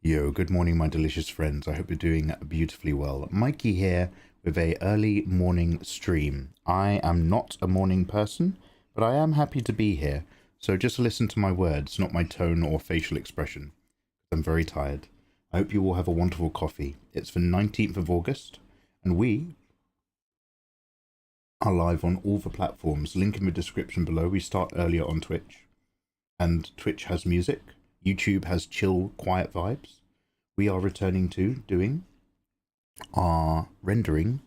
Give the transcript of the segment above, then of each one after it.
Yo, good morning, my delicious friends. I hope you're doing beautifully well. Mikey here with a early morning stream. I am not a morning person, but I am happy to be here. So just listen to my words, not my tone or facial expression. I'm very tired. I hope you all have a wonderful coffee. It's the 19th of August, and we are live on all the platforms. Link in the description below. We start earlier on Twitch, and Twitch has music. YouTube has chill, quiet vibes. We are returning to doing our rendering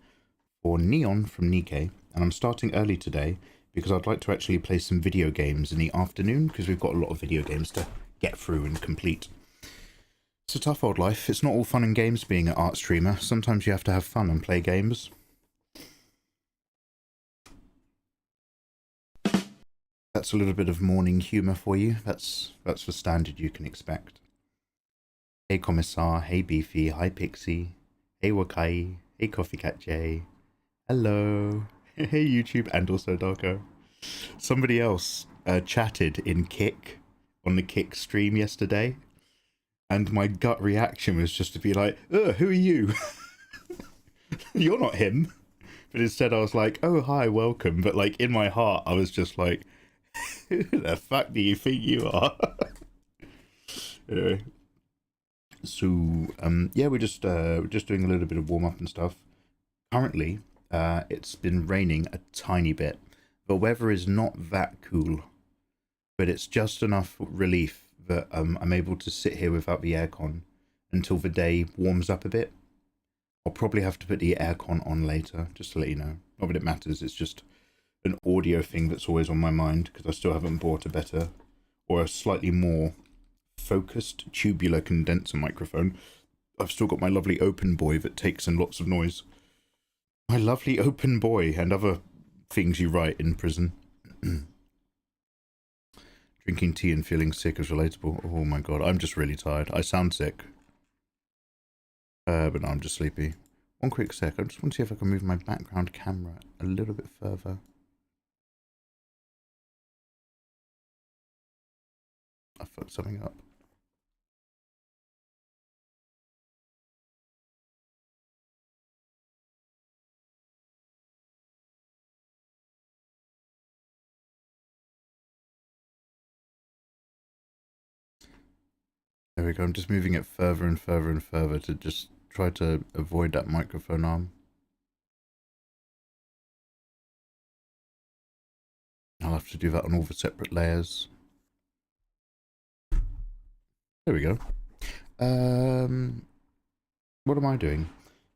for Neon from Nikkei, and I'm starting early today because I'd like to actually play some video games in the afternoon because we've got a lot of video games to get through and complete. It's a tough old life. It's not all fun and games being an art streamer. Sometimes you have to have fun and play games. That's a little bit of morning humour for you. That's the standard you can expect. Hey Commissar, hey Beefy, hi Pixie, hey Wakai, hey Coffee Cat J, hello, hey YouTube, and also Darko. Somebody else chatted in Kick, on the Kick stream yesterday, and my gut reaction was just to be like, ugh, who are you? You're not him. But instead I was like, oh hi, welcome. But like in my heart I was just like, who the fuck do you think you are? Anyway. So yeah, we're just doing a little bit of warm up and stuff. Currently, it's been raining a tiny bit. The weather is not that cool, but it's just enough relief that I'm able to sit here without the aircon until the day warms up a bit. I'll probably have to put the aircon on later, just to let you know. Not that it matters, it's just an audio thing that's always on my mind because I still haven't bought a better or a slightly more focused tubular condenser microphone. I've still got my lovely open boy that takes in lots of noise. My lovely open boy and other things you write in prison. Drinking tea and feeling sick is relatable. Oh my god, I'm just really tired. I sound sick. But no, I'm just sleepy. One quick sec, I just want to see if I can move my background camera a little bit further. I fucked something up. There we go, I'm just moving it further and further and further to just try to avoid that microphone arm. I'll have to do that on all the separate layers. There we go. What am I doing?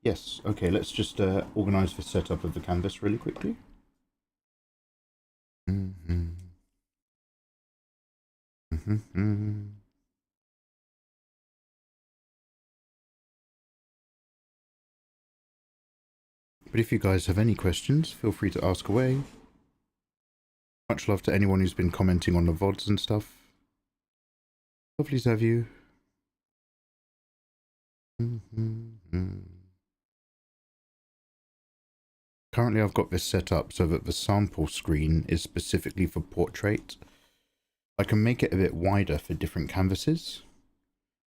Yes, okay, let's just organize the setup of the canvas really quickly. But if you guys have any questions, feel free to ask away. Much love to anyone who's been commenting on the VODs and stuff. Lovely to have you. Currently I've got this set up so that the sample screen is specifically for portrait. I can make it a bit wider for different canvases.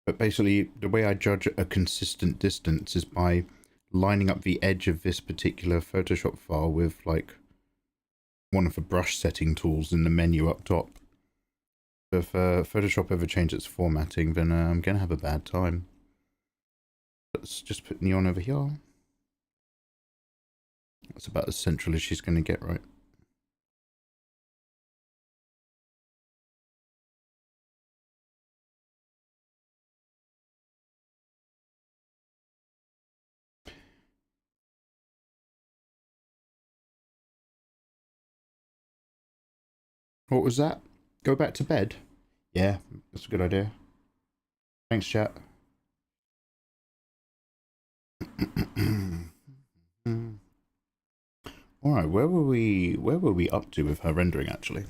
But basically the way I judge a consistent distance is by lining up the edge of this particular Photoshop file with like one of the brush setting tools in the menu up top. If Photoshop ever changes its formatting, then I'm gonna have a bad time. Let's just put Neon over here. That's about as central as she's gonna get, right? What was that? Go back to bed? Yeah, that's a good idea. Thanks, chat. Alright, where were we up to with her rendering actually?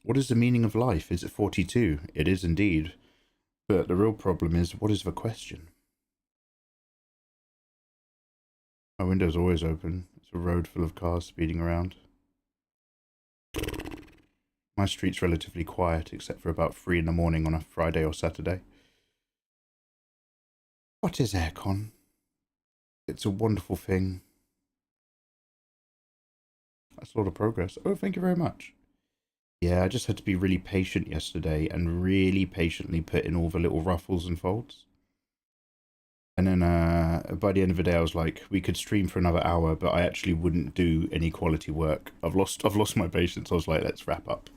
What is the meaning of life? Is it 42? It is indeed. But the real problem is, what is the question? My window's always open. It's a road full of cars speeding around. My street's relatively quiet, except for about 3 in the morning on a Friday or Saturday. What is aircon? It's a wonderful thing. That's a lot of progress. Oh, thank you very much. Yeah, I just had to be really patient yesterday and really patiently put in all the little ruffles and folds. And then by the end of the day, I was like, we could stream for another hour, but I actually wouldn't do any quality work. I've lost my patience. I was like, let's wrap up.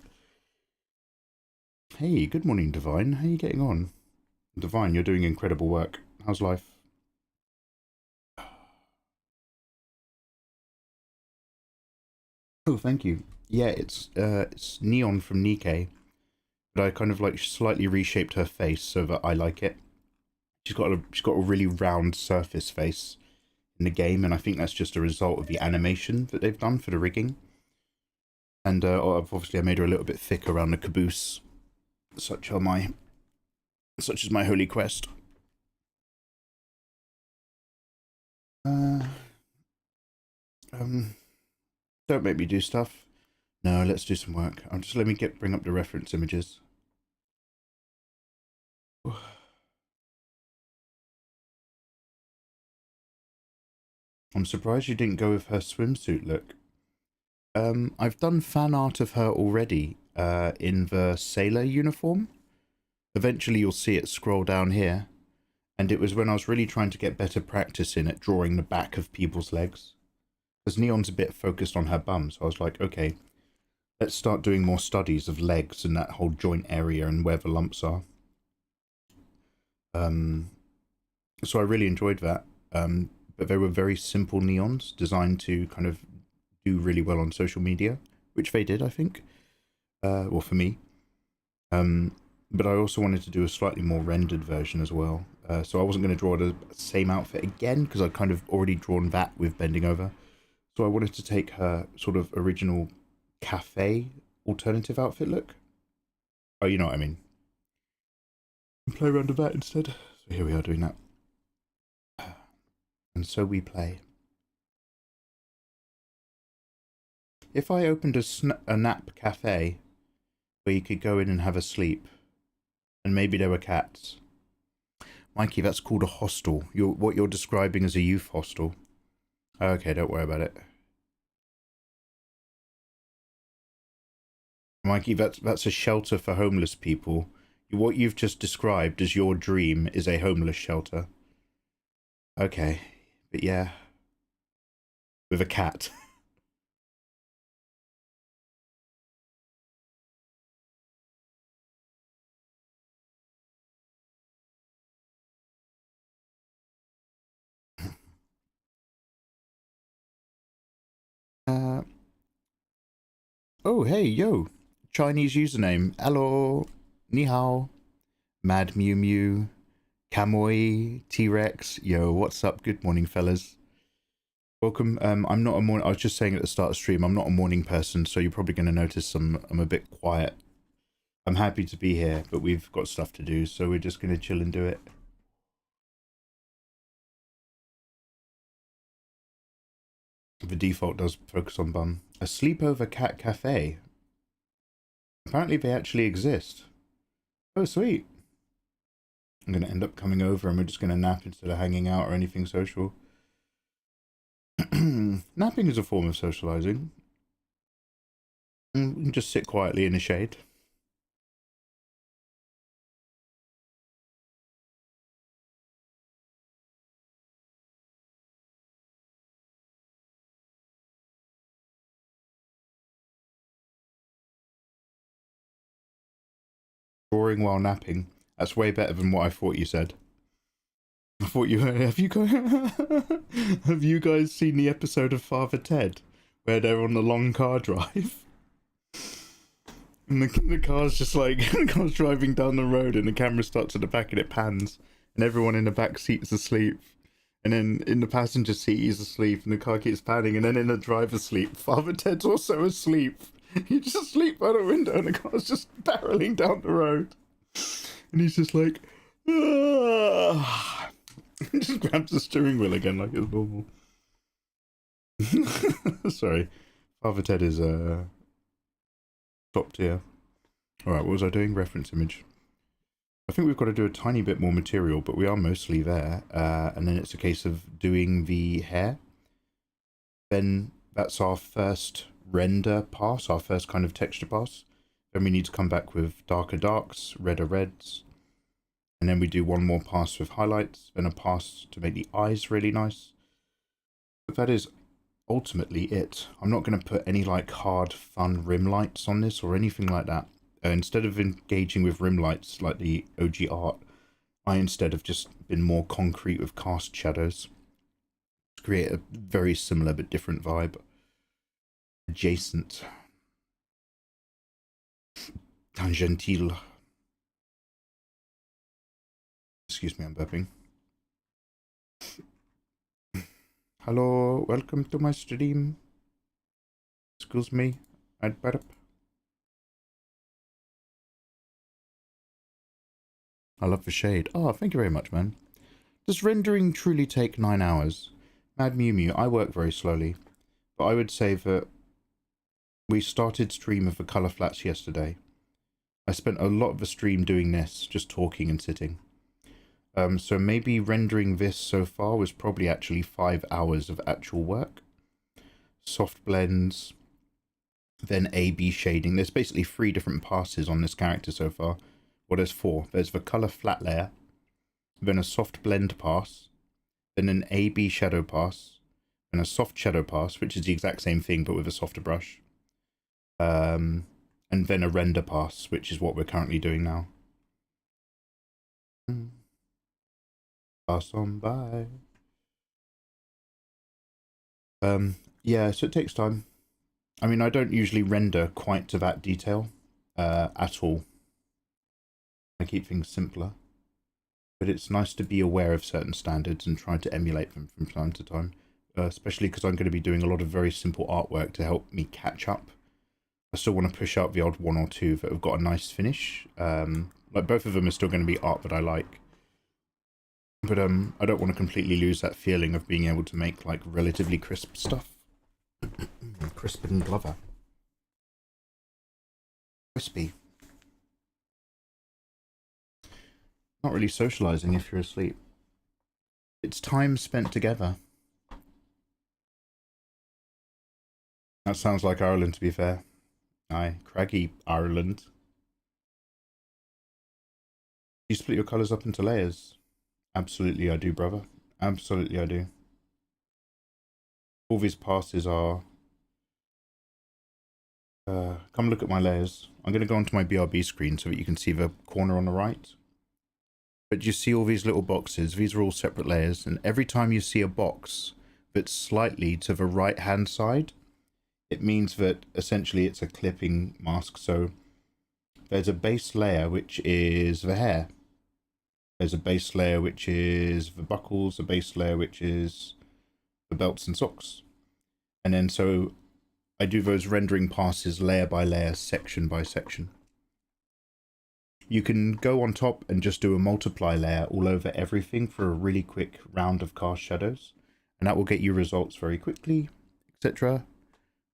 Hey, good morning, Divine. How are you getting on? Divine, you're doing incredible work. How's life? Oh, thank you. Yeah, it's Neon from Nikkei, but I kind of like slightly reshaped her face so that I like it. She's got a really round surface face in the game, and I think that's just a result of the animation that they've done for the rigging. And obviously I made her a little bit thick around the caboose, such is my holy quest. Don't make me do stuff. No, let's do some work. Just let me bring up the reference images. I'm surprised you didn't go with her swimsuit look. I've done fan art of her already, in the sailor uniform. Eventually you'll see it scroll down here. And it was when I was really trying to get better practice in at drawing the back of people's legs. Because Neon's a bit focused on her bum, so I was like, okay, let's start doing more studies of legs and that whole joint area and where the lumps are. So I really enjoyed that. But they were very simple neons designed to kind of do really well on social media, which they did, I think. Well, for me. But I also wanted to do a slightly more rendered version as well. So I wasn't going to draw the same outfit again, because I'd kind of already drawn that with bending over. So I wanted to take her sort of original cafe alternative outfit look. Oh, you know what I mean. And play around with that instead. So here we are doing that. And so we play. If I opened a nap cafe where you could go in and have a sleep, and maybe there were cats. Mikey, that's called a hostel. What you're describing as a youth hostel. Okay, don't worry about it. Mikey, that's a shelter for homeless people. What you've just described as your dream is a homeless shelter. Okay, but yeah. With a cat. Oh, hey, yo. Chinese username. Hello. Ni hao. Mad Mew Mew. Kamoi. T-Rex. Yo, what's up? Good morning, fellas. Welcome. I'm not a morning. I was just saying at the start of stream, I'm not a morning person, so you're probably going to notice I'm a bit quiet. I'm happy to be here, but we've got stuff to do, so we're just going to chill and do it. The default does focus on bum. A sleepover cat cafe. Apparently they actually exist. Oh, sweet. I'm going to end up coming over and we're just going to nap instead of hanging out or anything social. Napping is a form of socializing. We can just sit quietly in the shade. Drawing while napping. That's way better than what I thought you said. I thought you have you guys have you guys seen the episode of Father Ted where they're on the long car drive and the car's just like the car's driving down the road and the camera starts at the back and it pans and everyone in the back seat is asleep and then in the passenger seat he's asleep and the car keeps panning and then in the driver's seat Father Ted's also asleep. He's just asleep by the window and the car's just barreling down the road and he's just like ah. He just grabs the steering wheel again like it's normal. Sorry. Father Ted is top tier. Alright, what was I doing? Reference image. I think we've got to do a tiny bit more material, but we are mostly there. And then it's a case of doing the hair. Then that's our first render pass, our first kind of texture pass. Then we need to come back with darker darks, redder reds. And then we do one more pass with highlights, then a pass to make the eyes really nice. But that is ultimately it. I'm not going to put any like hard, fun rim lights on this or anything like that. Instead of engaging with rim lights like the OG art, I instead have just been more concrete with cast shadows to create a very similar but different vibe. Adjacent. Tangential. Excuse me, I'm burping. Hello, welcome to my stream. Excuse me, I'd burp. I love the shade. Oh, thank you very much, man. Does rendering truly take 9 hours? Mad Mew Mew, I work very slowly. But I would say that we started stream of the colour flats yesterday. I spent a lot of the stream doing this, just talking and sitting. So maybe rendering this so far was probably actually 5 hours of actual work. Soft blends, then A-B shading. There's basically 3 different passes on this character so far. Well, there's 4. There's the colour flat layer, then a soft blend pass, then an A-B shadow pass, and a soft shadow pass, which is the exact same thing but with a softer brush. And then a render pass, which is what we're currently doing now. Pass on by. Yeah, so it takes time. I mean, I don't usually render quite to that detail at all. I keep things simpler. But it's nice to be aware of certain standards and try to emulate them from time to time. Especially because I'm going to be doing a lot of very simple artwork to help me catch up. I still want to push out the odd 1 or 2 that have got a nice finish. Like both of them are still going to be art that I like. But I don't want to completely lose that feeling of being able to make like relatively crisp stuff. Crisp and Glover. Crispy. Not really socializing if you're asleep. It's time spent together. That sounds like Ireland, to be fair. Aye, craggy Ireland. You split your colours up into layers. Absolutely I do, brother. Absolutely I do. All these passes are... come look at my layers. I'm going to go onto my BRB screen so that you can see the corner on the right. But you see all these little boxes. These are all separate layers. And every time you see a box that's slightly to the right-hand side, it means that essentially it's a clipping mask. So there's a base layer, which is the hair. There's a base layer, which is the buckles, a base layer, which is the belts and socks. And then so I do those rendering passes layer by layer, section by section. You can go on top and just do a multiply layer all over everything for a really quick round of cast shadows. And that will get you results very quickly, etc.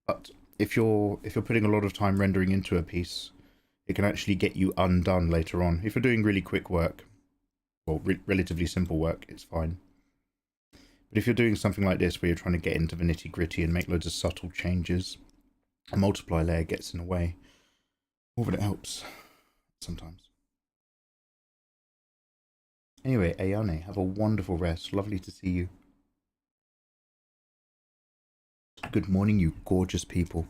But if you're putting a lot of time rendering into a piece, it can actually get you undone later on. If you're doing really quick work, well, relatively simple work, it's fine. But if you're doing something like this where you're trying to get into the nitty gritty and make loads of subtle changes, a multiply layer gets in the way more than it helps sometimes. Anyway, Ayane, have a wonderful rest. Lovely to see you. Good morning, you gorgeous people.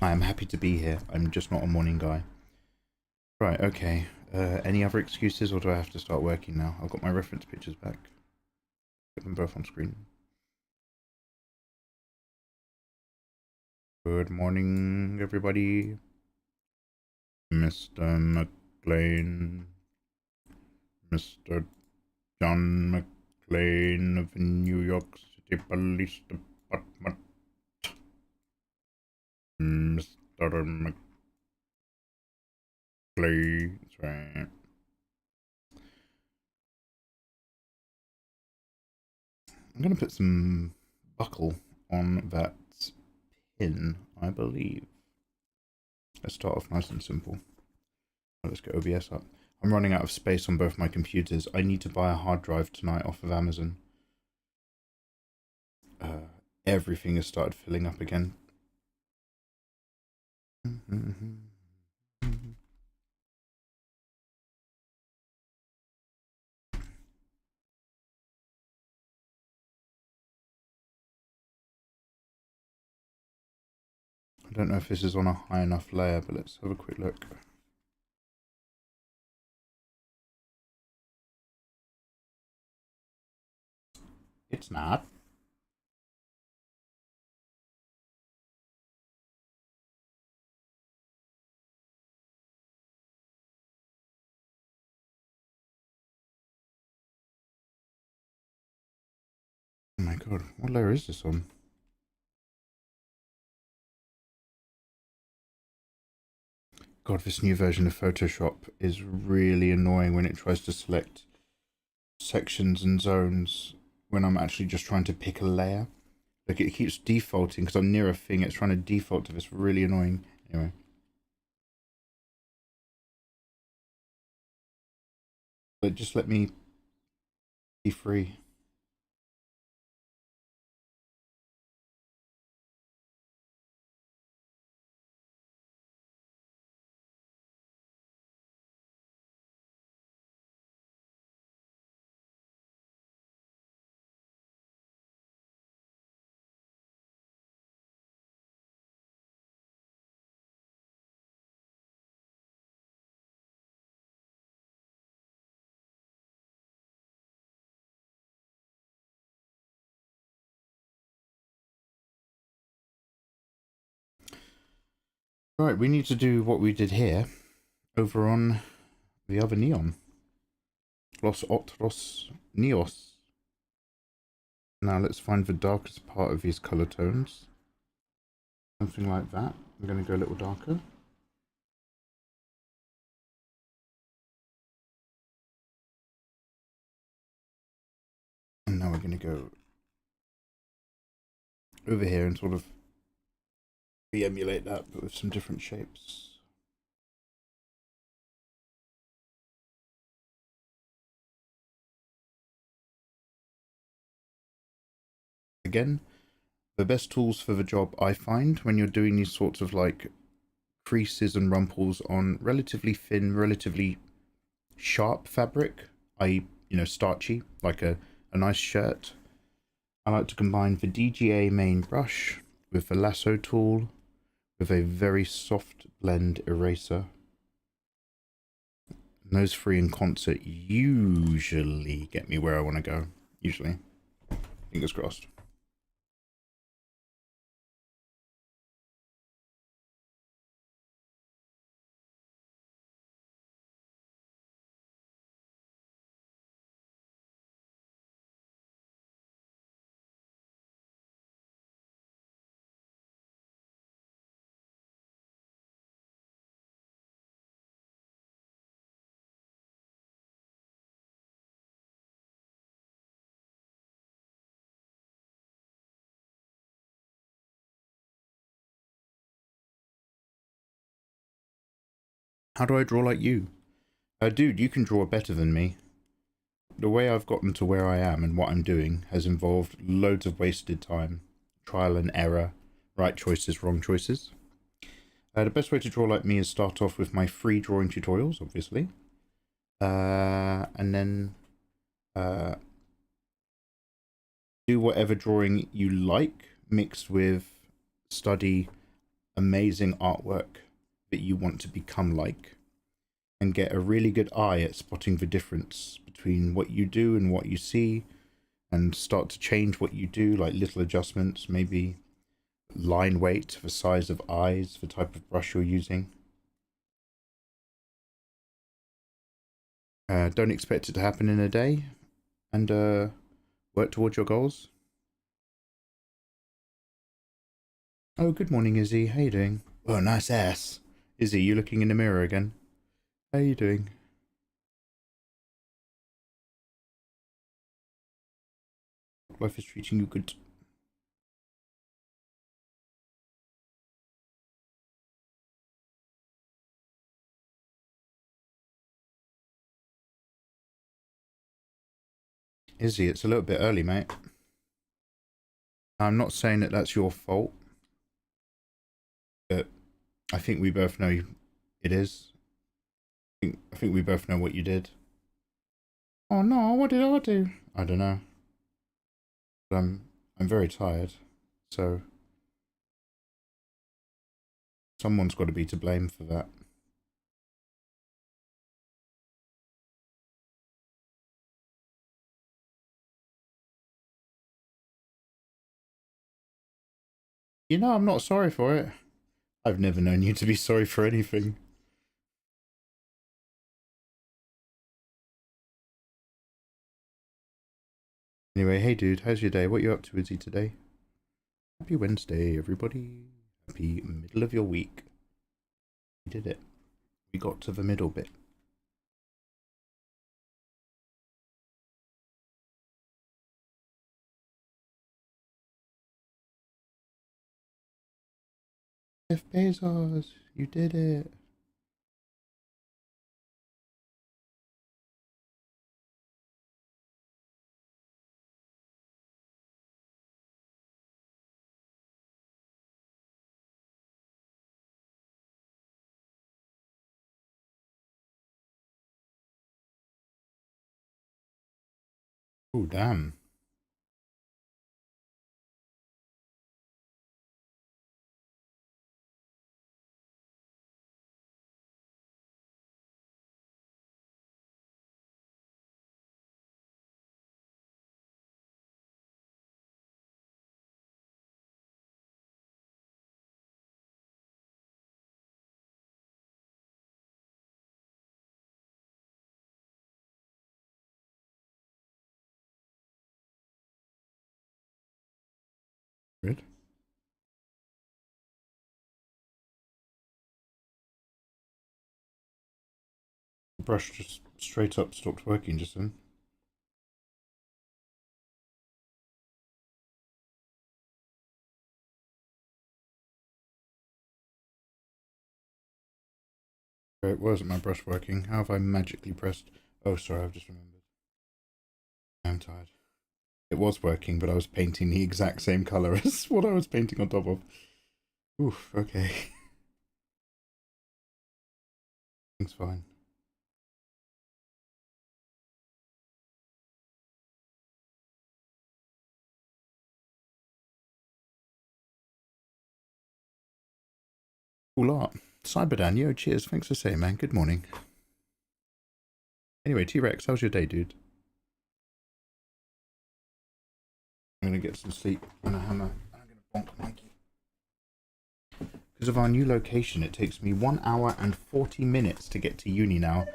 I am happy to be here. I'm just not a morning guy. Right, okay. Any other excuses, or do I have to start working now? I've got my reference pictures back. Put them both on screen. Good morning, everybody. Mr. McLean. Mr. John McLean of the New York City Police Department. Mr. McLean. That's right. I'm going to put some buckle on that pin, I believe. Let's start off nice and simple. Let's get OBS up. I'm running out of space on both my computers. I need to buy a hard drive tonight off of Amazon. Everything has started filling up again. I don't know if this is on a high enough layer, but let's have a quick look. It's not. Oh my god, what layer is this on? God, this new version of Photoshop is really annoying when it tries to select sections and zones when I'm actually just trying to pick a layer. Like, it keeps defaulting because I'm near a thing, it's trying to default to this. Really annoying. Anyway. But just let me be free. Right, we need to do what we did here over on the other neon. Los otros neos. Now let's find the darkest part of these color tones. Something like that. I'm going to go a little darker. And now we're going to go over here and sort of re-emulate that, but with some different shapes. Again, the best tools for the job I find when you're doing these sorts of like creases and rumples on relatively thin, relatively sharp fabric, i.e., you know, starchy, like a nice shirt. I like to combine the DGA main brush with the lasso tool with a very soft blend eraser. And those three in concert usually get me where I want to go. Usually. Fingers crossed. How do I draw like you? Dude, you can draw better than me. The way I've gotten to where I am and what I'm doing has involved loads of wasted time, trial and error, right choices, wrong choices. The best way to draw like me is start off with my free drawing tutorials, obviously. And then do whatever drawing you like, mixed with study amazing artwork that you want to become like, and get a really good eye at spotting the difference between what you do and what you see, and start to change what you do, like little adjustments, maybe line weight, the size of eyes, the type of brush you're using. Don't expect it to happen in a day, and work towards your goals. Oh, good morning, Izzy. How you doing? Oh, nice ass. Izzy, you looking in the mirror again? How you doing? Life is treating you good. Izzy, it's a little bit early, mate. I'm not saying that that's your fault, but I think we both know it is. I think we both know what you did. Oh no, what did I do? I don't know. But I'm very tired, so someone's got to be to blame for that. You know, I'm not sorry for it. I've never known you to be sorry for anything. Anyway, hey dude, how's your day? What you up to, Izzy, today? Happy Wednesday, everybody. Happy middle of your week. We did it. We got to the middle bit. Jeff Bezos, you did it. Oh, damn. Good. The brush just straight up stopped working just then. It wasn't my brush working. How have I magically pressed? Oh, sorry, I've just remembered. I'm tired. It was working, but I was painting the exact same colour as what I was painting on top of. Oof, okay. It's fine. Cool art. Cyberdan, yo, cheers. Thanks for saying, man. Good morning. Anyway, T-Rex, how's your day, dude? I'm gonna get some sleep and a hammer. I'm gonna bonk Mikey. Because of our new location, it takes me 1 hour and 40 minutes to get to uni now.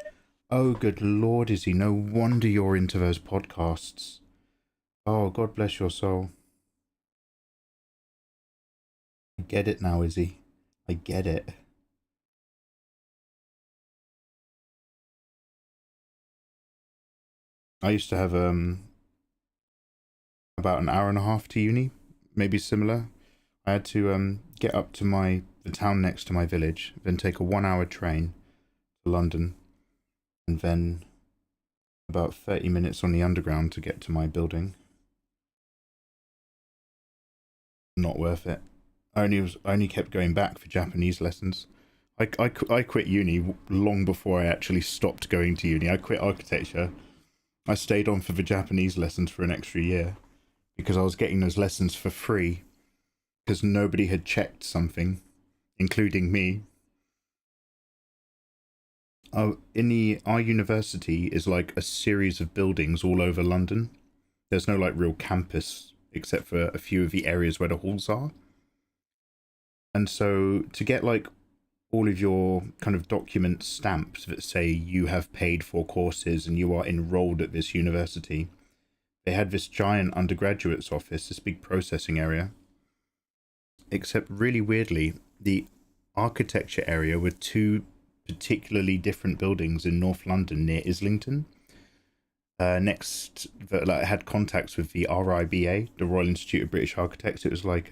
Oh, good lord, Izzy. No wonder you're into those podcasts. Oh, God bless your soul. I get it now, Izzy. I get it. I used to have about an hour and a half to uni, maybe similar. I had to get up to the town next to my village, then take a 1 hour train to London, and then about 30 minutes on the underground to get to my building. Not worth it. I only kept going back for Japanese lessons. I quit uni long before I actually stopped going to uni. I quit architecture. I stayed on for the Japanese lessons for an extra year because I was getting those lessons for free because nobody had checked something, including me. Our university is like a series of buildings all over London. There's no like real campus except for a few of the areas where the halls are. And so to get like all of your kind of documents stamped that say you have paid for courses and you are enrolled at this university, they had this giant undergraduate's office, this big processing area. Except really weirdly, the architecture area were two particularly different buildings in North London near Islington. Next, that like, had contacts with the RIBA, the Royal Institute of British Architects. It was like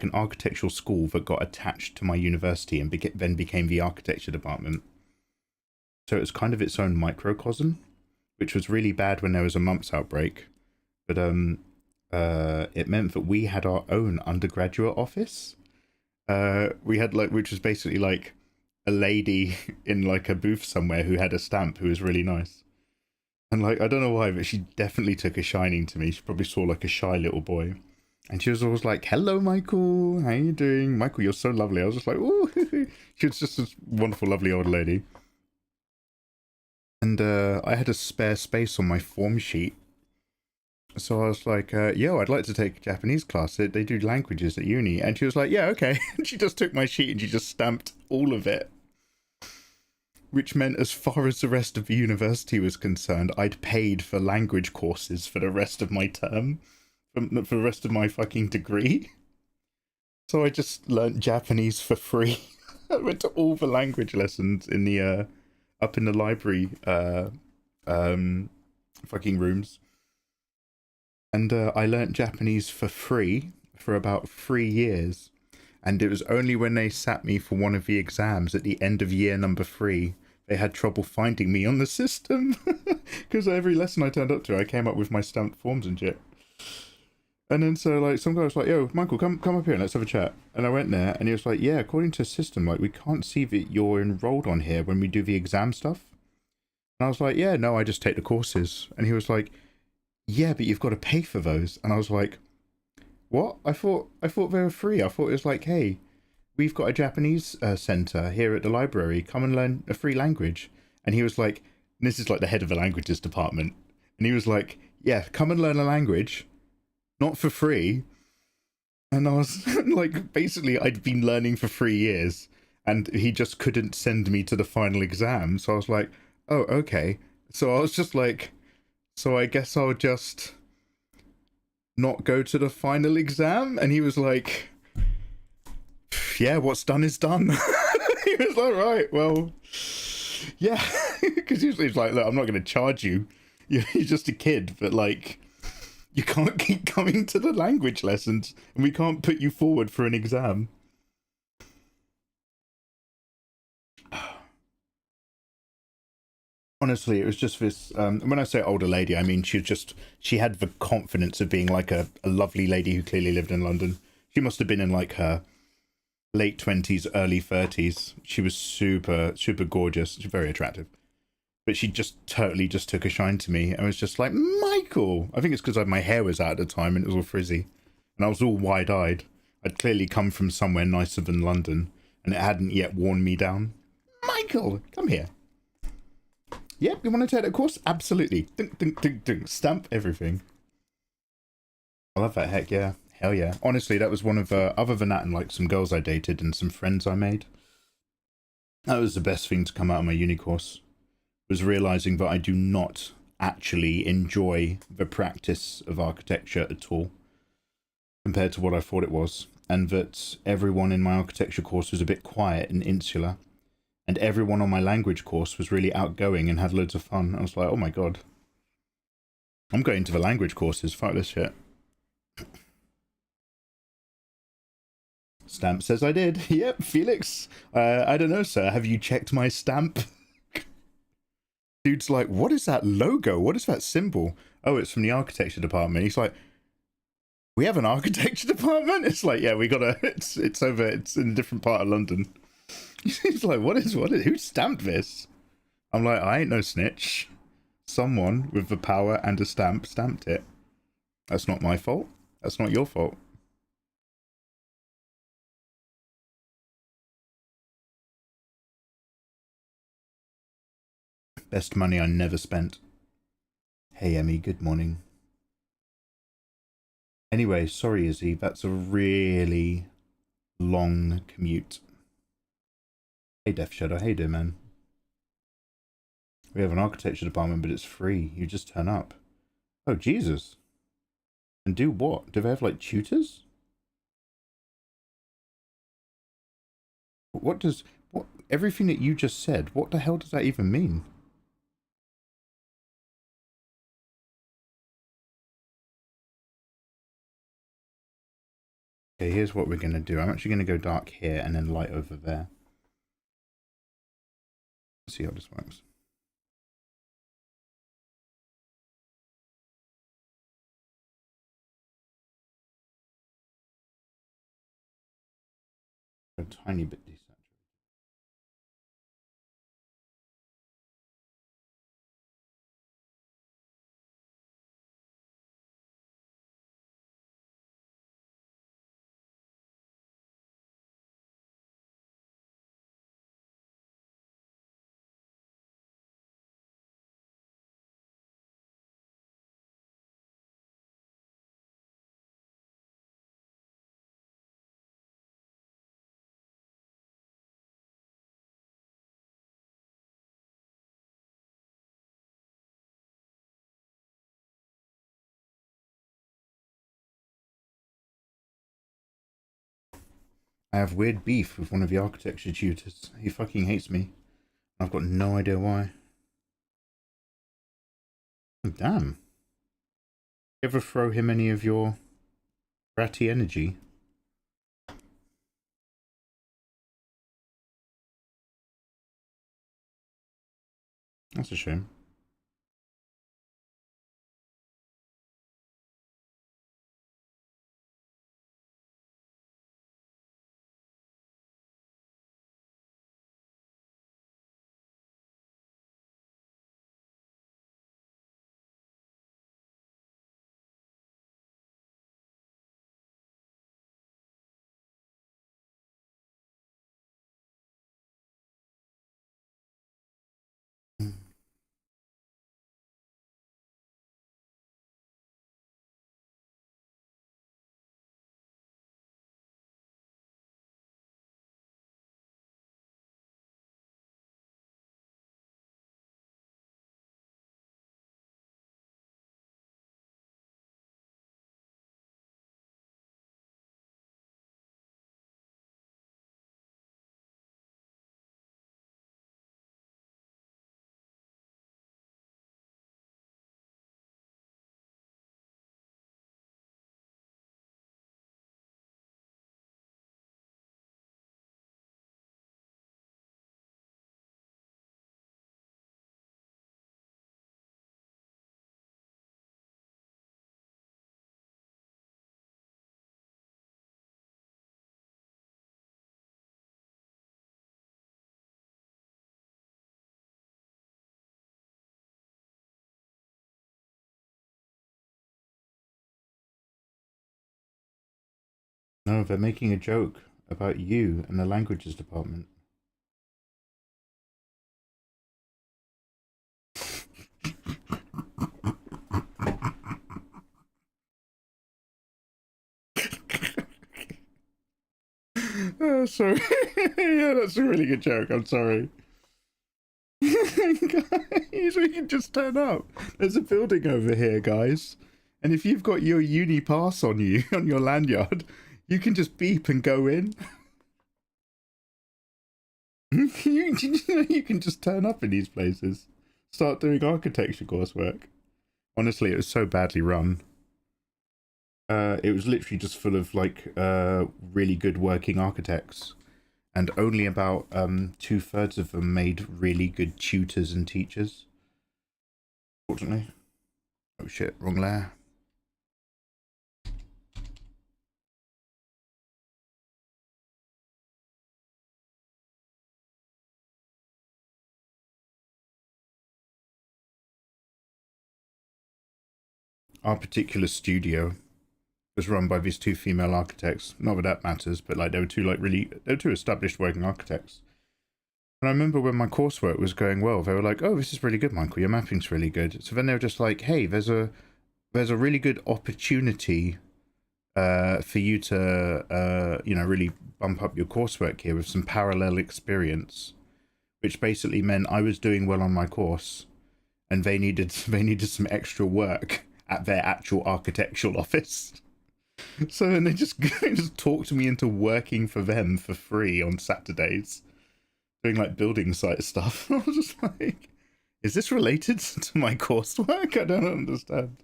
an architectural school that got attached to my university and then became the architecture department. So it was kind of its own microcosm, which was really bad when there was a mumps outbreak. But it meant that we had our own undergraduate office. We had like, which was basically like a lady in like a booth somewhere who had a stamp who was really nice. And like, I don't know why, but she definitely took a shining to me. She probably saw like a shy little boy. And she was always like, hello, Michael. How you doing? Michael, you're so lovely. I was just like, ooh. She was just a wonderful, lovely old lady. And I had a spare space on my form sheet. So I was like, yo, I'd like to take a Japanese class. They do languages at uni. And she was like, yeah, okay. And she just took my sheet and she just stamped all of it. Which meant as far as the rest of the university was concerned, I'd paid for language courses for the rest of my term. For the rest of my fucking degree. So I just learnt Japanese for free. I went to all the language lessons in the up in the library fucking rooms. And I learnt Japanese for free for about 3 years. And it was only when they sat me for one of the exams at the end of year number 3, they had trouble finding me on the system. Because every lesson I turned up to, I came up with my stamped forms and shit. And then so like some guy was like, yo, Michael, come up here and let's have a chat. And I went there and he was like, yeah, according to a system, like we can't see that you're enrolled on here when we do the exam stuff. And I was like, yeah, no, I just take the courses. And he was like, yeah, but you've got to pay for those. And I was like, what? I thought they were free. I thought it was like, hey, we've got a Japanese center here at the library. Come and learn a free language. And he was like, and this is like the head of the languages department. And he was like, yeah, come and learn a language. Not for free. And I was like, basically I'd been learning for 3 years and he just couldn't send me to the final exam. So I was like, oh, okay. So I was just like, so I guess I'll just not go to the final exam. And he was like, yeah, what's done is done. He was like, right, well, yeah. Because usually he's like, look, I'm not going to charge you. You're just a kid, but like, you can't keep coming to the language lessons and we can't put you forward for an exam. Honestly, it was just this, when I say older lady, I mean, she had the confidence of being like a lovely lady who clearly lived in London. She must have been in like her late 20s, early 30s. She was super, super gorgeous. She's very attractive. But she just totally just took a shine to me. I was just like, Michael! I think it's because my hair was out at the time and it was all frizzy. And I was all wide-eyed. I'd clearly come from somewhere nicer than London. And it hadn't yet worn me down. Michael, come here. Yep, you want to take that course? Absolutely. Dunk, dunk, dunk, dunk. Stamp everything. I love that, heck yeah. Hell yeah. Honestly, that was one of, other than that and like some girls I dated and some friends I made. That was the best thing to come out of my uni course. Was realizing that I do not actually enjoy the practice of architecture at all compared to what I thought it was, and that everyone in my architecture course was a bit quiet and insular, and everyone on my language course was really outgoing and had loads of fun. I was like, oh my god, I'm going to the language courses, fuck this shit. Stamp says I did. Yep, Felix. I don't know, sir, have you checked my stamp? Dude's like, what is that logo? What is that symbol? Oh, it's from the architecture department. He's like, we have an architecture department? It's like, yeah, we got a, it's over, it's in a different part of London. He's like, what is, who stamped this? I'm like, I ain't no snitch. Someone with the power and a stamp stamped it. That's not my fault. That's not your fault. Best money I never spent. Hey Emmy, good morning. Anyway, sorry Izzy, that's a really long commute. Hey Def Shadow, hey there man. We have an architecture department, but it's free. You just turn up. Oh Jesus. And do what? Do they have like tutors? What does, what, everything that you just said, what the hell does that even mean? Okay, here's what we're going to do. I'm actually going to go dark here and then light over there. Let's see how this works. A tiny bit desaturated. I have weird beef with one of the architecture tutors. He fucking hates me. I've got no idea why. Oh, damn. You ever throw him any of your bratty energy? That's a shame. No, they're making a joke about you and the languages department. Oh, sorry. Yeah, that's a really good joke. I'm sorry. Guys, we can just turn up. There's a building over here, guys. And if you've got your uni pass on you, on your lanyard, you can just beep and go in. You can just turn up in these places. Start doing architecture coursework. Honestly, it was so badly run. It was literally just full of like really good working architects, and only about 2/3 of them made really good tutors and teachers. Fortunately. Oh shit, wrong layer. Our particular studio was run by these two female architects. Not that that matters, but like they were two established working architects. And I remember when my coursework was going well, they were like, "Oh, this is really good, Michael. Your mapping's really good." So then they were just like, "Hey, there's a really good opportunity for you to really bump up your coursework here with some parallel experience," which basically meant I was doing well on my course, and they needed some extra work at their actual architectural office. So then they just talked me into working for them for free on Saturdays, doing like building site stuff. I was just like, is this related to my coursework? I don't understand.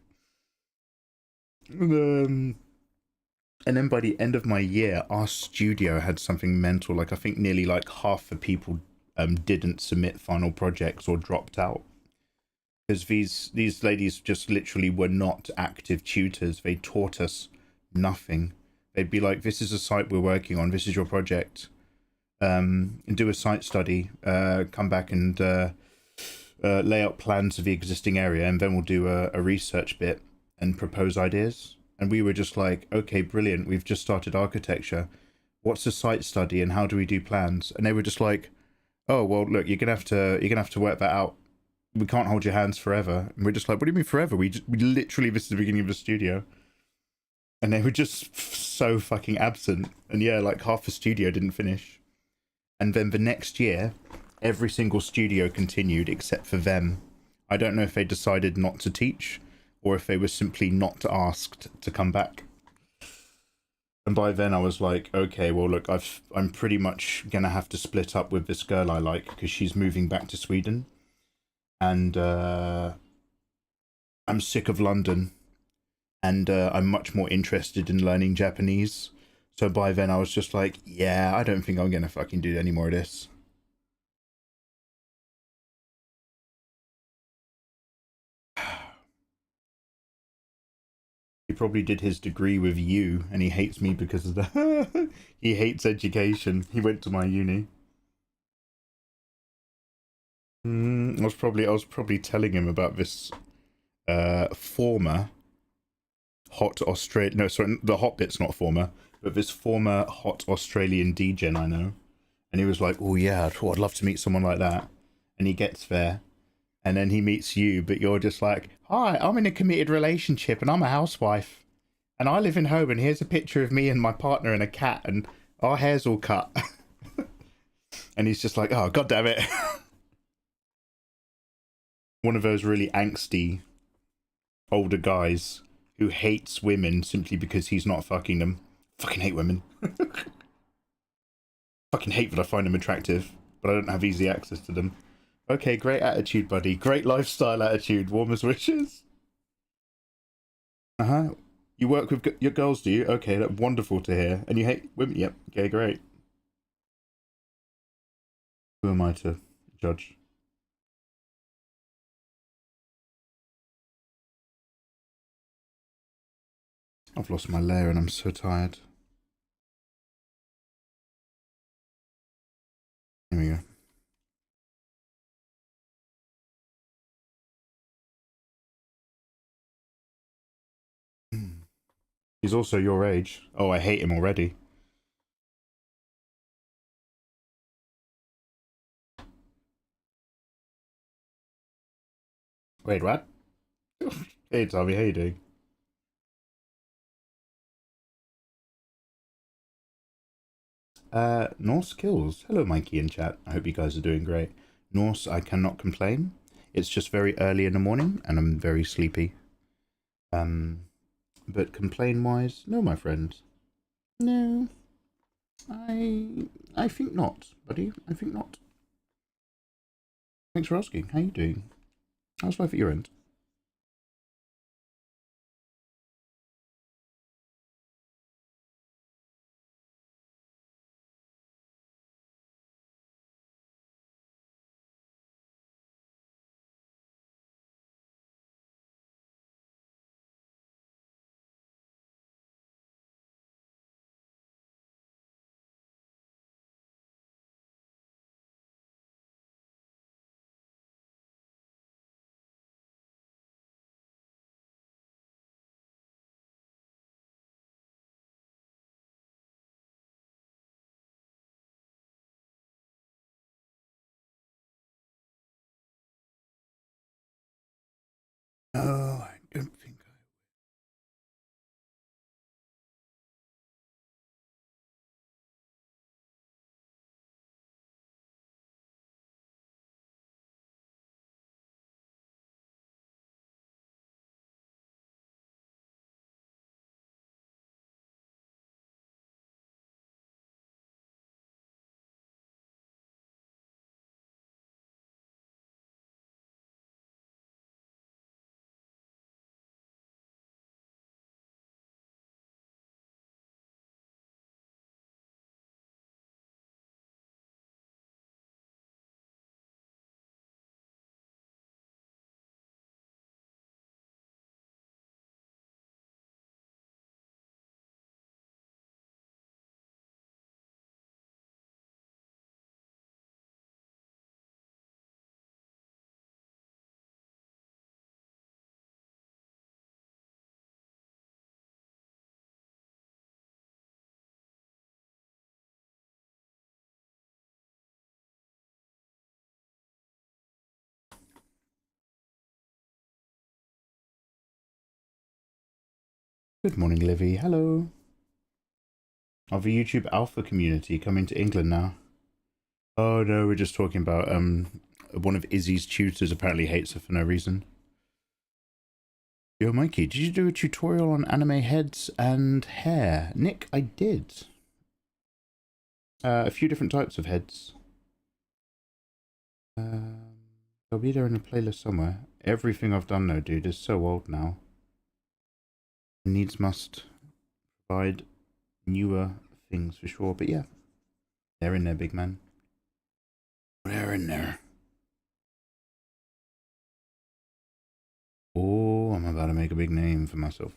And then by the end of my year, our studio had something mental. Like I think nearly like half the people didn't submit final projects or dropped out, because these ladies just literally were not active tutors. They taught us nothing. They'd be like, "This is a site we're working on. This is your project. and do a site study, come back and lay out plans of the existing area, and then we'll do a research bit and propose ideas. And we were just like, okay, brilliant, we've just started architecture. What's a site study and how do we do plans? And they were just like, oh well, look, you're gonna have to work that out. We can't hold your hands forever. And we're just like, what do you mean forever? We literally, this is the beginning of the studio. And they were just so fucking absent. And yeah, like half the studio didn't finish. And then the next year, every single studio continued except for them. I don't know if they decided not to teach or if they were simply not asked to come back. And by then I was like, okay, well look, I'm pretty much gonna have to split up with this girl I like because she's moving back to Sweden. And I'm sick of London. And I'm much more interested in learning Japanese. So by then I was just like, yeah, I don't think I'm gonna fucking do any more of this. He probably did his degree with you, and he hates me because of that. He hates education. He went to my uni. I was probably telling him about this former hot Australian. No, sorry, the hot bit's not former, but this former hot Australian degen I know. And he was like, "Oh yeah, I'd love to meet someone like that." And he gets there, and then he meets you, but you're just like, "Hi, I'm in a committed relationship, and I'm a housewife, and I live in home, and here's a picture of me and my partner and a cat, and our hair's all cut." And he's just like, "Oh, god damn it." One of those really angsty older guys who hates women simply because he's not fucking them. Fucking hate women. Fucking hate that I find them attractive, but I don't have easy access to them. Okay, great attitude, buddy. Great lifestyle attitude. Warmest wishes. Uh-huh. You work with your girls, do you? Okay, that's wonderful to hear. And you hate women? Yep. Okay, great. Who am I to judge? I've lost my lair and I'm so tired. Here we go. He's also your age. Oh, I hate him already. Wait, what? Hey, Tommy, how you doing? Norse Kills. Hello, Mikey in chat. I hope you guys are doing great. Norse, I cannot complain. It's just very early in the morning and I'm very sleepy. But complain-wise, no, my friend. No, I think not, buddy. I think not. Thanks for asking. How you doing? How's life at your end? Oh, I don't think Good morning, Livy. Hello. Of the YouTube Alpha community coming to England now. Oh no, we're just talking about one of Izzy's tutors apparently hates her for no reason. Yo, Mikey, did you do a tutorial on anime heads and hair? Nick, I did. A few different types of heads. They'll be there in a playlist somewhere. Everything I've done though, dude, is so old now. Needs must provide newer things for sure, but yeah. They're in there, big man. They're in there. Oh, I'm about to make a big name for myself.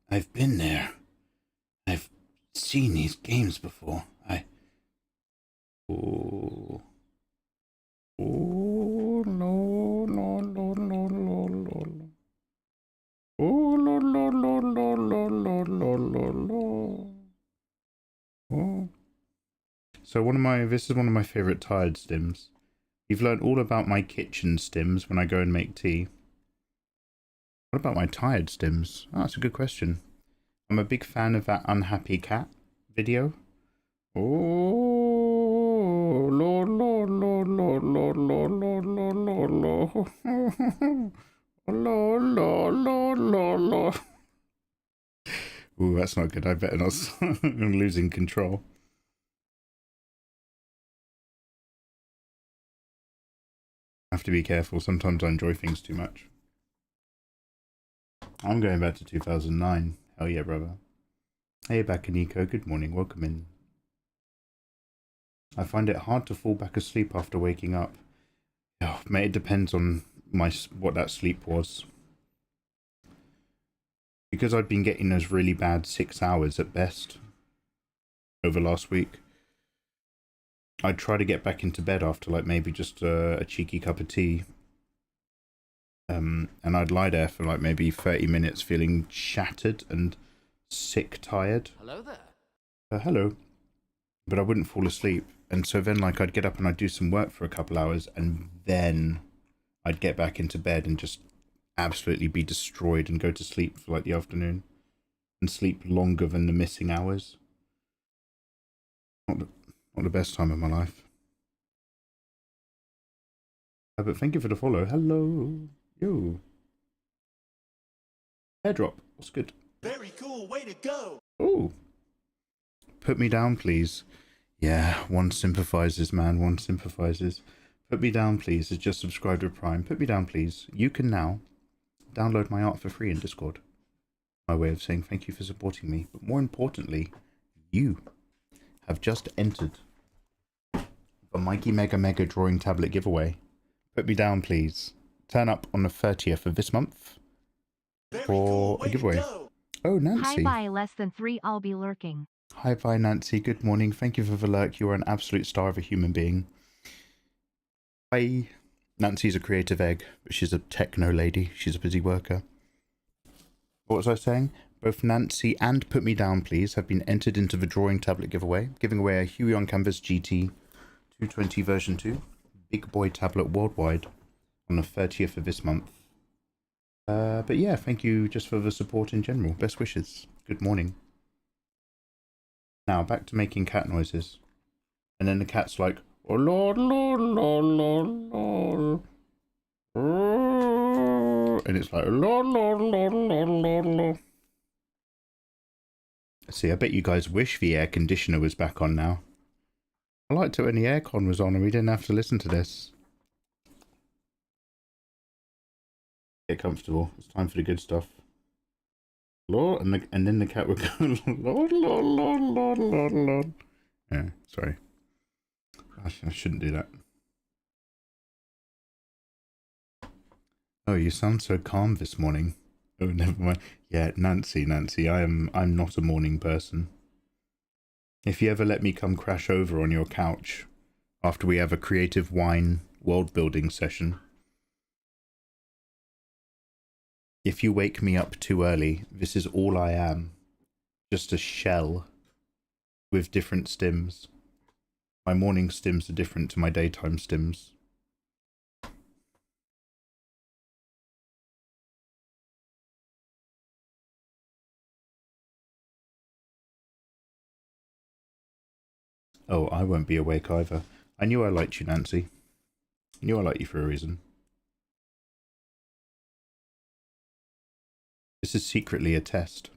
I've been there. I've seen these games before. Oh no no no no no no. Oh no no no no no no no no no. So this is one of my favorite tired stims. You've learned all about my kitchen stims when I go and make tea. What about my tired stims? Oh, that's a good question. I'm a big fan of that unhappy cat video. Oh, Lord, Lord, Lord, Lord, Lord, Lord, Lord, Lord, Lord, Lord. Lord, Lord, Lord, Lord, Lord. Ooh, that's not good. I better not. I'm losing control. I have to be careful. Sometimes I enjoy things too much. I'm going back to 2009. Hell yeah, brother. Hey, Bakaniko. Good morning. Welcome in. I find it hard to fall back asleep after waking up. Oh, mate, it depends on what that sleep was. Because I'd been getting those really bad 6 hours at best over last week. I'd try to get back into bed after like maybe just a cheeky cup of tea. And I'd lie there for like maybe 30 minutes feeling shattered and sick tired. Hello there. Hello. But I wouldn't fall asleep. And so then like I'd get up and I'd do some work for a couple hours and then I'd get back into bed and just absolutely be destroyed and go to sleep for like the afternoon and sleep longer than the missing hours. Not the best time of my life. But thank you for the follow. Hello. Yo. Airdrop. What's good? Very cool. Way to go. Oh. Put me down, please. Yeah, one sympathizes, man. One sympathizes. Put me down, please. It's just subscribed to Prime. Put me down, please. You can now download my art for free in Discord. My way of saying thank you for supporting me. But more importantly, you have just entered the Mikey Mega Mega Drawing Tablet giveaway. Put me down, please. Turn up on the 30th of this month for a giveaway. Oh, Nancy. Hi, bye, less than 3, I'll be lurking. Hi, bye, Nancy. Good morning. Thank you for the lurk. You are an absolute star of a human being. Bye. Nancy's a creative egg, but she's a techno lady. She's a busy worker. What was I saying? Both Nancy and Put Me Down Please have been entered into the drawing tablet giveaway, giving away a Huey on Canvas GT 220 version 2 big boy tablet worldwide on the 30th of this month. But yeah, thank you just for the support in general. Best wishes. Good morning. Now back to making cat noises. And then the cat's like, oh lord, lord, lord, lord, lord. And it's like, lord, lord, lord, lord, lord, lord. See, I bet you guys wish the air conditioner was back on now. I liked it when the aircon was on and we didn't have to listen to this. Get comfortable. It's time for the good stuff. Lord, and then the cat would go, lord, lord, lord, lord, lord, lord. Yeah, sorry. I shouldn't do that. Oh, you sound so calm this morning. Oh, never mind. Yeah, Nancy, I'm not a morning person. If you ever let me come crash over on your couch after we have a creative wine world-building session, if you wake me up too early, this is all I am. Just a shell with different stims. My morning stims are different to my daytime stims. Oh, I won't be awake either. I knew I liked you, Nancy. I knew I liked you for a reason. This is secretly a test.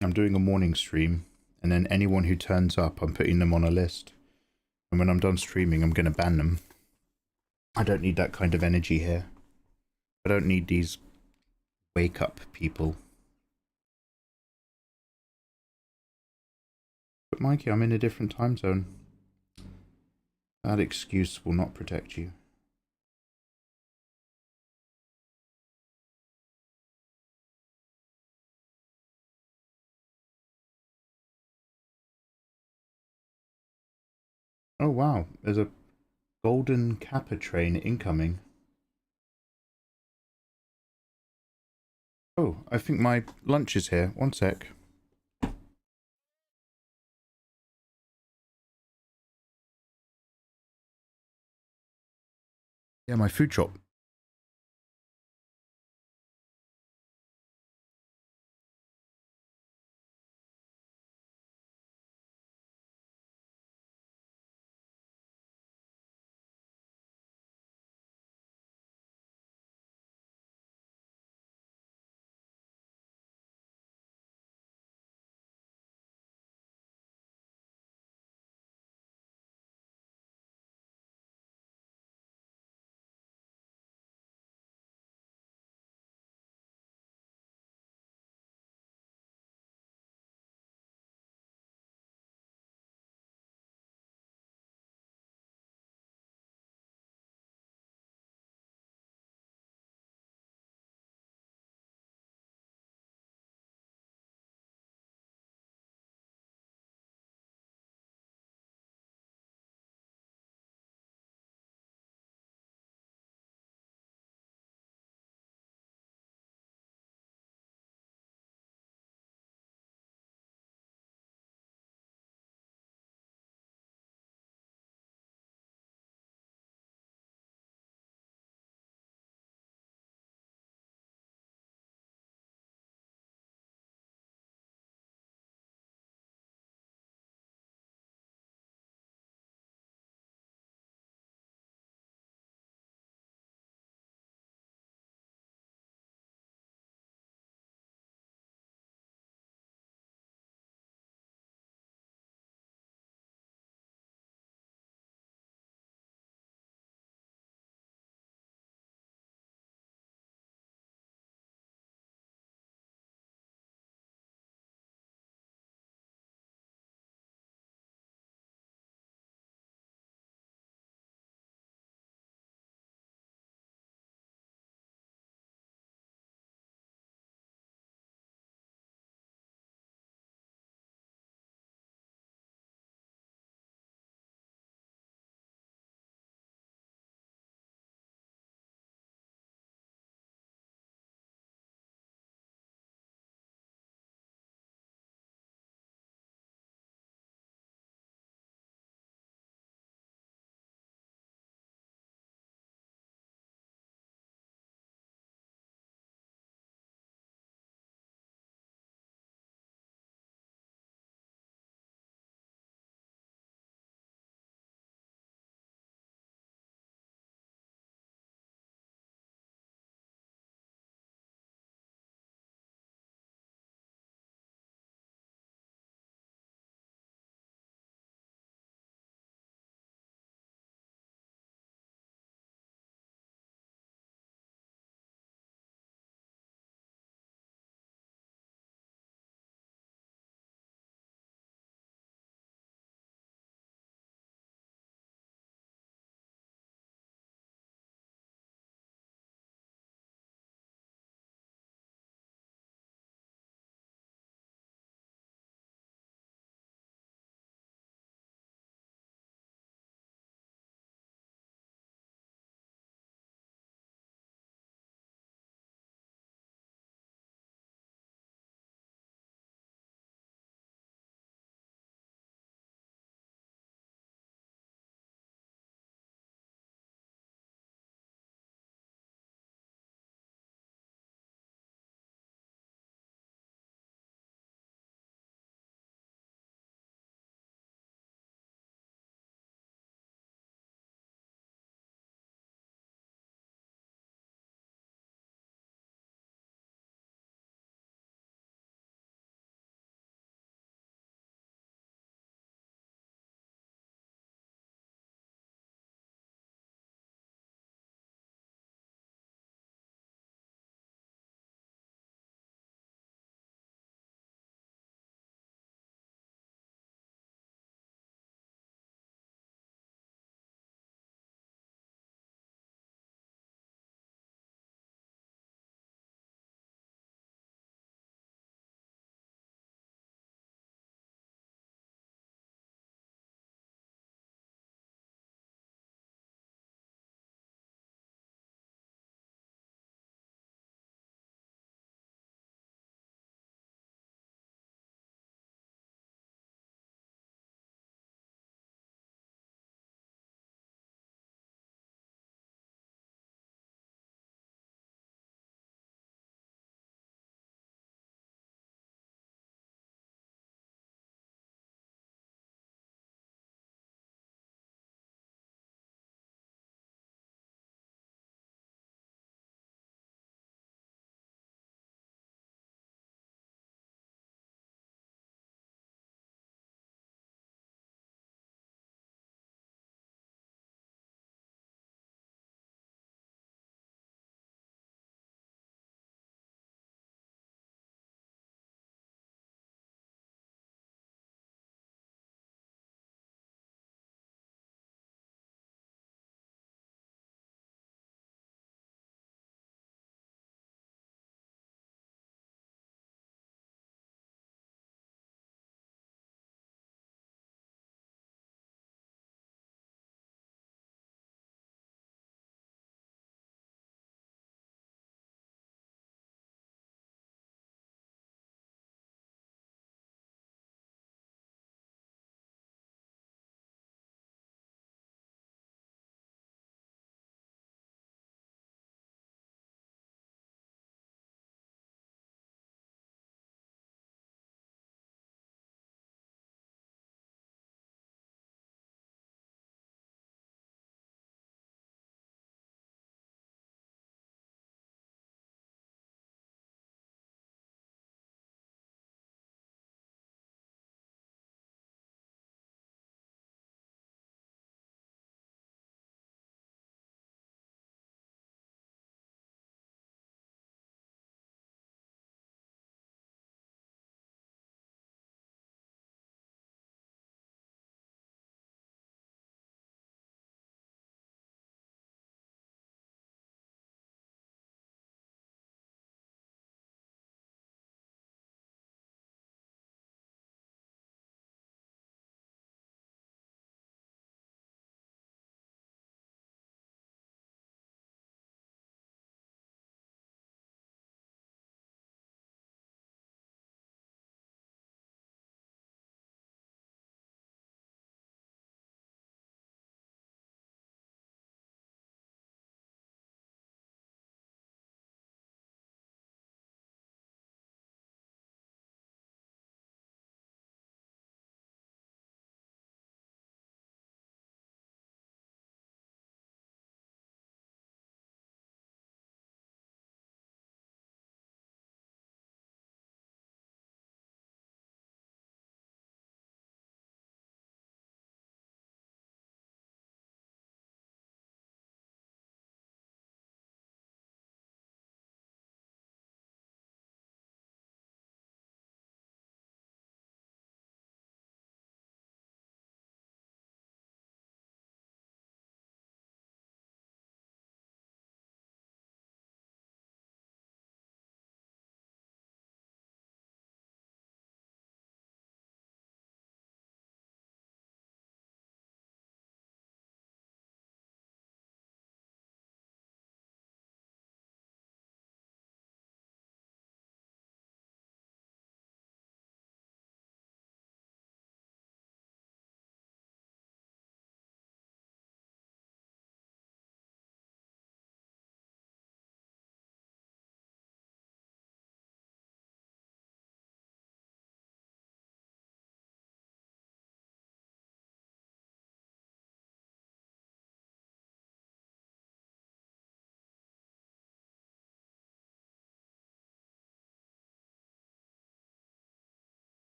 I'm doing a morning stream, and then anyone who turns up, I'm putting them on a list. And when I'm done streaming, I'm going to ban them. I don't need that kind of energy here. I don't need these wake-up people. But Mikey, I'm in a different time zone. That excuse will not protect you. Oh wow, there's a golden Kappa train incoming. Oh, I think my lunch is here. One sec. Yeah, my food shop.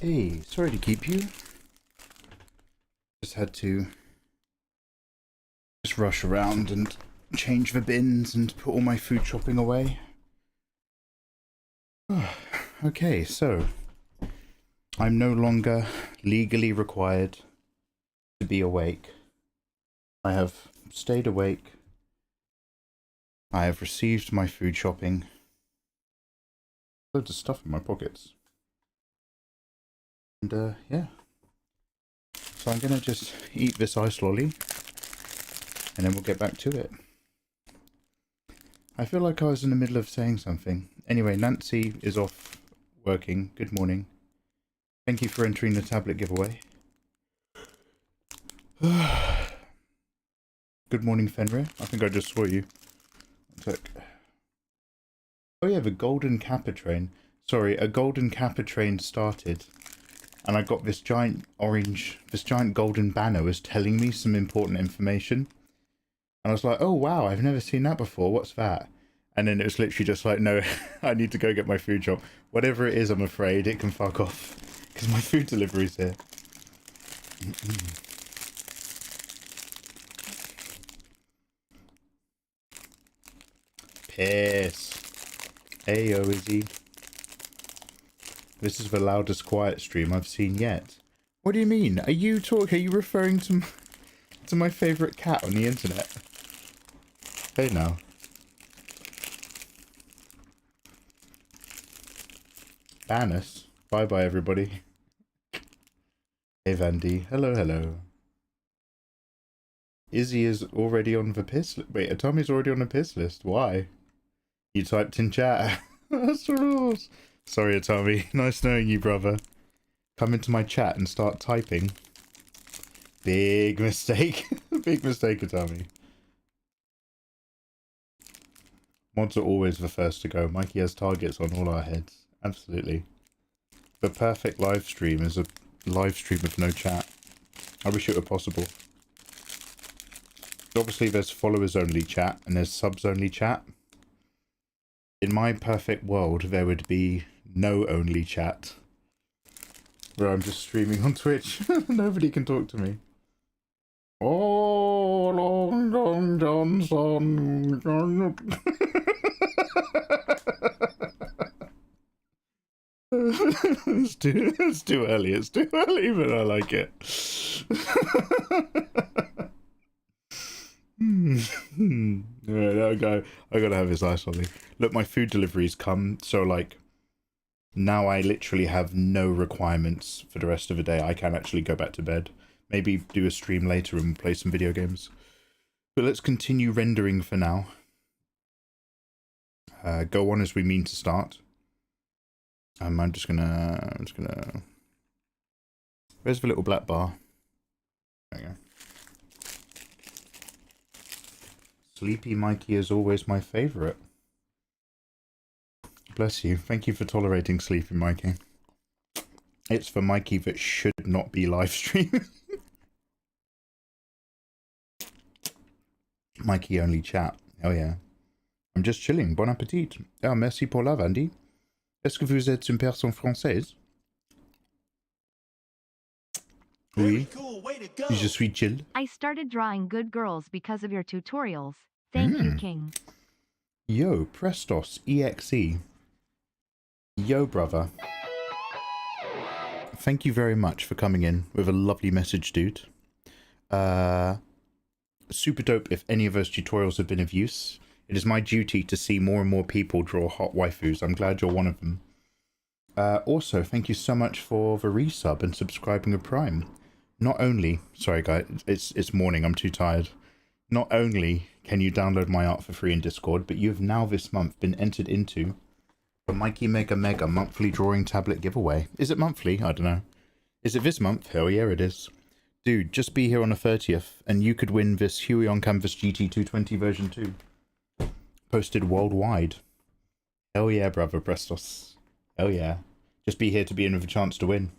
Hey, sorry to keep you. Just had to just rush around and change the bins and put all my food shopping away. Okay, so I'm no longer legally required to be awake. I have stayed awake. I have received my food shopping. Loads of stuff in my pockets. And yeah. So I'm gonna just eat this ice lolly and then we'll get back to it. I feel like I was in the middle of saying something. Anyway, Nancy is off working. Good morning. Thank you for entering the tablet giveaway. Good morning, Fenrir. I think I just saw you. Oh yeah, the golden kappa train. Sorry, a golden kappa train started. And I got this giant golden banner was telling me some important information. And I was like, oh wow, I've never seen that before. What's that? And then it was literally just like, no, I need to go get my food shop. Whatever it is, I'm afraid, it can fuck off. Because my food delivery's here. Piss. Heyo, Izzy. This is the loudest quiet stream I've seen yet. What do you mean? Are you referring to my favourite cat on the internet? Hey now. Banus. Bye bye everybody. Hey Vandy. Hello, hello. Izzy is already on the piss list. Wait, Atomi's already on the piss list. Why? You typed in chat. That's the rules. Sorry, Atomi. Nice knowing you, brother. Come into my chat and start typing. Big mistake. Big mistake, Atomi. Mods are always the first to go. Mikey has targets on all our heads. Absolutely. The perfect live stream is a live stream with no chat. I wish it were possible. Obviously there's followers only chat and there's subs only chat. In my perfect world there would be no only chat. Where I'm just streaming on Twitch. Nobody can talk to me. Oh, Long John Johnson. It's too early. It's too early, but I like it. Alright, I gotta have this ice lolly. Look, my food deliveries come, so like now I literally have no requirements for the rest of the day. I can actually go back to bed. Maybe do a stream later and play some video games. But let's continue rendering for now. Go on as we mean to start. I'm just gonna... Where's the little black bar? There we go. Sleepy Mikey is always my favourite. Bless you. Thank you for tolerating Sleepy Mikey. It's for Mikey that should not be live streaming. Mikey only chat. Oh yeah. I'm just chilling. Bon appétit. Ah, merci pour la Vandy. Est-ce que vous êtes une personne française? Oui. Cool, way to go. Je suis chill. I started drawing good girls because of your tutorials. Thank you, King. Yo, Prestos EXE. Yo, brother. Thank you very much for coming in with a lovely message, dude. Super dope if any of those tutorials have been of use. It is my duty to see more and more people draw hot waifus. I'm glad you're one of them. Also, thank you so much for the resub and subscribing with Prime. Not only... Sorry, guys. It's morning. I'm too tired. Not only can you download my art for free in Discord, but you have now this month been entered into the Mikey Mega monthly drawing tablet giveaway. Is it monthly? I don't know. Is it this month? Hell yeah, it is. Dude, just be here on the 30th, and you could win this Huey on Canvas GT220 version 2. Posted worldwide. Hell yeah, brother Prestos. Hell yeah. Just be here to be in with a chance to win.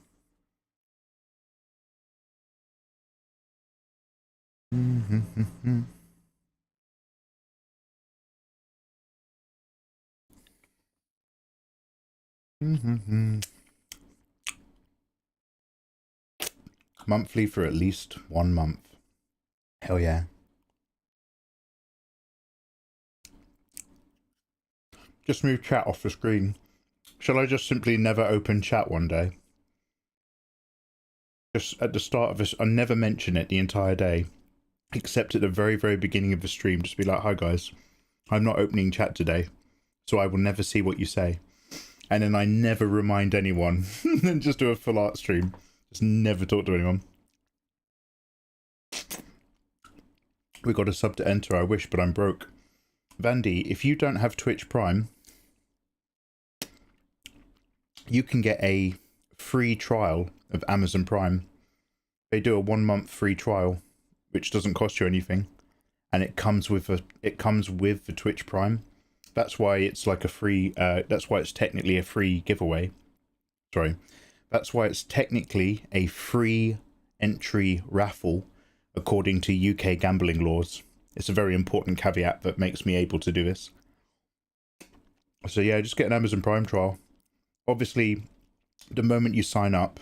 Monthly for at least 1 month. Hell yeah. Just move chat off the screen. Shall I just simply never open chat one day? Just at the start of this, I'll never mention it the entire day, except at the very, very beginning of the stream. Just be like, hi guys, I'm not opening chat today, so I will never see what you say. And then I never remind anyone. Then just do a full art stream. Just never talk to anyone. We got a sub to enter, I wish, but I'm broke. Vandy, if you don't have Twitch Prime, you can get a free trial of Amazon Prime. They do a 1 month free trial, which doesn't cost you anything, and it comes with the Twitch Prime. That's why it's like a free. That's why it's technically a free giveaway. Sorry, that's why it's technically a free entry raffle, according to UK gambling laws. It's a very important caveat that makes me able to do this. So yeah, just get an Amazon Prime trial. Obviously, the moment you sign up,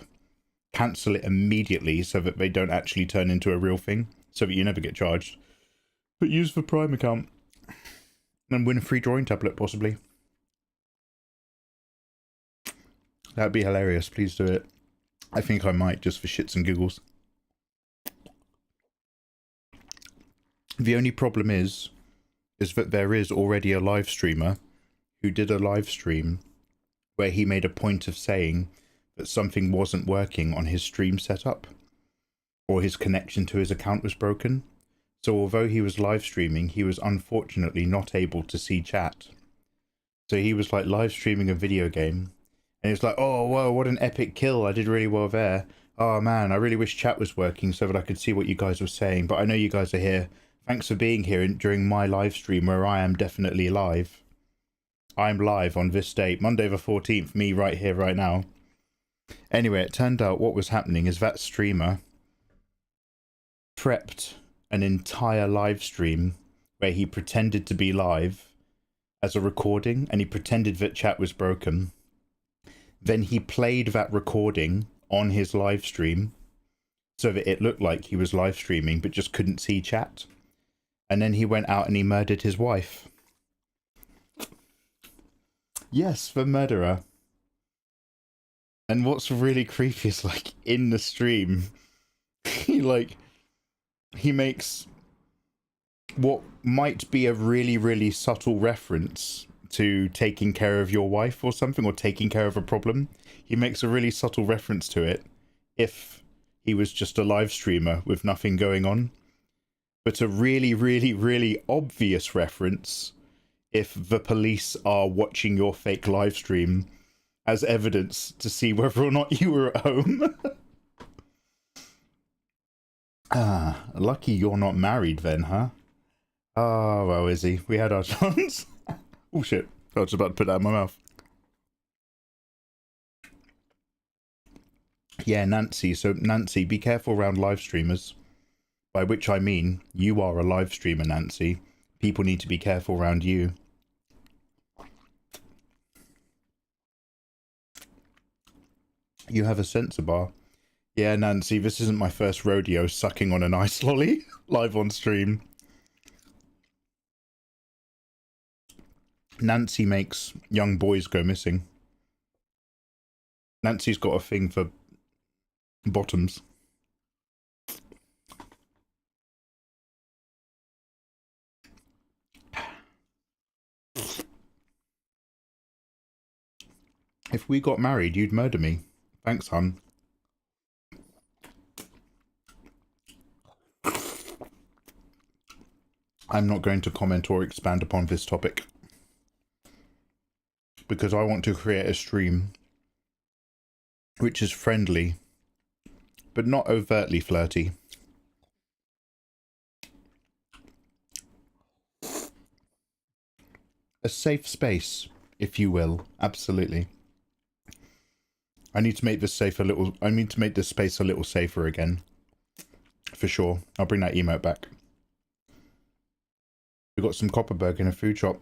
cancel it immediately so that they don't actually turn into a real thing, so that you never get charged. But use the Prime account and win a free drawing tablet, possibly. That'd be hilarious. Please do it. I think I might, just for shits and giggles. The only problem is that there is already a live streamer who did a live stream where he made a point of saying that something wasn't working on his stream setup, or his connection to his account was broken. So although he was live streaming, he was unfortunately not able to see chat. So he was like live streaming a video game, and he was like, oh, whoa, what an epic kill. I did really well there. Oh man, I really wish chat was working so that I could see what you guys were saying, but I know you guys are here. Thanks for being here during my live stream where I am definitely live. I'm live on this date, Monday the 14th, me right here, right now. Anyway, it turned out what was happening is that streamer prepped an entire live stream where he pretended to be live as a recording, and he pretended that chat was broken. Then he played that recording on his live stream so that it looked like he was live streaming but just couldn't see chat. And then he went out and he murdered his wife. Yes, the murderer. And what's really creepy is, like, in the stream, he makes what might be a really, really subtle reference to taking care of your wife or something, or taking care of a problem. He makes a really subtle reference to it if he was just a live streamer with nothing going on. But a really, really, really obvious reference if the police are watching your fake live stream as evidence to see whether or not you were at home. Ah, lucky you're not married then, huh? Oh, well, Izzy, we had our chance. Oh shit, I was about to put that in my mouth. Yeah, Nancy, so Nancy, be careful around live streamers. By which I mean, you are a live streamer, Nancy. People need to be careful around you. You have a sensor bar. Yeah, Nancy, this isn't my first rodeo sucking on an ice lolly live on stream. Nancy makes young boys go missing. Nancy's got a thing for bottoms. If we got married, you'd murder me. Thanks, hon. I'm not going to comment or expand upon this topic, because I want to create a stream which is friendly, but not overtly flirty. A safe space, if you will. Absolutely. I need to make this safe a little. I need to make this space a little safer again. For sure. I'll bring that emote back. We got some Copperberg in a food shop.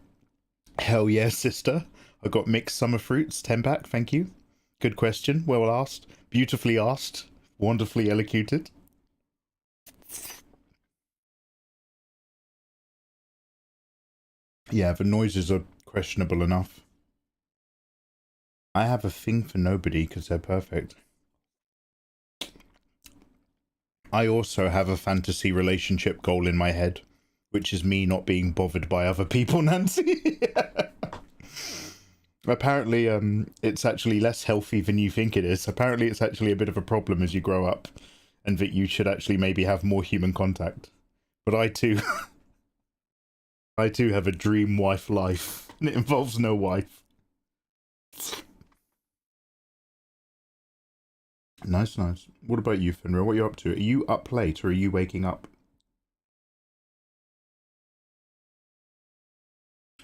Hell yeah, sister. I got mixed summer fruits, 10-pack, thank you. Good question. Well asked. Beautifully asked. Wonderfully elocuted. Yeah, the noises are questionable enough. I have a thing for nobody because they're perfect. I also have a fantasy relationship goal in my head, which is me not being bothered by other people, Nancy. Apparently, it's actually less healthy than you think it is. Apparently, it's actually a bit of a problem as you grow up, and that you should actually maybe have more human contact. But I too, I too have a dream wife life, and it involves no wife. Nice, nice. What about you, Finra? What are you up to? Are you up late, or are you waking up?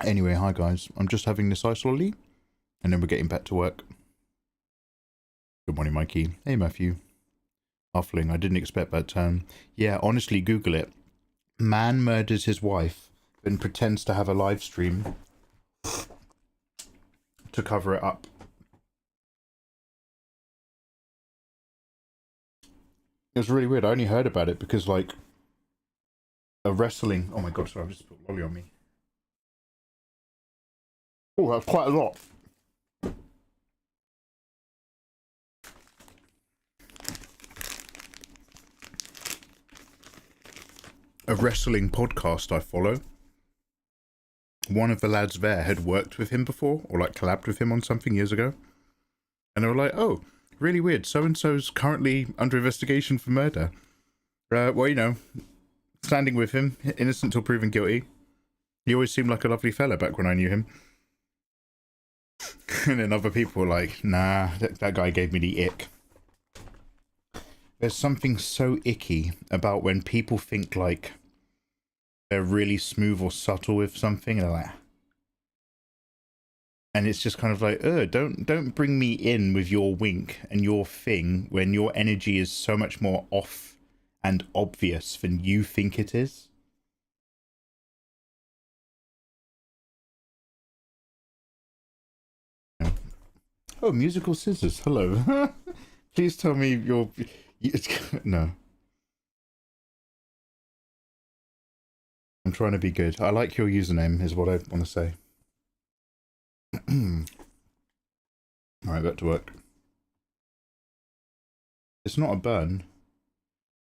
Anyway, hi guys. I'm just having this ice lolly, and then we're getting back to work. Good morning, Mikey. Hey, Matthew. Huffling. I didn't expect that term. Yeah, honestly, Google it. Man murders his wife, then pretends to have a live stream to cover it up. It was really weird. I only heard about it because, like, a wrestling... Oh my god, sorry, I've just put lolly on me. Oh, that's quite a lot. A wrestling podcast I follow. One of the lads there had worked with him before, or like collabed with him on something years ago. And they were like, oh, really weird. So-and-so's currently under investigation for murder. Well, you know, standing with him, innocent till proven guilty. He always seemed like a lovely fella back when I knew him. And then other people were like, nah, that guy gave me the ick. There's something so icky about when people think like they're really smooth or subtle with something, and they're like, and it's just kind of like, don't bring me in with your wink and your thing when your energy is so much more off and obvious than you think it is. Oh, musical scissors. Hello. Please tell me you're... No. I'm trying to be good. I like your username, is what I want to say. Alright, back to work. It's not a burn.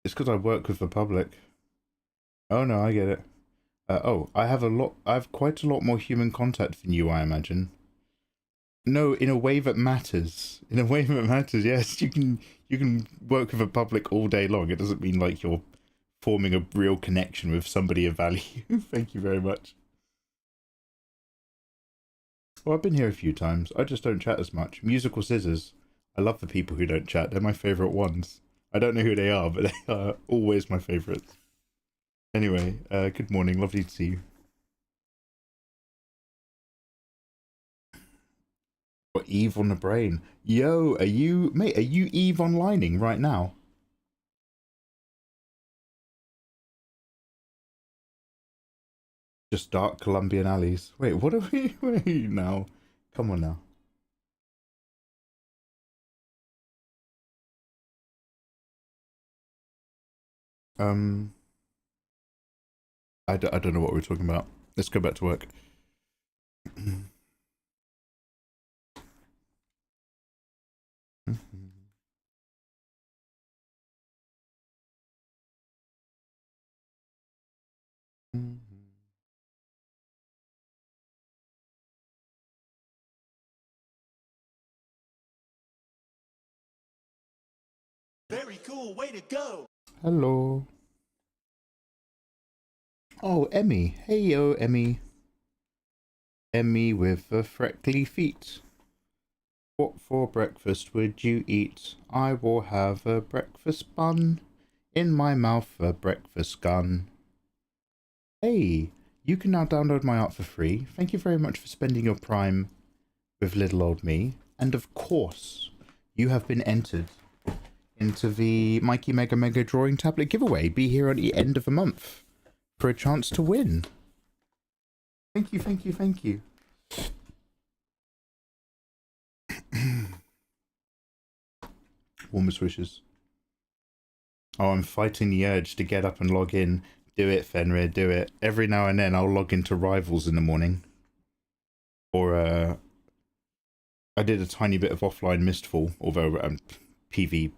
It's because I work with the public. Oh no, I get it. I have quite a lot more human contact than you, I imagine. No, in a way that matters. In a way that matters, yes. You can work with the public all day long. It doesn't mean like you're forming a real connection with somebody of value. Thank you very much. Well, I've been here a few times. I just don't chat as much. Musical scissors. I love the people who don't chat. They're my favourite ones. I don't know who they are, but they are always my favourites. Anyway, good morning. Lovely to see you. Got Eve on the brain. Yo, are you Eve onlining right now? Just dark Colombian alleys. Wait, what are we wait now? Come on now. I don't know what we're talking about. Let's go back to work. Very cool, way to go. Hello. Oh, Emmy. Hey, yo, Emmy. Emmy with the freckly feet. What for breakfast would you eat? I will have a breakfast bun. In my mouth, a breakfast gun. Hey, you can now download my art for free. Thank you very much for spending your prime with little old me. And of course, you have been entered into the Mikey Mega Drawing Tablet giveaway. Be here at the end of the month for a chance to win. Thank you, thank you, thank you. Warmest wishes. Oh, I'm fighting the urge to get up and log in. Do it, Fenrir, do it. Every now and then I'll log into Rivals in the morning. Or, I did a tiny bit of offline Mistfall, although PvE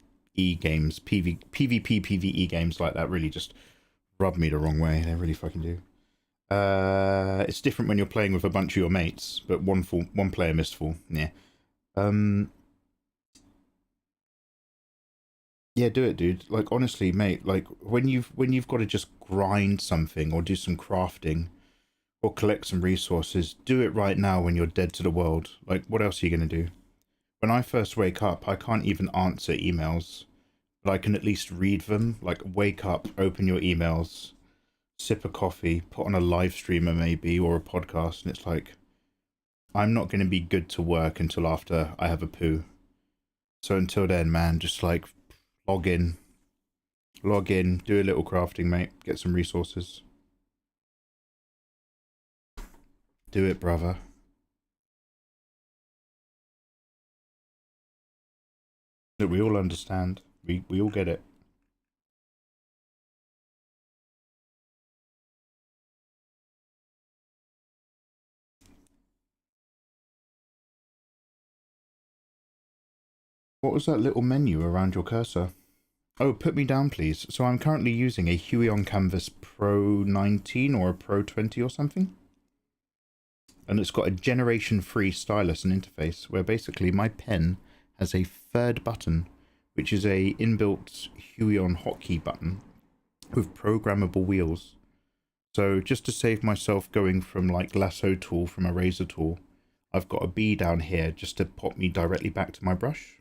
games, PvP, PvE games like that really just rub me the wrong way. They really fucking do. It's different when you're playing with a bunch of your mates, but one player Mistfall, yeah. Yeah, do it, dude. Like, honestly, mate, like, when you've got to just grind something or do some crafting or collect some resources, do it right now when you're dead to the world. Like, what else are you going to do? When I first wake up, I can't even answer emails, but I can at least read them. Like, wake up, open your emails, sip a coffee, put on a live streamer maybe, or a podcast, and it's like, I'm not going to be good to work until after I have a poo. So until then, man, just like log in, do a little crafting, mate, get some resources. Do it, brother. Look, we all understand. We all get it. What was that little menu around your cursor? Oh, put me down, please. So I'm currently using a Huion Canvas Pro 19 or a Pro 20 or something. And it's got a generation-free stylus and interface where basically my pen has a third button, which is a inbuilt Huion hotkey button with programmable wheels. So just to save myself going from like lasso tool from a razor tool, I've got a B down here just to pop me directly back to my brush.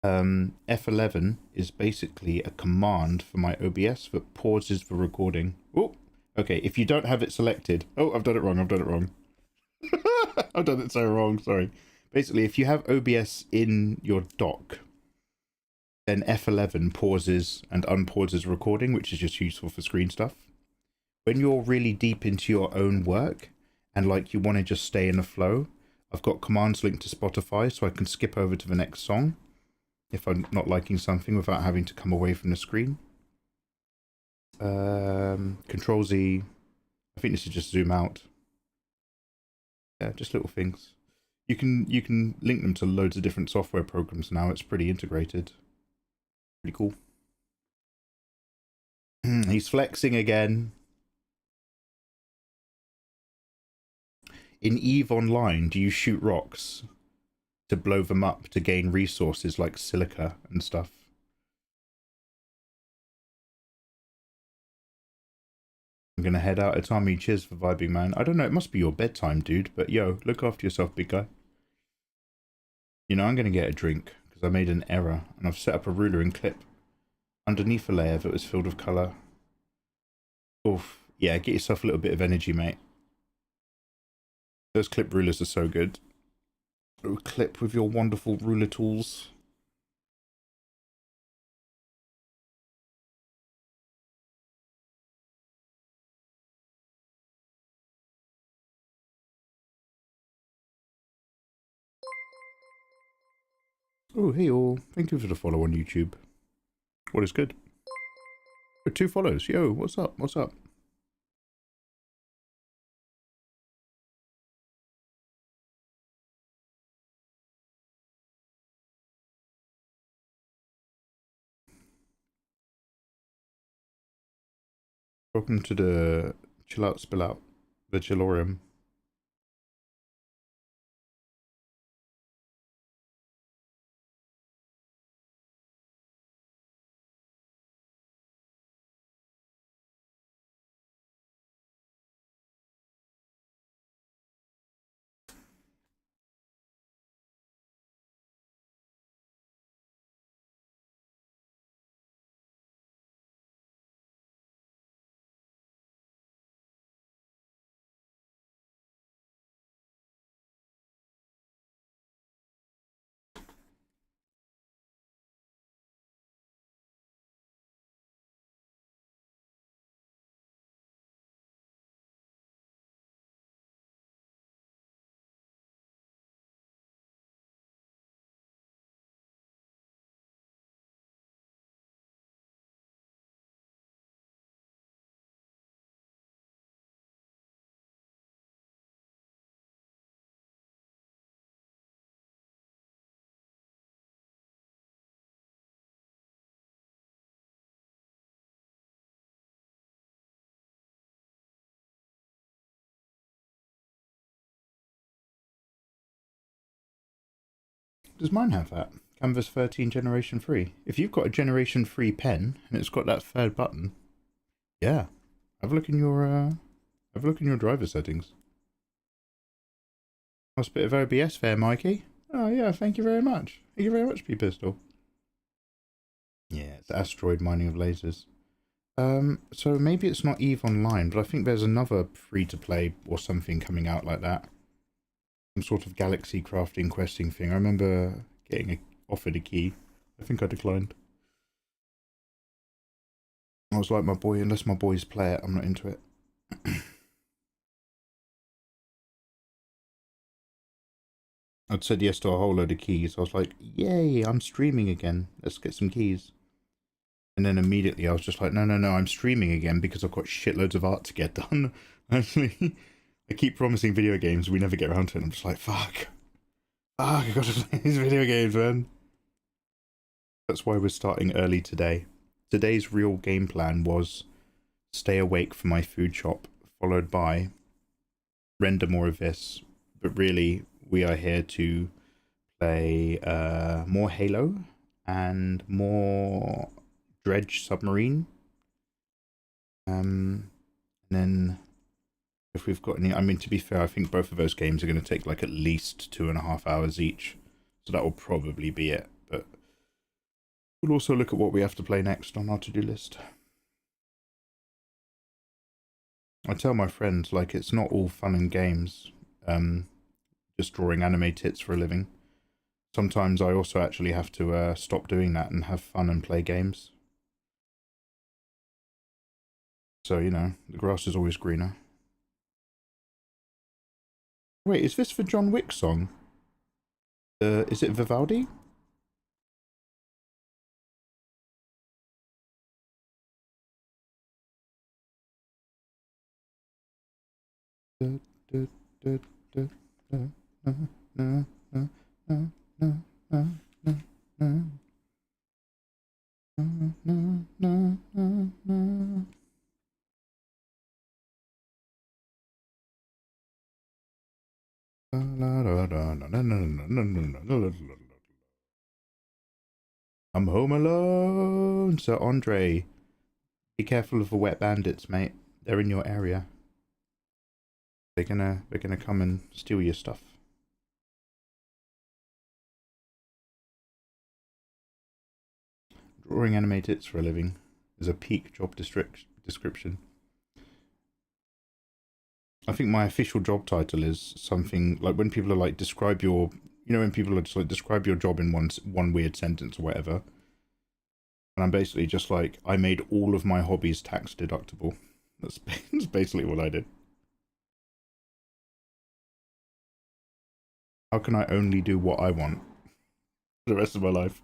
F11 is basically a command for my OBS that pauses the recording. Oh, okay, if you don't have it selected... Oh, I've done it wrong, I've done it so wrong, sorry. Basically, if you have OBS in your dock, then F11 pauses and unpauses recording, which is just useful for screen stuff. When you're really deep into your own work, and like you want to just stay in the flow, I've got commands linked to Spotify so I can skip over to the next song if I'm not liking something without having to come away from the screen. Control Z. I think this is just zoom out. Yeah, just little things. You can link them to loads of different software programs now. It's pretty integrated. Pretty cool. He's flexing again. In EVE Online, do you shoot rocks to blow them up to gain resources like silica and stuff? I'm gonna head out. Itami, cheers for vibing, man. I don't know, it must be your bedtime, dude, but yo, look after yourself, big guy. You know, I'm gonna get a drink, because I made an error, and I've set up a ruler and clip underneath a layer that was filled with colour. Oof. Yeah, get yourself a little bit of energy, mate. Those clip rulers are so good. Oh, clip with your wonderful ruler tools. Oh, hey all. Thank you for the follow on YouTube. What is good? Oh, 2 follows. Yo, what's up? What's up? Welcome to the Chill Out Spill Out, the Chillorium. Does mine have that? Canvas 13 Generation 3. If you've got a Generation 3 pen and it's got that third button, yeah, have a look in your driver settings. Nice bit of OBS there, Mikey. Oh yeah, thank you very much. Thank you very much, P-Pistol. Yeah, it's asteroid mining of lasers. So maybe it's not EVE Online, but I think there's another free-to-play or something coming out like that. Some sort of galaxy crafting questing thing. I remember getting offered a key. I think I declined. I was like, my boy, unless my boys play it, I'm not into it. I'd said yes to a whole load of keys. I was like, yay, I'm streaming again. Let's get some keys. And then immediately I was just like, no, I'm streaming again because I've got shitloads of art to get done. Actually, I keep promising video games, we never get around to it. I'm just like, fuck, I gotta play these video games, man. That's why we're starting early today. Today's real game plan was stay awake for my food shop, followed by render more of this. But really, we are here to play more Halo and more Dredge Submarine. And then if we've got any, I mean, to be fair, I think both of those games are going to take like at least 2.5 hours each. So that will probably be it. But we'll also look at what we have to play next on our to-do list. I tell my friends, like, it's not all fun and games, just drawing anime tits for a living. Sometimes I also actually have to stop doing that and have fun and play games. So, you know, the grass is always greener. Wait, is this the John Wick song? Is it Vivaldi? I'm home alone, Sir Andre. Be careful of the wet bandits, mate. They're in your area. They're gonna come and steal your stuff. Drawing anime tits for a living is a peak job description. I think my official job title is something like when people are like, describe your, you know, when people are just like, describe your job in one weird sentence or whatever. And I'm basically just like, I made all of my hobbies tax deductible. That's basically what I did. How can I only do what I want for the rest of my life?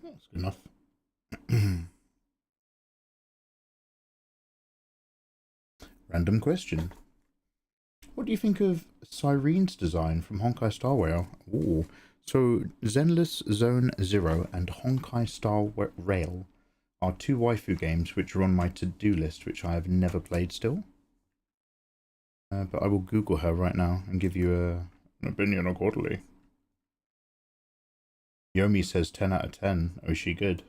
That's good enough. Random question. What do you think of Cyrene's design from Honkai Star Rail? Ooh. So, Zenless Zone Zero and Honkai Star Rail are two waifu games which are on my to-do list, which I have never played still. But I will Google her right now and give you an opinion accordingly. Yomi says 10 out of 10. Oh, is she good?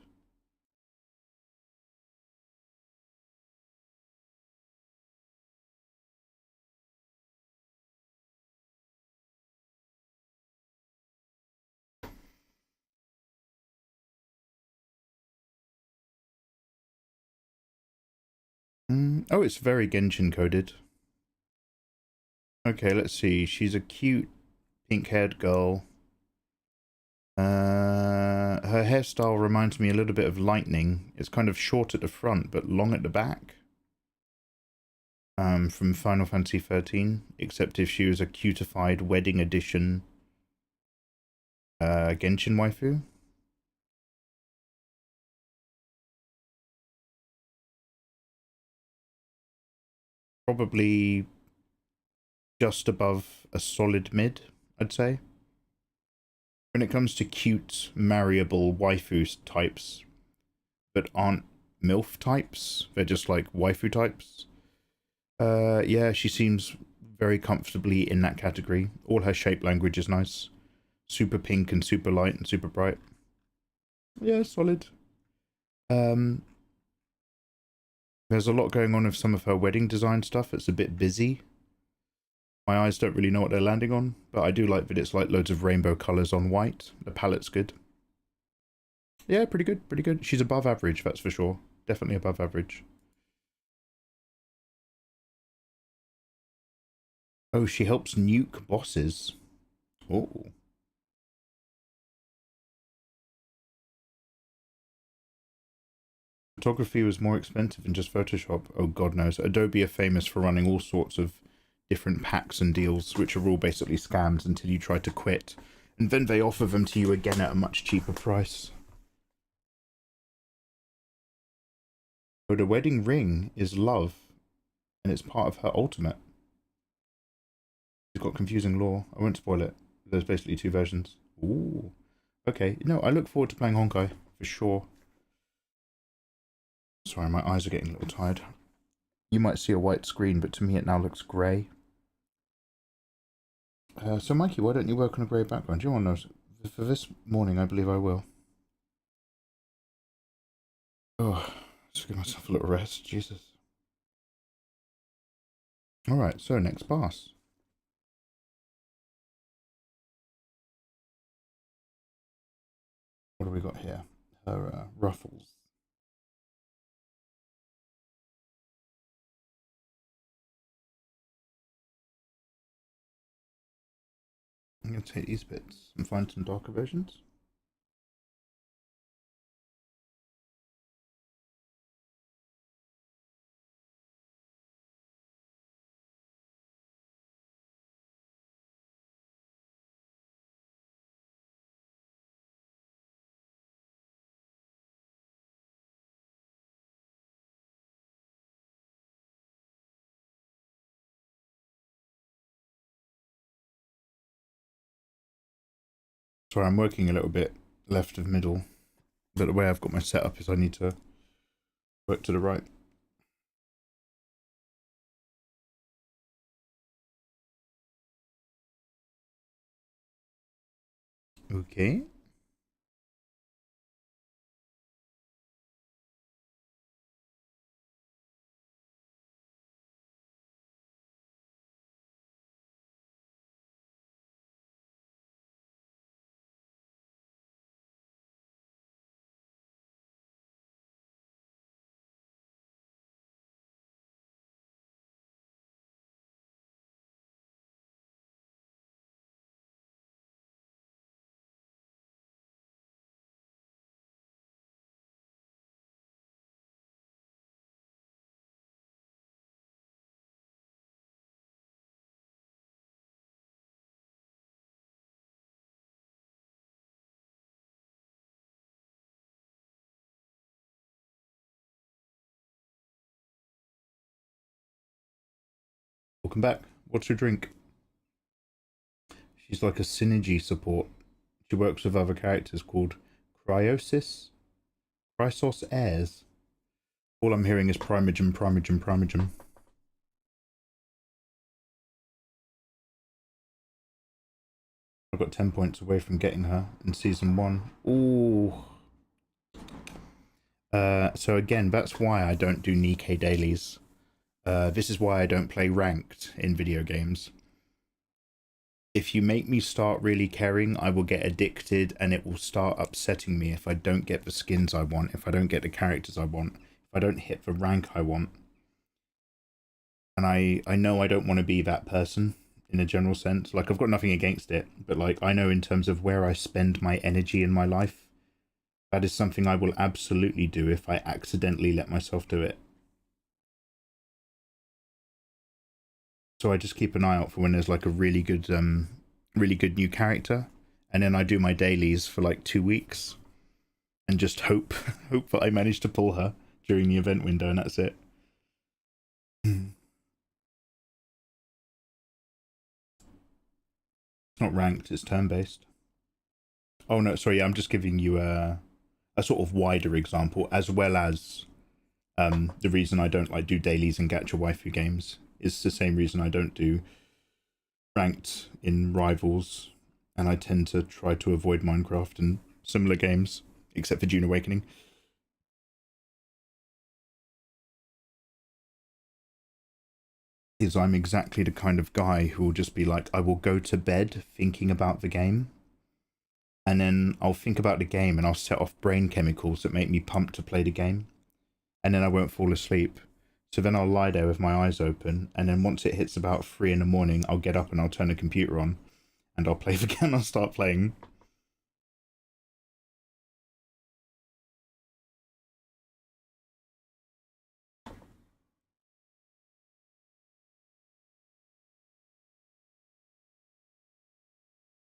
Oh, it's very Genshin coded. Okay, let's see. She's a cute pink-haired girl. Her hairstyle reminds me a little bit of Lightning. It's kind of short at the front, but long at the back. From Final Fantasy 13, except if she was a cutified wedding edition Genshin waifu. Probably just above a solid mid, I'd say. When it comes to cute, marryable waifu types that aren't MILF types, they're just like waifu types. Yeah, she seems very comfortably in that category. All her shape language is nice. Super pink and super light and super bright. Yeah, solid. There's a lot going on with some of her wedding design stuff. It's a bit busy. My eyes don't really know what they're landing on, but I do like that it's like loads of rainbow colours on white. The palette's good. Yeah, pretty good, pretty good. She's above average, that's for sure. Definitely above average. Oh, she helps nuke bosses. Oh. Photography was more expensive than just Photoshop. Oh, God knows. Adobe are famous for running all sorts of different packs and deals, which are all basically scams until you try to quit. And then they offer them to you again at a much cheaper price. So the wedding ring is love, and it's part of her ultimate. She's got confusing lore. I won't spoil it. There's basically two versions. Ooh. Okay. No, I look forward to playing Honkai, for sure. Sorry, my eyes are getting a little tired. You might see a white screen, but to me it now looks grey. So Mikey, why don't you work on a grey background? Do you want to know? For this morning, I believe I will. Oh, just give myself a little rest. Jesus. Alright, so next boss. What do we got here? Her ruffles. I'm going to take these bits and find some darker versions. Sorry, I'm working a little bit left of middle, but the way I've got my setup is I need to work to the right. Okay. Welcome back. What's your drink? She's like a synergy support. She works with other characters called Cryosis. Chrysos airs. All I'm hearing is Primogen, Primogen, Primogen. I've got 10 points away from getting her in season 1. Ooh. So again, that's why I don't do Nikkei dailies. This is why I don't play ranked in video games. If you make me start really caring, I will get addicted and it will start upsetting me if I don't get the skins I want, if I don't get the characters I want, if I don't hit the rank I want. And I know I don't want to be that person in a general sense. Like, I've got nothing against it, but like, I know in terms of where I spend my energy in my life, that is something I will absolutely do if I accidentally let myself do it. So I just keep an eye out for when there's like a really good new character, and then I do my dailies for like 2 weeks, and just hope that I manage to pull her during the event window, and that's it. It's not ranked; it's turn-based. Oh no, sorry. I'm just giving you a sort of wider example, as well as the reason I don't like do dailies in gacha waifu games. It's the same reason I don't do ranked in Rivals, and I tend to try to avoid Minecraft and similar games, except for Dune Awakening. Is I'm exactly the kind of guy who will just be like, I will go to bed thinking about the game, and then I'll think about the game and I'll set off brain chemicals that make me pumped to play the game, and then I won't fall asleep. So then I'll lie there with my eyes open, and then once it hits about 3 in the morning, I'll get up and I'll turn the computer on, and I'll play the game. I'll start playing.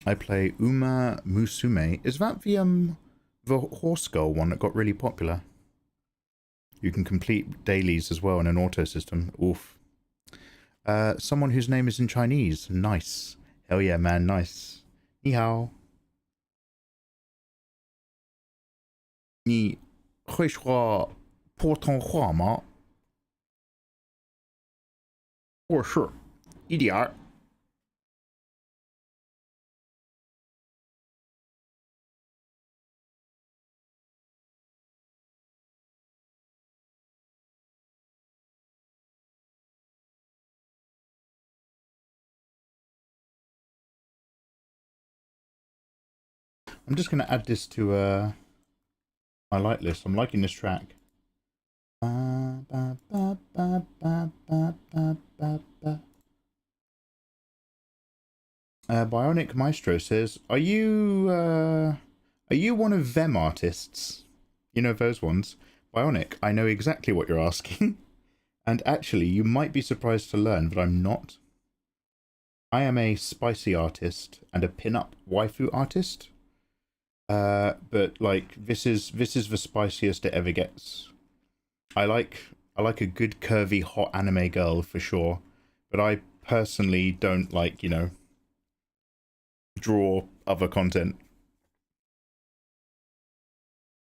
I play Uma Musume. Is that the horse girl one that got really popular? You can complete dailies as well in an auto system. Oof. Someone whose name is in Chinese. Nice. Hell yeah, man. Nice. Ni hao. 你会说普通话吗？我是一点儿。I'm just going to add this to my like list. I'm liking this track. Bionic Maestro says, are you one of them artists? You know those ones? Bionic, I know exactly what you're asking. And actually, you might be surprised to learn that I'm not. I am a spicy artist and a pin-up waifu artist. But like this is the spiciest it ever gets. I like a good curvy hot anime girl for sure, but I personally don't like, you know, draw other content.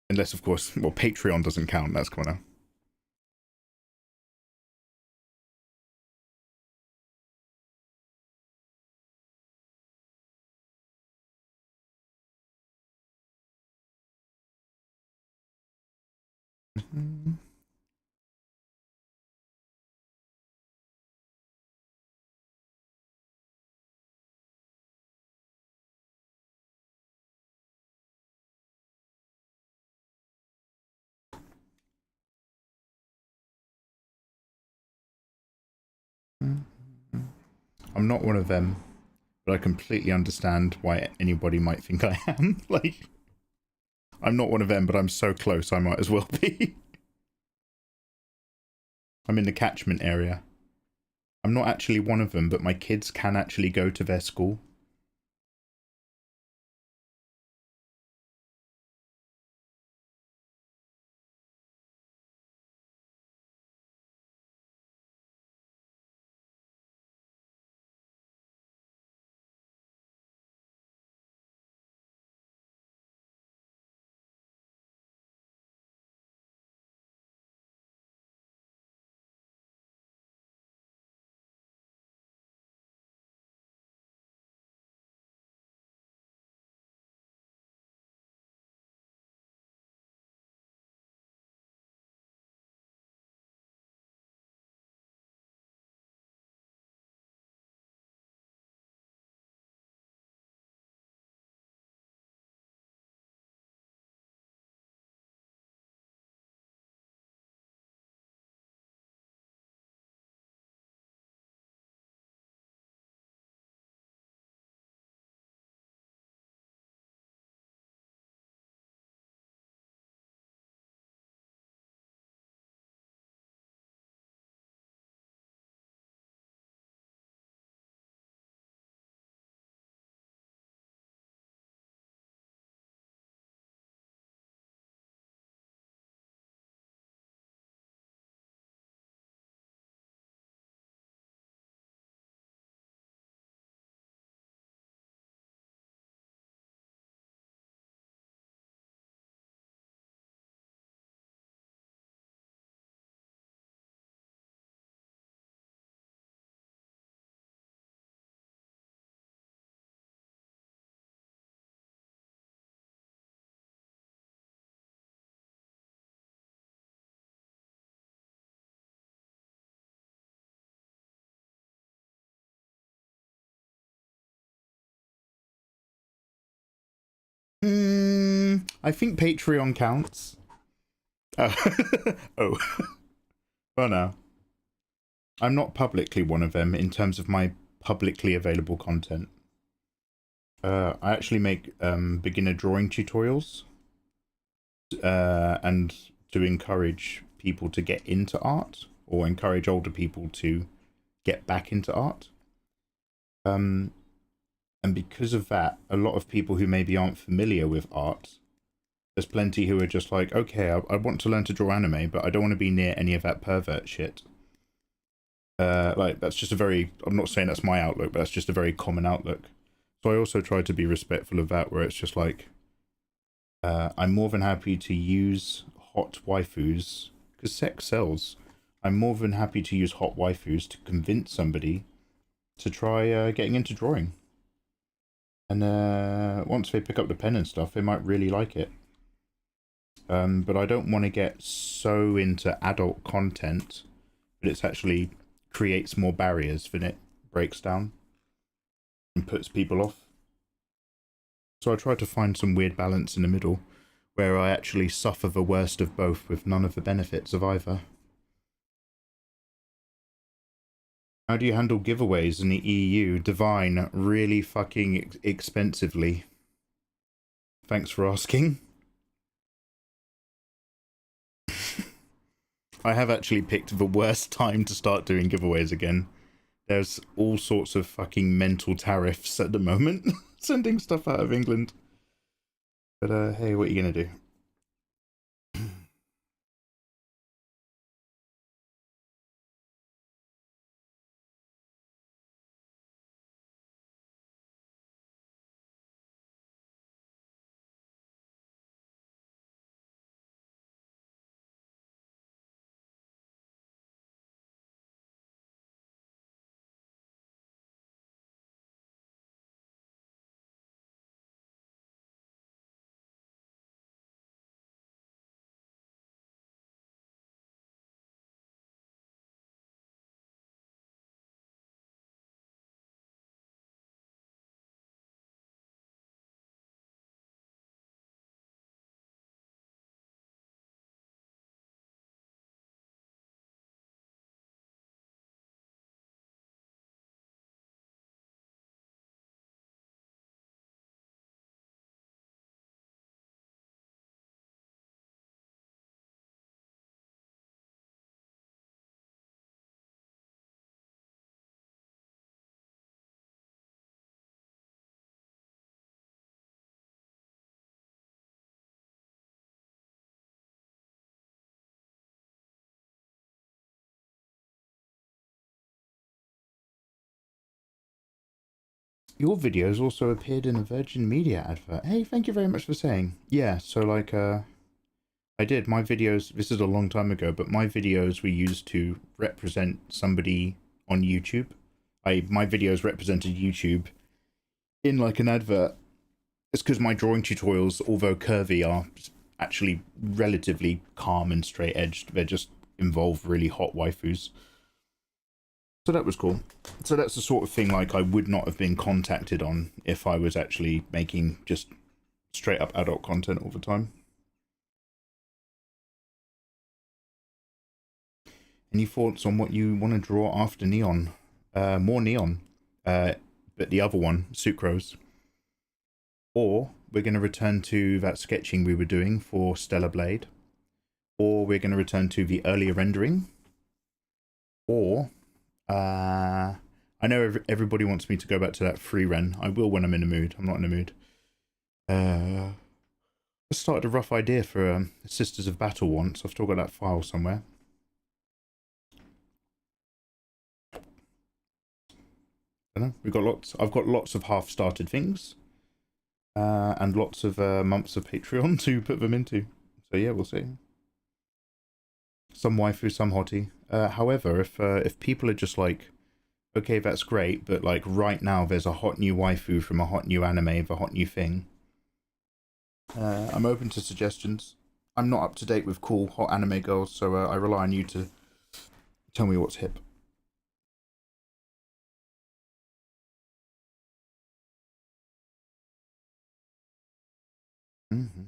Unless, of course, well, Patreon doesn't count. That's kind of. I'm not one of them, but I completely understand why anybody might think I am. Like, I'm not one of them, but I'm so close, I might as well be. I'm in the catchment area. I'm not actually one of them, but my kids can actually go to their school. I think Patreon counts. Oh. Oh. Oh no. I'm not publicly one of them in terms of my publicly available content. I actually make beginner drawing tutorials and to encourage people to get into art, or encourage older people to get back into art. And because of that, a lot of people who maybe aren't familiar with art, there's plenty who are just like, okay, I want to learn to draw anime, but I don't want to be near any of that pervert shit. Like, that's just a very, I'm not saying that's my outlook, but that's just a very common outlook. So I also try to be respectful of that, where it's just like, I'm more than happy to use hot waifus, because sex sells. I'm more than happy to use hot waifus to convince somebody to try getting into drawing. And once they pick up the pen and stuff, they might really like it. But I don't want to get so into adult content that it actually creates more barriers than it breaks down and puts people off. So I try to find some weird balance in the middle, where I actually suffer the worst of both with none of the benefits of either. How do you handle giveaways in the EU? Divine, really fucking expensively. Thanks for asking. I have actually picked the worst time to start doing giveaways again. There's all sorts of fucking mental tariffs at the moment, sending stuff out of England. But hey, what are you gonna do? Your videos also appeared in a Virgin Media advert. Hey, thank you very much for saying. Yeah, so like, I did. My videos, this is a long time ago, but my videos were used to represent somebody on YouTube. My videos represented YouTube in like an advert. It's because my drawing tutorials, although curvy, are actually relatively calm and straight-edged. They just involve really hot waifus. So that was cool. So that's the sort of thing like I would not have been contacted on if I was actually making just straight up adult content all the time. Any thoughts on what you want to draw after Neon? More Neon, but the other one, Sucrose. Or we're going to return to that sketching we were doing for Stellar Blade. Or we're going to return to the earlier rendering. Or I know everybody wants me to go back to that free ren. I will when I'm in a mood. I'm not in a mood. I started a rough idea for Sisters of Battle once. I've still got that file somewhere. I don't know. I've got lots of half-started things, and lots of months of Patreon to put them into. So yeah, we'll see. Some waifu, some hottie. However, if people are just like, okay, that's great, but like right now there's a hot new waifu from a hot new anime of a hot new thing, I'm open to suggestions. I'm not up to date with cool hot anime girls, so I rely on you to tell me what's hip. Mm-hmm.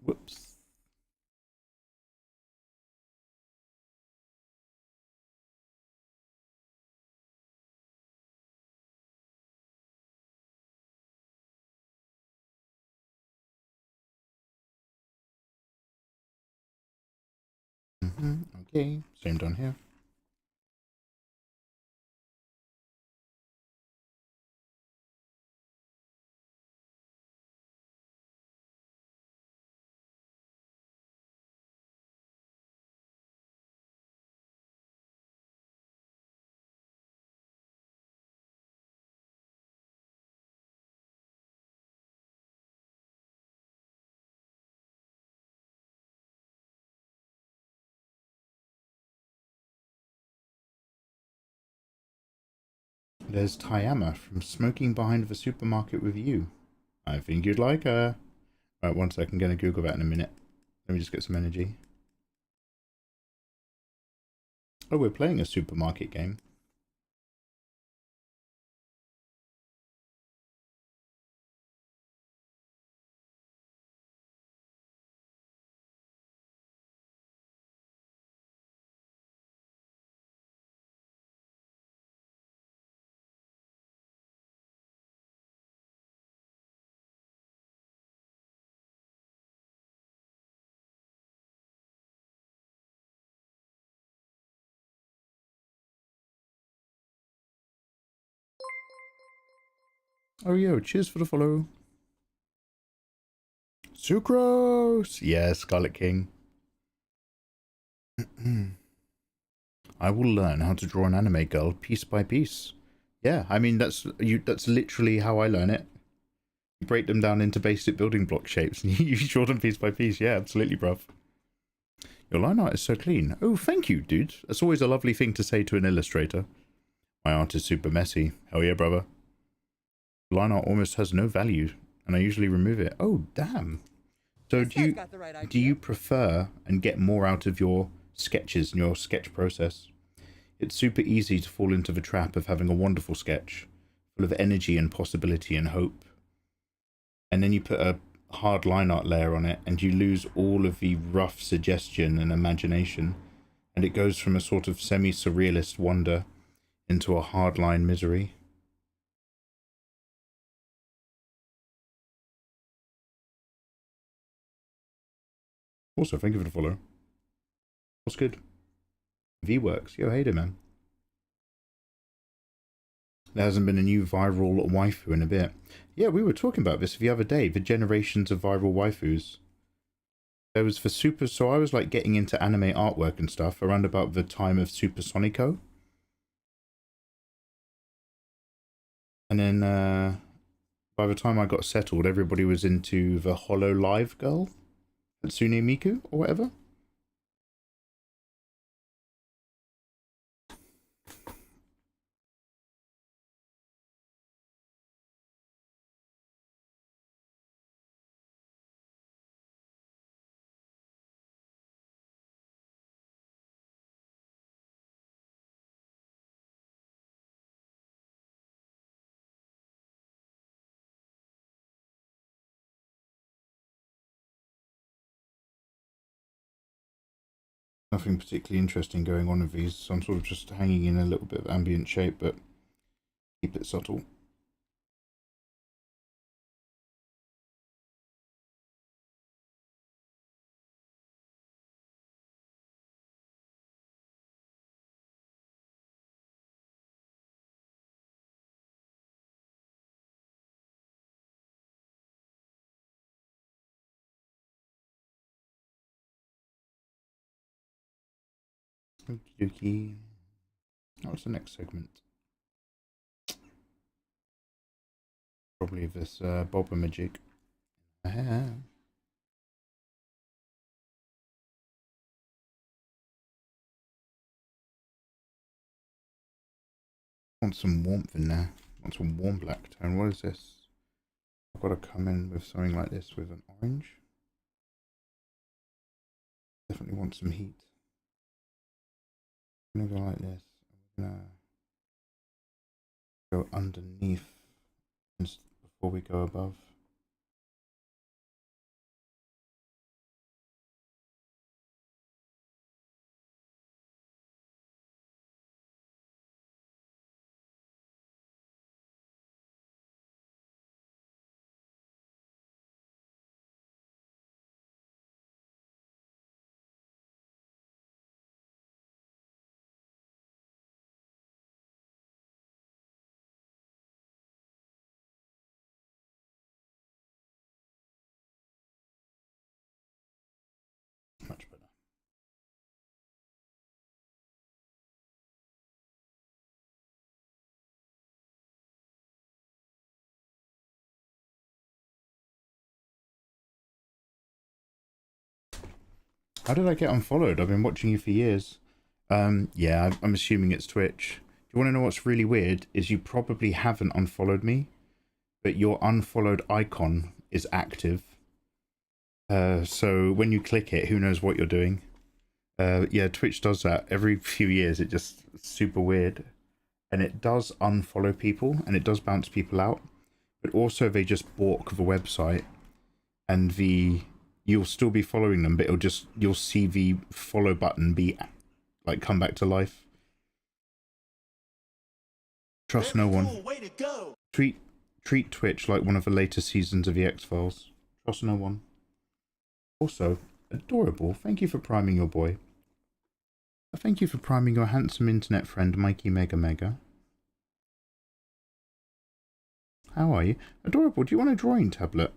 Whoops. Okay, same down here. There's Tayama from Smoking Behind the Supermarket with You. I think you'd like her. Right, 1 second, I'm going to Google that in a minute. Let me just get some energy. Oh, we're playing a supermarket game. Oh, yo, cheers for the follow. Sucrose! Yeah, Scarlet King. I will learn how to draw an anime girl piece by piece. Yeah, I mean, that's literally how I learn it. You break them down into basic building block shapes and you draw them piece by piece. Yeah, absolutely, bruv. Your line art is so clean. Oh, thank you, dude. That's always a lovely thing to say to an illustrator. My art is super messy. Hell yeah, brother. Line art almost has no value, and I usually remove it. Oh, damn. So do you prefer and get more out of your sketches and your sketch process? It's super easy to fall into the trap of having a wonderful sketch, full of energy and possibility and hope. And then you put a hard line art layer on it, and you lose all of the rough suggestion and imagination, and it goes from a sort of semi-surrealist wonder into a hardline misery. Also, thank you for the follow. What's good? V-Works. Yo, hey there, man. There hasn't been a new viral waifu in a bit. Yeah, we were talking about this the other day, the generations of viral waifus. There was for Super, so I was like getting into anime artwork and stuff around about the time of Super Sonico. And then by the time I got settled, everybody was into the Hollow Live girl, Hatsune Miku, or whatever. Nothing particularly interesting going on with these, so I'm sort of just hanging in a little bit of ambient shape, but keep it subtle. Okie dokie. What's the next segment? Probably this Bobomajig. Want some warmth in there. It's a warm black tone. What is this? I've got to come in with something like this with an orange. Definitely want some heat. I'm gonna go like this. I'm gonna go underneath before we go above. Much better. How did I get unfollowed? I've been watching you for years. Yeah, I'm assuming it's Twitch. Do you want to know what's really weird? Is you probably haven't unfollowed me, but your unfollowed icon is active. So when you click it, who knows what you're doing? Yeah, Twitch does that every few years. It just super weird, and it does unfollow people and it does bounce people out, but also they just balk the website, and you'll still be following them, but you'll see the follow button be like come back to life. Trust no one. Cool, way to go. Treat Twitch like one of the later seasons of the X-Files. Trust no one. Also, adorable. Thank you for priming your boy. Thank you for priming your handsome internet friend, Mikey Mega Mega. How are you? Adorable, do you want a drawing tablet?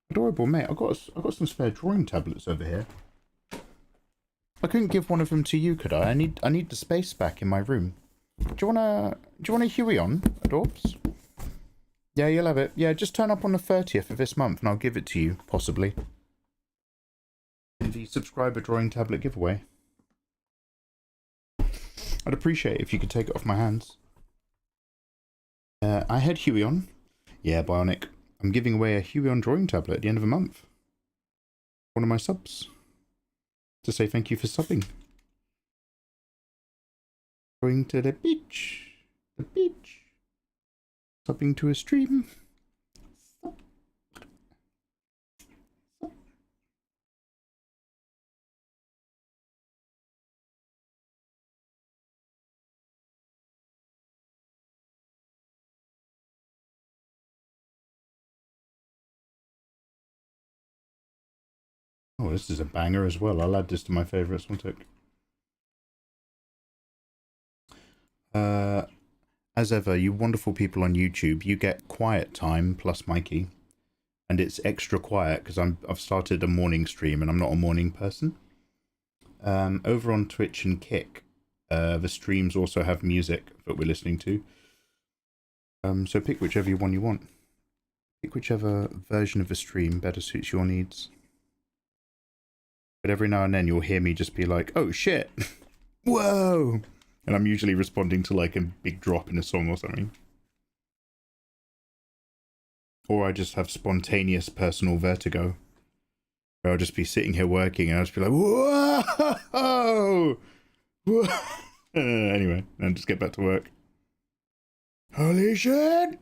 Adorable, mate, I've got some spare drawing tablets over here. I couldn't give one of them to you, could I? I need the space back in my room. Do you want a Huey on, Adorbs? Yeah, you'll have it. Yeah, just turn up on the 30th of this month and I'll give it to you, possibly. In the subscriber drawing tablet giveaway. I'd appreciate it if you could take it off my hands. I had Huey on. Yeah, Bionic. I'm giving away a Huey on drawing tablet at the end of the month. One of my subs. To say thank you for subbing. Going to the beach. The beach. Subbing to a stream. Oh, this is a banger as well. I'll add this to my favourites. One tick. As ever, you wonderful people on YouTube, you get quiet time plus Mikey, and it's extra quiet because I've started a morning stream and I'm not a morning person. Over on Twitch and Kick, the streams also have music that we're listening to. So pick whichever one you want. Pick whichever version of the stream better suits your needs. But every now and then you'll hear me just be like, oh shit, whoa, and I'm usually responding to like a big drop in a song or something. Or I just have spontaneous personal vertigo, where I'll just be sitting here working and I'll just be like, whoa, whoa. Anyway, and just get back to work. Holy shit!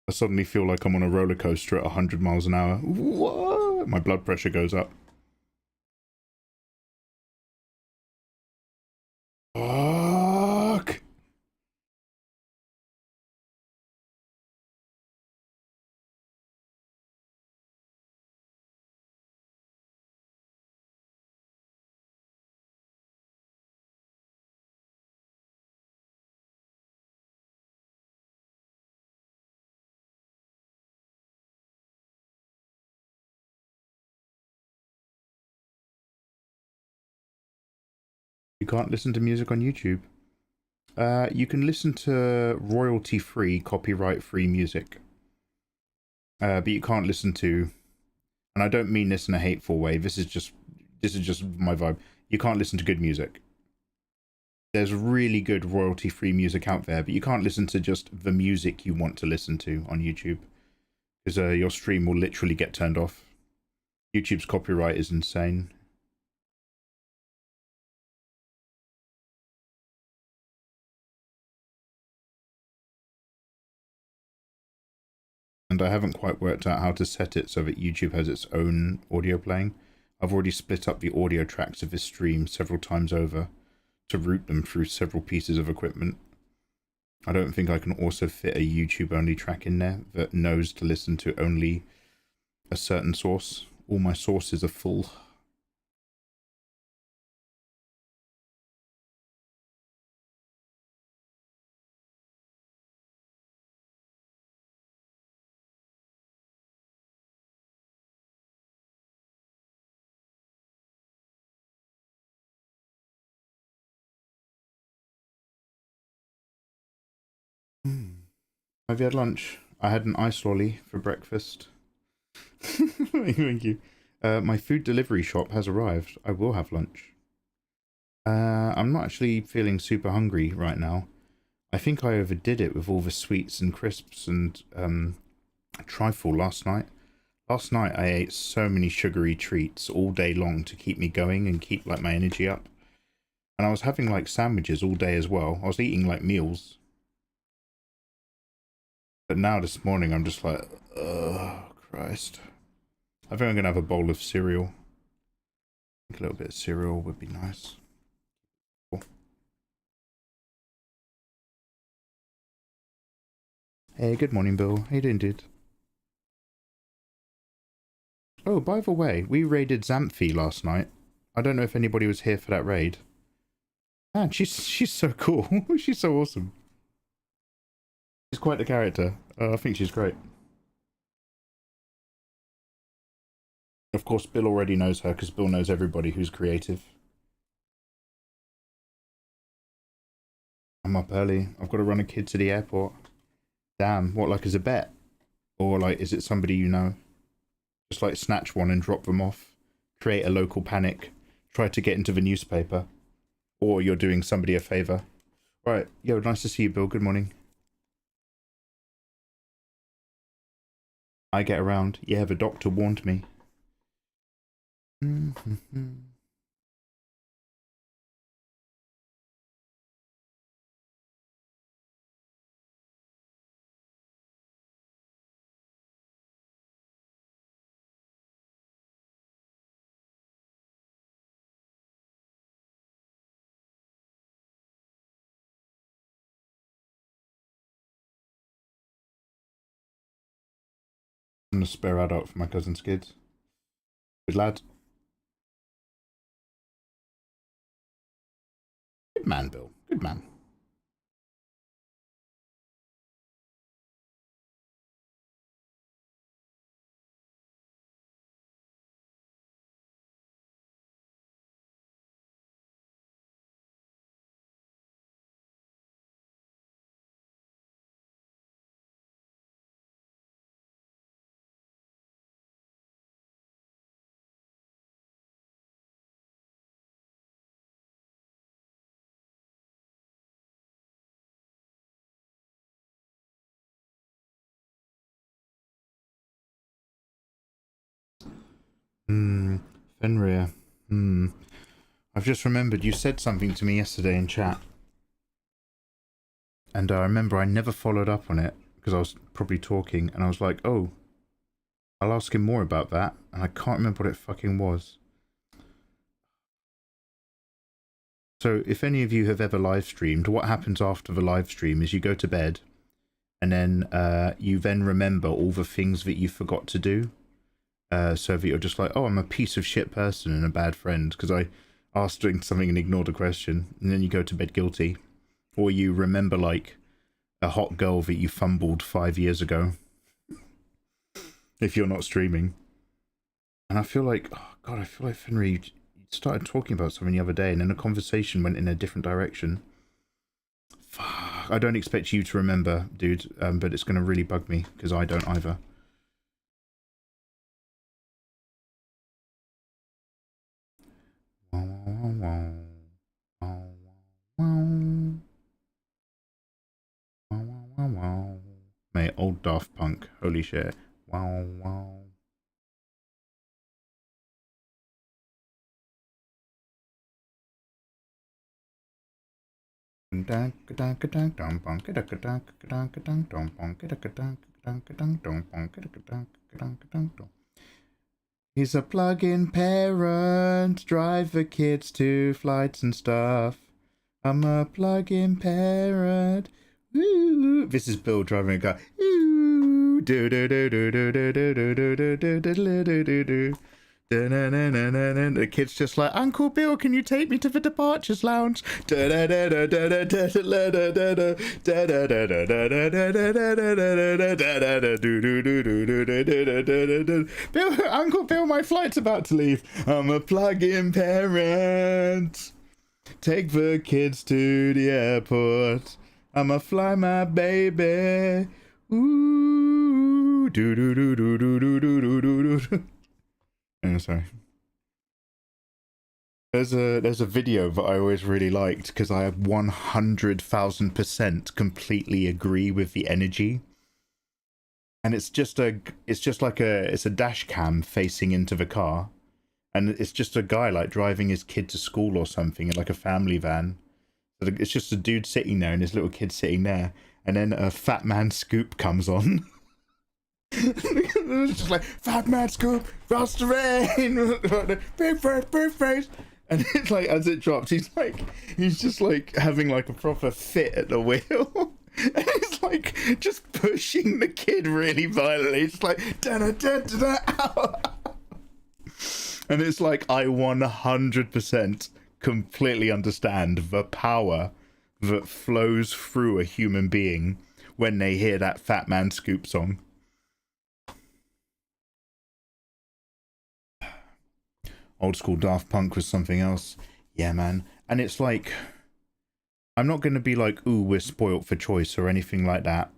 I suddenly feel like I'm on a roller coaster at 100 miles an hour. What? My blood pressure goes up. Fuck! You can't listen to music on YouTube. You can listen to royalty-free, copyright-free music. But you can't listen to, and I don't mean this in a hateful way, this is just my vibe. You can't listen to good music. there's really good royalty-free music out there, but you can't listen to just the music you want to listen to on YouTube, because your stream will literally get turned off. YouTube's copyright is insane. And I haven't quite worked out how to set it so that YouTube has its own audio playing. I've already split up the audio tracks of this stream several times over to route them through several pieces of equipment. I don't think I can also fit a YouTube only track in there that knows to listen to only a certain source. All my sources are full. Have you had lunch? I had an ice lolly for breakfast. Thank you. My food delivery shop has arrived. I will have lunch. I'm not actually feeling super hungry right now. I think I overdid it with all the sweets and crisps and trifle last night. Last night I ate so many sugary treats all day long to keep me going and keep like my energy up. And I was having like sandwiches all day as well. I was eating like meals. But now this morning I'm just like, oh Christ. I think I'm gonna have a bowl of cereal. I think a little bit of cereal would be nice. Cool. Hey, good morning, Bill. How you doing, dude? Oh, by the way, we raided Xanthi last night. I don't know if anybody was here for that raid. Man, she's so cool. She's so awesome. She's quite the character. I think she's great. Of course, Bill already knows her because Bill knows everybody who's creative. I'm up early. I've got to run a kid to the airport. Damn, what, like as a bet? Or like, is it somebody you know? Just like snatch one and drop them off. Create a local panic. Try to get into the newspaper. Or you're doing somebody a favour. Right, yo, nice to see you, Bill. Good morning. I get around. Yeah, the doctor warned me. I'm a spare adult for my cousin's kids. Good lad. Good man, Bill. Good man. Fenrir. I've just remembered you said something to me yesterday in chat. And I remember I never followed up on it because I was probably talking and I was like, oh, I'll ask him more about that. And I can't remember what it fucking was. So if any of you have ever live streamed, what happens after the live stream is you go to bed and then you then remember all the things that you forgot to do. So that you're just like, oh, I'm a piece of shit person and a bad friend because I asked doing something and ignored a question, and then you go to bed guilty. Or you remember like a hot girl that you fumbled 5 years ago if you're not streaming. And I feel like, oh god, I feel like Fenrir, you started talking about something the other day and then the conversation went in a different direction. Fuck, I don't expect you to remember, dude, but it's going to really bug me because I don't either. Wow. Wow, wow, wow, wow. Mate, old Daft Punk. Holy shit. Wow, wow. He's a plug-in parent, drive the kids to flights and stuff. I'm a plug-in parent. Woo. This is Bill driving a car. Woo. Do do do do do do do do do do do do do do do. The kid's just like, Uncle Bill, can you take me to the departures lounge? Bill, Uncle Bill, my flight's about to leave. I'm a plug-in parent. Take the kids to the airport. I'ma fly my baby. Ooh, do do do do do do do do do do. Oh, sorry. There's a video that I always really liked because I 100,000% completely agree with the energy. And it's a dash cam facing into the car, and it's just a guy like driving his kid to school or something in like a family van. So it's just a dude sitting there and his little kid sitting there, and then a Fat Man Scoop comes on. It's just like, Fat Man Scoop, Frost the Rain, big face. And it's like, as it drops, he's just like having like a proper fit at the wheel. And he's like just pushing the kid really violently. It's like, da-da-da-da-da, ow. And it's like, I 100% completely understand the power that flows through a human being when they hear that Fat Man Scoop song. Old school Daft Punk was something else. Yeah, man. And it's like, I'm not going to be like, ooh, we're spoilt for choice or anything like that.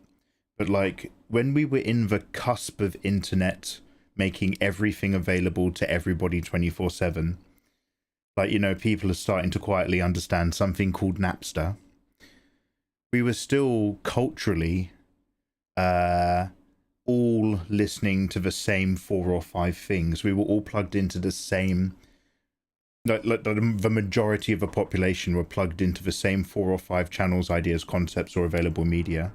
But like, when we were in the cusp of internet making everything available to everybody 24/7, like, you know, people are starting to quietly understand something called Napster. We were still culturally all listening to the same 4 or 5 things. We were all plugged into the same, like the majority of the population were plugged into the same 4 or 5 channels, ideas, concepts, or available media.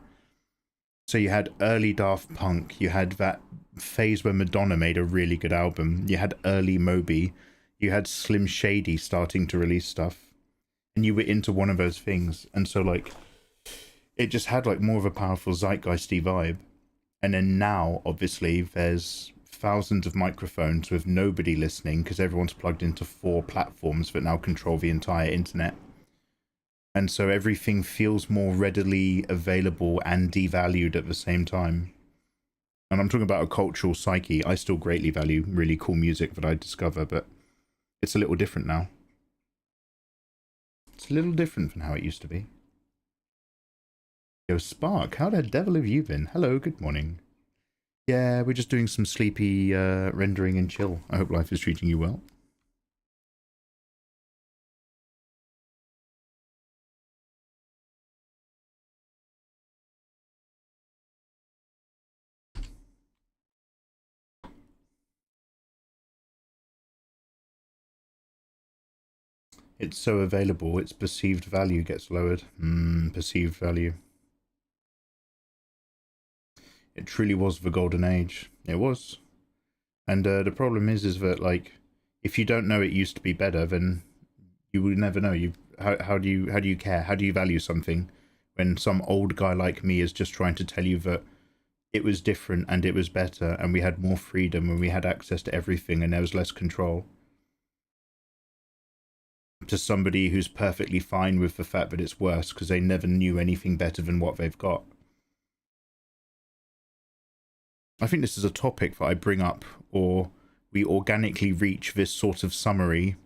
So you had early Daft Punk, you had that phase where Madonna made a really good album, you had early Moby, you had Slim Shady starting to release stuff, and you were into one of those things. And so like, it just had like more of a powerful zeitgeisty vibe. And then now, obviously, there's thousands of microphones with nobody listening because everyone's plugged into 4 platforms that now control the entire internet. And so everything feels more readily available and devalued at the same time. And I'm talking about a cultural psyche. I still greatly value really cool music that I discover, but it's a little different now. It's a little different from how it used to be. Yo, Spark, how the devil have you been? Hello, good morning. Yeah, we're just doing some sleepy rendering and chill. I hope life is treating you well. It's so available, its perceived value gets lowered. Perceived value. It truly was the golden age. It was. And the problem is that, like, if you don't know it used to be better, then you will never know. How do you care? How do you value something when some old guy like me is just trying to tell you that it was different and it was better and we had more freedom and we had access to everything and there was less control? To somebody who's perfectly fine with the fact that it's worse because they never knew anything better than what they've got. I think this is a topic that I bring up, or we organically reach this sort of summary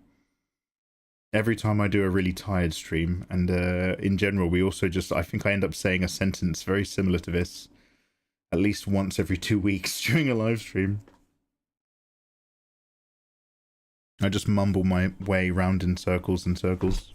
every time I do a really tired stream. And in general, we also just, I think I end up saying a sentence very similar to this at least once every 2 weeks during a live stream. I just mumble my way round in circles and circles.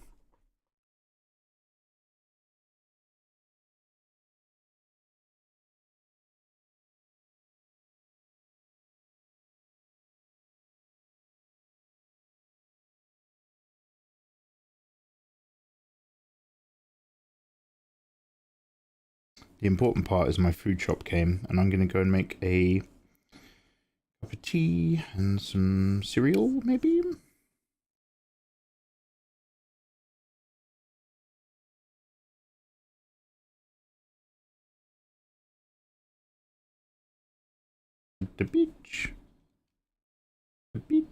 The important part is my food shop came, and I'm going to go and make a cup of tea and some cereal, maybe? The beach. The beach.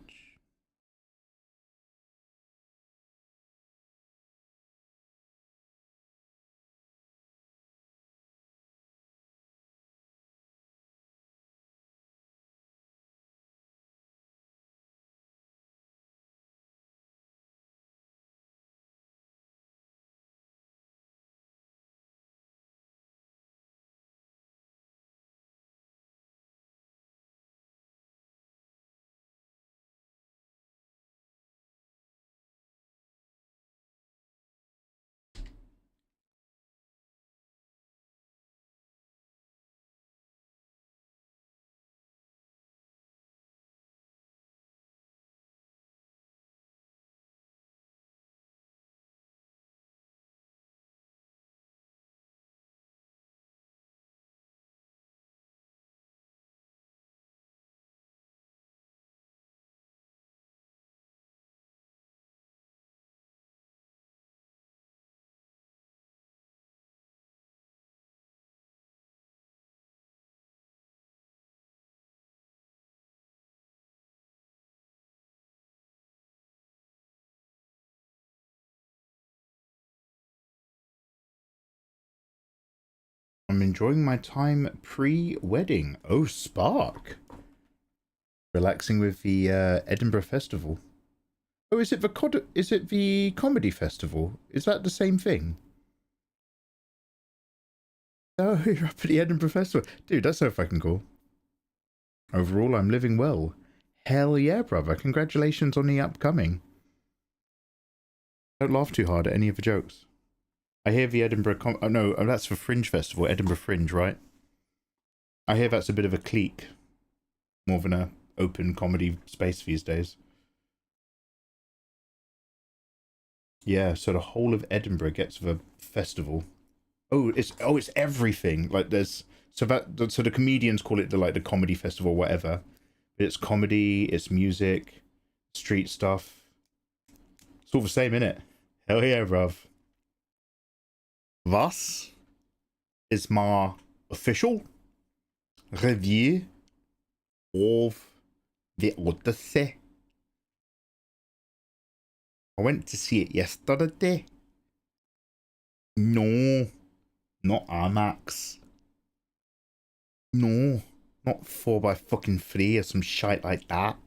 I'm enjoying my time pre-wedding. Oh, Spark. Relaxing with the Edinburgh Festival. Oh, is it the comedy festival? Is that the same thing? Oh, you're up at the Edinburgh Festival. Dude, that's so fucking cool. Overall, I'm living well. Hell yeah, brother. Congratulations on the upcoming. Don't laugh too hard at any of the jokes. I hear the Edinburgh... oh, no, that's for Fringe Festival. Edinburgh Fringe, right? I hear that's a bit of a clique. More than a open comedy space these days. Yeah, so the whole of Edinburgh gets the festival. Oh, it's everything. Like there's... So the comedians call it the comedy festival, whatever. It's comedy, it's music, street stuff. It's all the same, innit? Hell yeah, bruv. Was is my official review of the Odyssey. I went to see it yesterday. No, not IMAX. No, not 4x3 or some shite like that.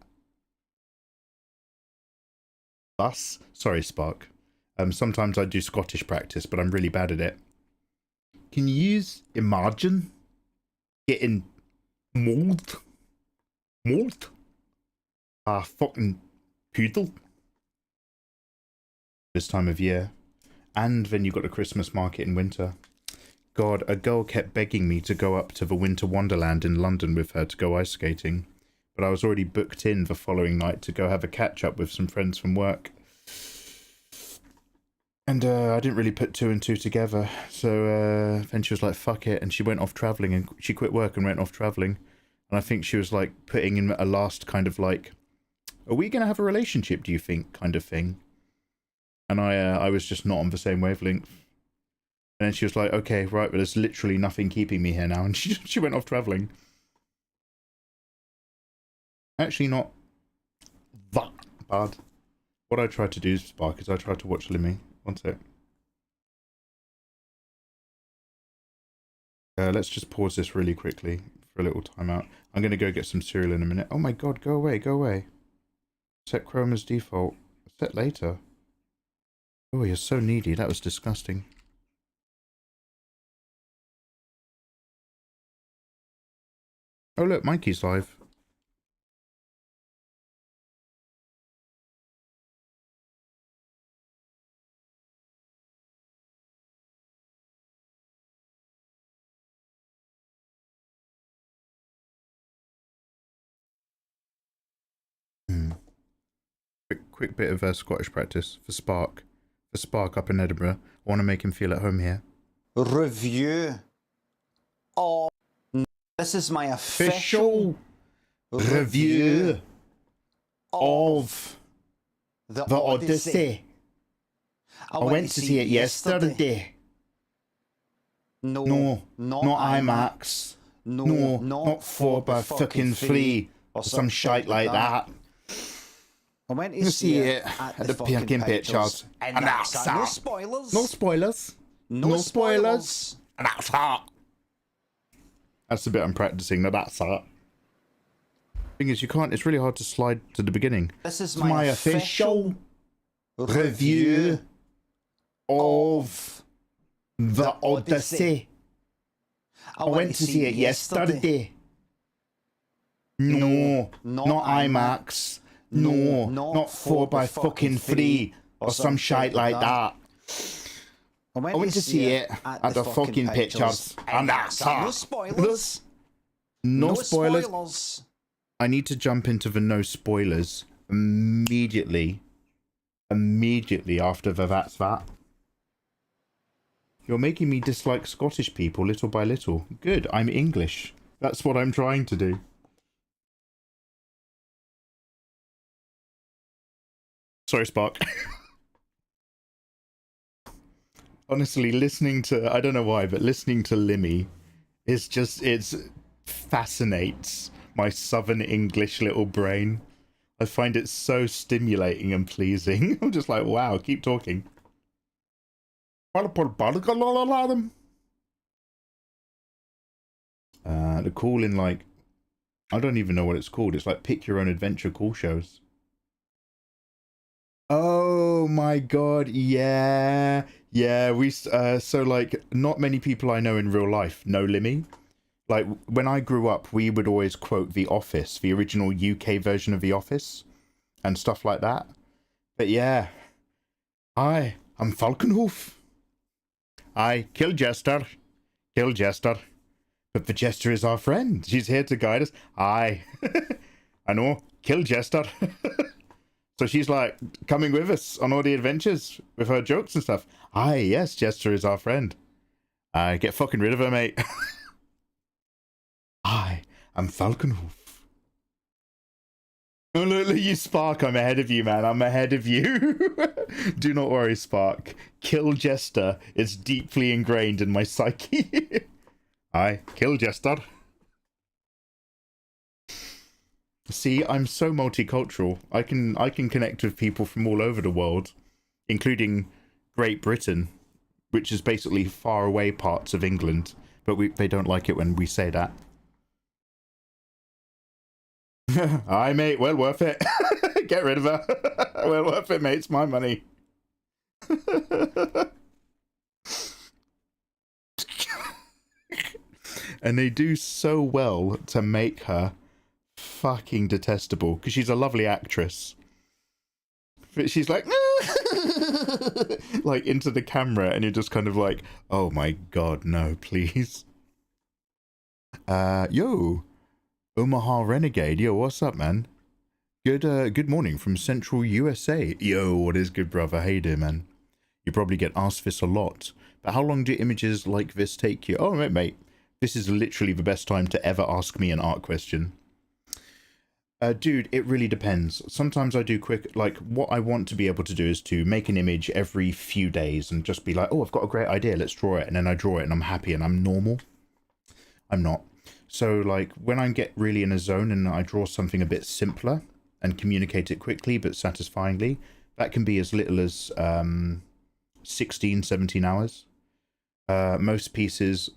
Thus, sorry, Spark. Sometimes I do Scottish practice, but I'm really bad at it. Can you imagine getting mauled? Mauled? A fucking poodle. This time of year. And then you got the Christmas market in winter. God, a girl kept begging me to go up to the Winter Wonderland in London with her to go ice skating. But I was already booked in the following night to go have a catch up with some friends from work. And I didn't really put two and two together. So then she was like, fuck it. And she went off travelling and she quit work and went off travelling. And I think she was like putting in a last kind of like, are we going to have a relationship, do you think, kind of thing. And I was just not on the same wavelength. And then she was like, okay, right, but there's literally nothing keeping me here now. And she went off travelling. Actually not that bad. What I tried to do, Spark, is I tried to watch Limmy. One sec. Let's just pause this really quickly for a little timeout. I'm going to go get some cereal in a minute. Oh my god, go away, go away. Set Chrome as default. Set later. Oh, you're so needy. That was disgusting. Oh look, Mikey's live. Quick bit of Scottish practice for Spark. For Spark up in Edinburgh. I want to make him feel at home here. Review Oh, this is my Official review of the The Odyssey. I went to see it yesterday. No, not IMAX. No, not 4 by fucking 3 or some shite like that. I went to see it at the fucking pictures. And that's no that. spoilers. No spoilers. No spoilers. And that's that. That's the bit I'm practicing. Now that's that. Thing is, you can't. It's really hard to slide to the beginning. This is It's my official review of The Odyssey. I went to see it yesterday. No, not IMAX. No, not 4 by fucking 3 or some shite like that. I went to see it at the fucking pictures. And that's that. No spoilers. No spoilers. I need to jump into the no spoilers immediately after the that's that. You're making me dislike Scottish people little by little. Good, I'm English. That's what I'm trying to do. Sorry, Spark. Honestly, listening to, I don't know why, but listening to Limmy is just, it fascinates my southern English little brain. I find it so stimulating and pleasing. I'm just like, wow, keep talking. The call in, like, I don't even know what it's called. It's like pick your own adventure call shows. Oh my god, yeah. Yeah, we, so like, not many people I know in real life know Limmy. Like, when I grew up, we would always quote The Office, the original UK version of The Office, and stuff like that. But yeah, I'm Falkenhoof. I kill Jester. But the Jester is our friend. She's here to guide us. I know, kill Jester. So she's like coming with us on all the adventures with her jokes and stuff. Aye, yes, Jester is our friend. I get fucking rid of her, mate. I am Falkenhoof. Oh, look, you, Spark. I'm ahead of you, man. I'm ahead of you. Do not worry, Spark. Kill Jester is deeply ingrained in my psyche. I kill Jester. See, I'm so multicultural. I can connect with people from all over the world, including Great Britain, which is basically far away parts of England, but they don't like it when we say that. Aye, mate, well worth it. Get rid of her. Well worth it, mate. It's my money. And they do so well to make her fucking detestable, because she's a lovely actress. But she's like, like into the camera, and you're just kind of like, oh my god, no, please. Yo, Omaha Renegade, yo, what's up, man? Good morning from Central USA. Yo, what is good, brother? How you doing, man? You probably get asked this a lot, but how long do images like this take you? Oh, mate, this is literally the best time to ever ask me an art question. Dude, it really depends. Sometimes I do quick, like, what I want to be able to do is to make an image every few days and just be like, oh, I've got a great idea, let's draw it. And then I draw it and I'm happy and I'm normal. I'm not. So, like, when I get really in a zone and I draw something a bit simpler and communicate it quickly but satisfyingly, that can be as little as 16, 17 hours. Most pieces,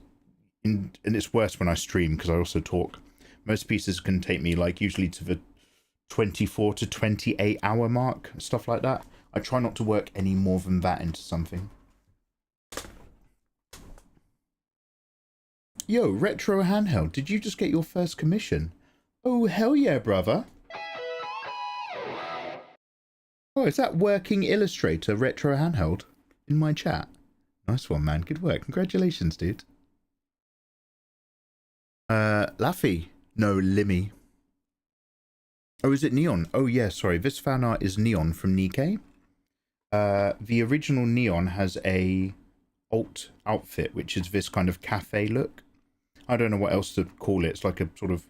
and it's worse when I stream because I also talk. Most pieces can take me, like, usually to the 24 to 28 hour mark, stuff like that. I try not to work any more than that into something. Yo, Retro Handheld, did you just get your first commission? Oh, hell yeah, brother. Oh, is that Working Illustrator Retro Handheld in my chat? Nice one, man. Good work. Congratulations, dude. Laffy. No, Limmy. Oh, is it Neon? Oh, yeah, sorry. This fan art is Neon from Nikkei. The original Neon has a alt outfit, which is this kind of cafe look. I don't know what else to call it. It's like a sort of,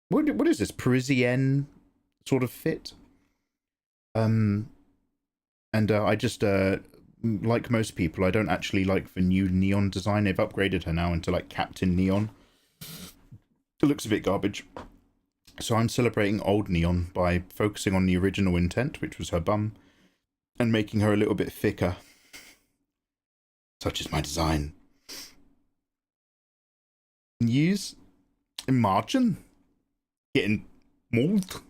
what is this, Parisienne sort of fit? And I just like most people, I don't actually like the new neon design. They've upgraded her now into like Captain Neon. It looks a bit garbage. So I'm celebrating old Neon by focusing on the original intent, which was her bum, and making her a little bit thicker. Such is my design. Use imagine getting mold.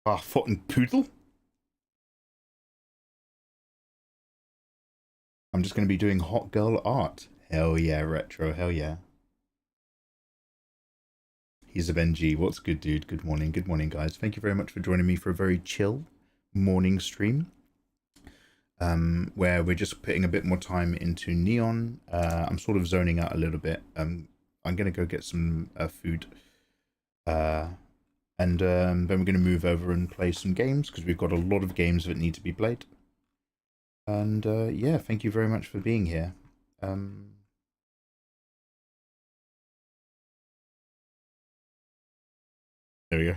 Fucking poodle. I'm just going to be doing hot girl art. Hell yeah, retro. Hell yeah. He's a Benji. What's good, dude? Good morning. Good morning, guys. Thank you very much for joining me for a very chill morning stream. Where we're just putting a bit more time into Neon. I'm sort of zoning out a little bit. I'm going to go get some food. And then we're going to move over and play some games, because we've got a lot of games that need to be played. And yeah, thank you very much for being here. There we go.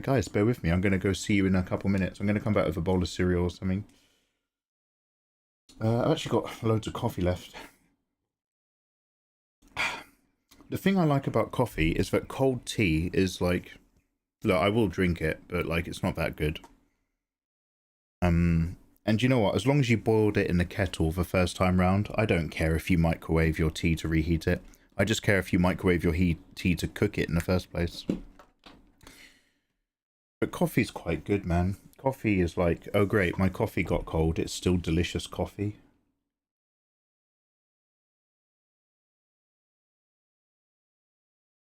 Guys, bear with me. I'm going to go see you in a couple minutes. I'm going to come back with a bowl of cereal or something. I've actually got loads of coffee left. The thing I like about coffee is that cold tea is like... Look, I will drink it, but like it's not that good. And you know what? As long as you boiled it in the kettle the first time round, I don't care if you microwave your tea to reheat it. I just care if you microwave your tea to cook it in the first place. But coffee's quite good, man. Coffee is like, oh great, my coffee got cold. It's still delicious coffee.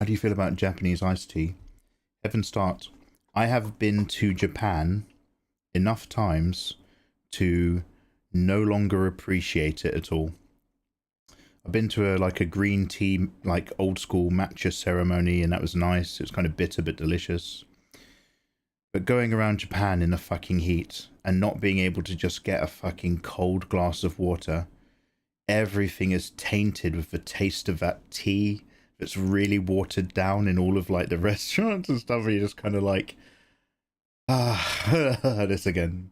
How do you feel about Japanese iced tea? Heaven start. I have been to Japan enough times to no longer appreciate it at all. I've been to a green tea, like old school matcha ceremony, and that was nice. It was kind of bitter but delicious. But going around Japan in the fucking heat and not being able to just get a fucking cold glass of water, everything is tainted with the taste of that tea that's really watered down in all of like the restaurants and stuff, where you're just kind of like, this again.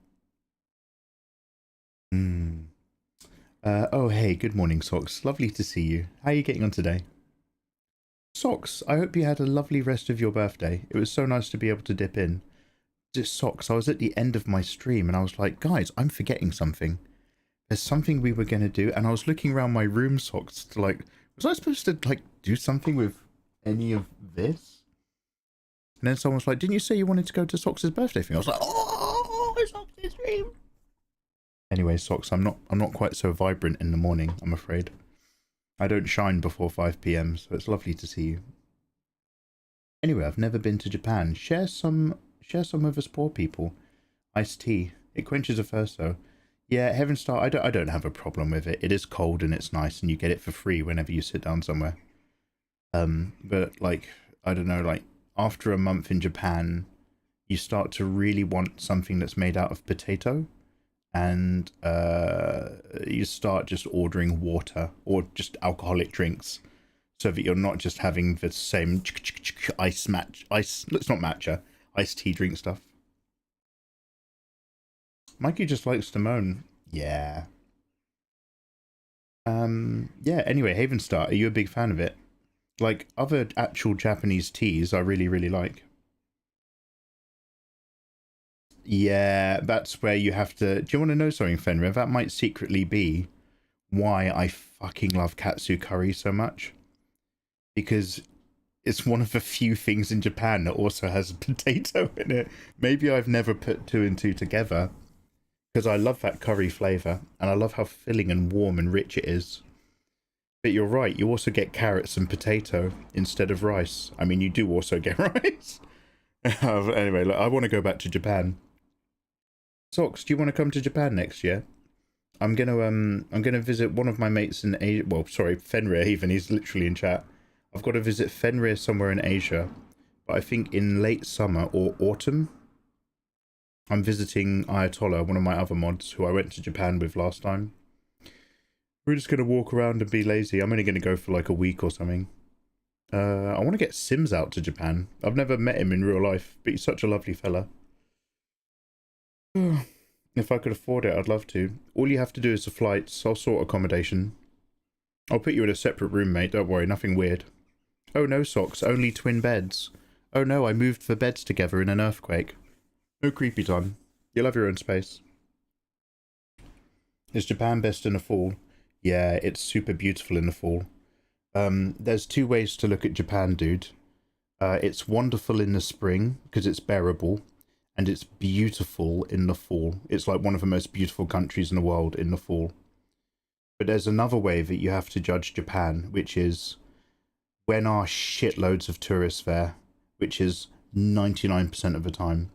Oh, hey, good morning, Socks. Lovely to see you. How are you getting on today? Socks, I hope you had a lovely rest of your birthday. It was so nice to be able to dip in. Just Socks, I was at the end of my stream and I was like, guys, I'm forgetting something. There's something we were going to do, and I was looking around my room, Socks, to like, was I supposed to like do something with any of this? And then someone was like, didn't you say you wanted to go to Socks' birthday thing? I was like, oh, it's Socks' stream. Anyway, Socks, I'm not quite so vibrant in the morning, I'm afraid. I don't shine before 5 PM, so it's lovely to see you. Anyway, I've never been to Japan. Share some with us poor people. Iced tea. It quenches a thirst, though. Yeah, Heaven Star, I don't have a problem with it. It is cold and it's nice, and you get it for free whenever you sit down somewhere. But like, I don't know, like after a month in Japan, you start to really want something that's made out of potato, and you start just ordering water or just alcoholic drinks, so that you're not just having the same iced tea drink stuff. Mikey just likes to moan. Yeah. Yeah, anyway, Havenstar, are you a big fan of it? Like, other actual Japanese teas I really, really like. Yeah, that's where you have to... Do you want to know something, Fenrir? That might secretly be why I fucking love katsu curry so much. Because it's one of the few things in Japan that also has a potato in it. Maybe I've never put two and two together, because I love that curry flavour, and I love how filling and warm and rich it is. But you're right, you also get carrots and potato instead of rice. I mean, you do also get rice. Anyway, look, I want to go back to Japan. Socks, do you want to come to Japan next year? I'm gonna visit one of my mates in Asia. Well, sorry, Fenrir even, he's literally in chat. I've got to visit Fenrir somewhere in Asia, but I think in late summer or autumn. I'm visiting Ayatollah, one of my other mods, who I went to Japan with last time. We're just gonna walk around and be lazy. I'm only gonna go for like a week or something. I want to get Sims out to Japan. I've never met him in real life, but he's such a lovely fella. If I could afford it, I'd love to. All you have to do is the flights. I'll sort accommodation. I'll put you in a separate room, mate. Don't worry, nothing weird. Oh no, Socks, only twin beds. Oh no, I moved the beds together in an earthquake. No creepy time. You'll have your own space. Is Japan best in the fall? Yeah, it's super beautiful in the fall. There's two ways to look at Japan, dude. It's wonderful in the spring, because it's bearable, and it's beautiful in the fall. It's like one of the most beautiful countries in the world in the fall. But there's another way that you have to judge Japan, which is when are shitloads of tourists there, which is 99% of the time.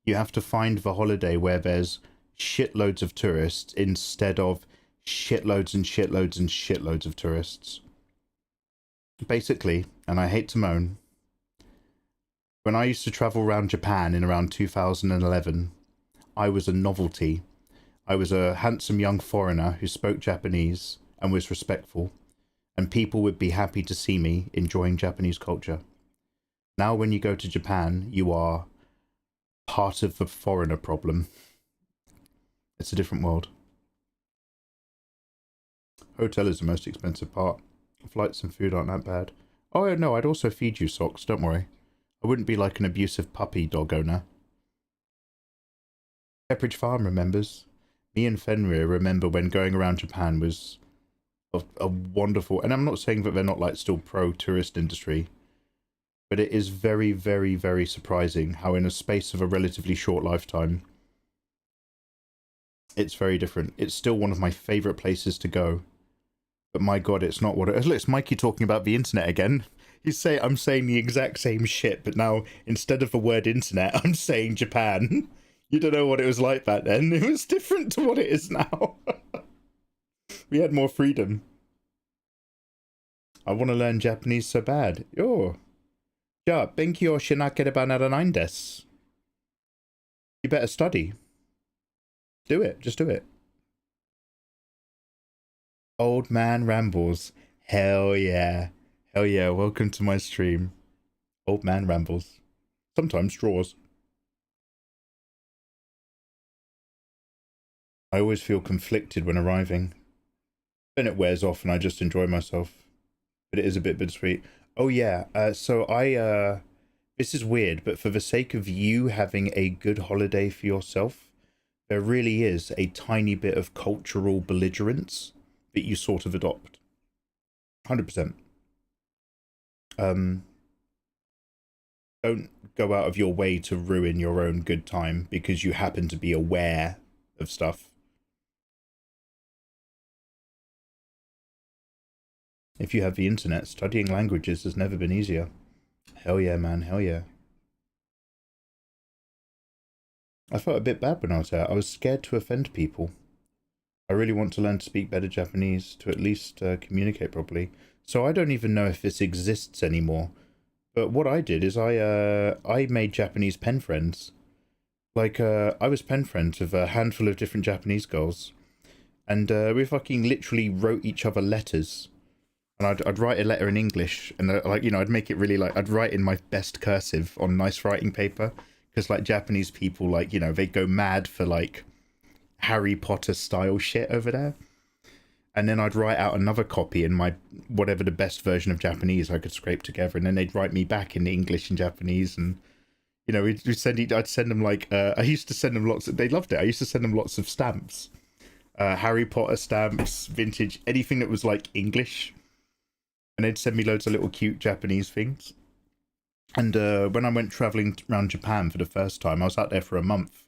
You have to find the holiday where there's shitloads of tourists instead of shitloads and shitloads and shitloads of tourists. Basically, and I hate to moan, when I used to travel around Japan in around 2011, I was a novelty. I was a handsome young foreigner who spoke Japanese and was respectful, and people would be happy to see me enjoying Japanese culture. Now when you go to Japan, you are part of the foreigner problem. It's a different world. Hotel is the most expensive part. Flights and food aren't that bad. Oh no, I'd also feed you, Socks, don't worry. I wouldn't be like an abusive puppy dog owner. Pepperidge Farm remembers. Me and Fenrir remember when going around Japan was a wonderful... And I'm not saying that they're not like still pro-tourist industry, but it is very, very, very surprising how in a space of a relatively short lifetime, it's very different. It's still one of my favourite places to go. But my god, it's not what it is. Look, it's Mikey talking about the internet again. I'm saying the exact same shit, but now instead of the word internet, I'm saying Japan. You don't know what it was like back then. It was different to what it is now. We had more freedom. I want to learn Japanese so bad. Yo. Ja, benki o shinakereba naranain desu. You better study. Do it. Just do it. Old man rambles. Hell yeah. Hell yeah. Welcome to my stream. Old man rambles. Sometimes draws. I always feel conflicted when arriving. Then it wears off and I just enjoy myself. But it is a bit bittersweet. Oh yeah. This is weird, but for the sake of you having a good holiday for yourself, there really is a tiny bit of cultural belligerence that you sort of adopt. 100%. Don't go out of your way to ruin your own good time because you happen to be aware of stuff. If you have the internet, studying languages has never been easier. Hell yeah, man, hell yeah. I felt a bit bad when I was there. I was scared to offend people. I really want to learn to speak better Japanese to at least communicate properly. So I don't even know if this exists anymore. But what I did is I made Japanese pen friends. Like, I was pen friends with a handful of different Japanese girls. And we fucking literally wrote each other letters. And I'd write a letter in English. And, like, you know, I'd make it really, like, I'd write in my best cursive on nice writing paper. Because, like, Japanese people, like, you know, they go mad for, like, Harry Potter style shit over there. And then I'd write out another copy in my whatever the best version of Japanese I could scrape together, and then they'd write me back in English and Japanese, and you know I'd send them like I used to send them lots of, they loved it. I used to send them lots of stamps, Harry Potter stamps, vintage, anything that was like English, and they'd send me loads of little cute Japanese things. And when I went traveling around Japan for the first time, I was out there for a month,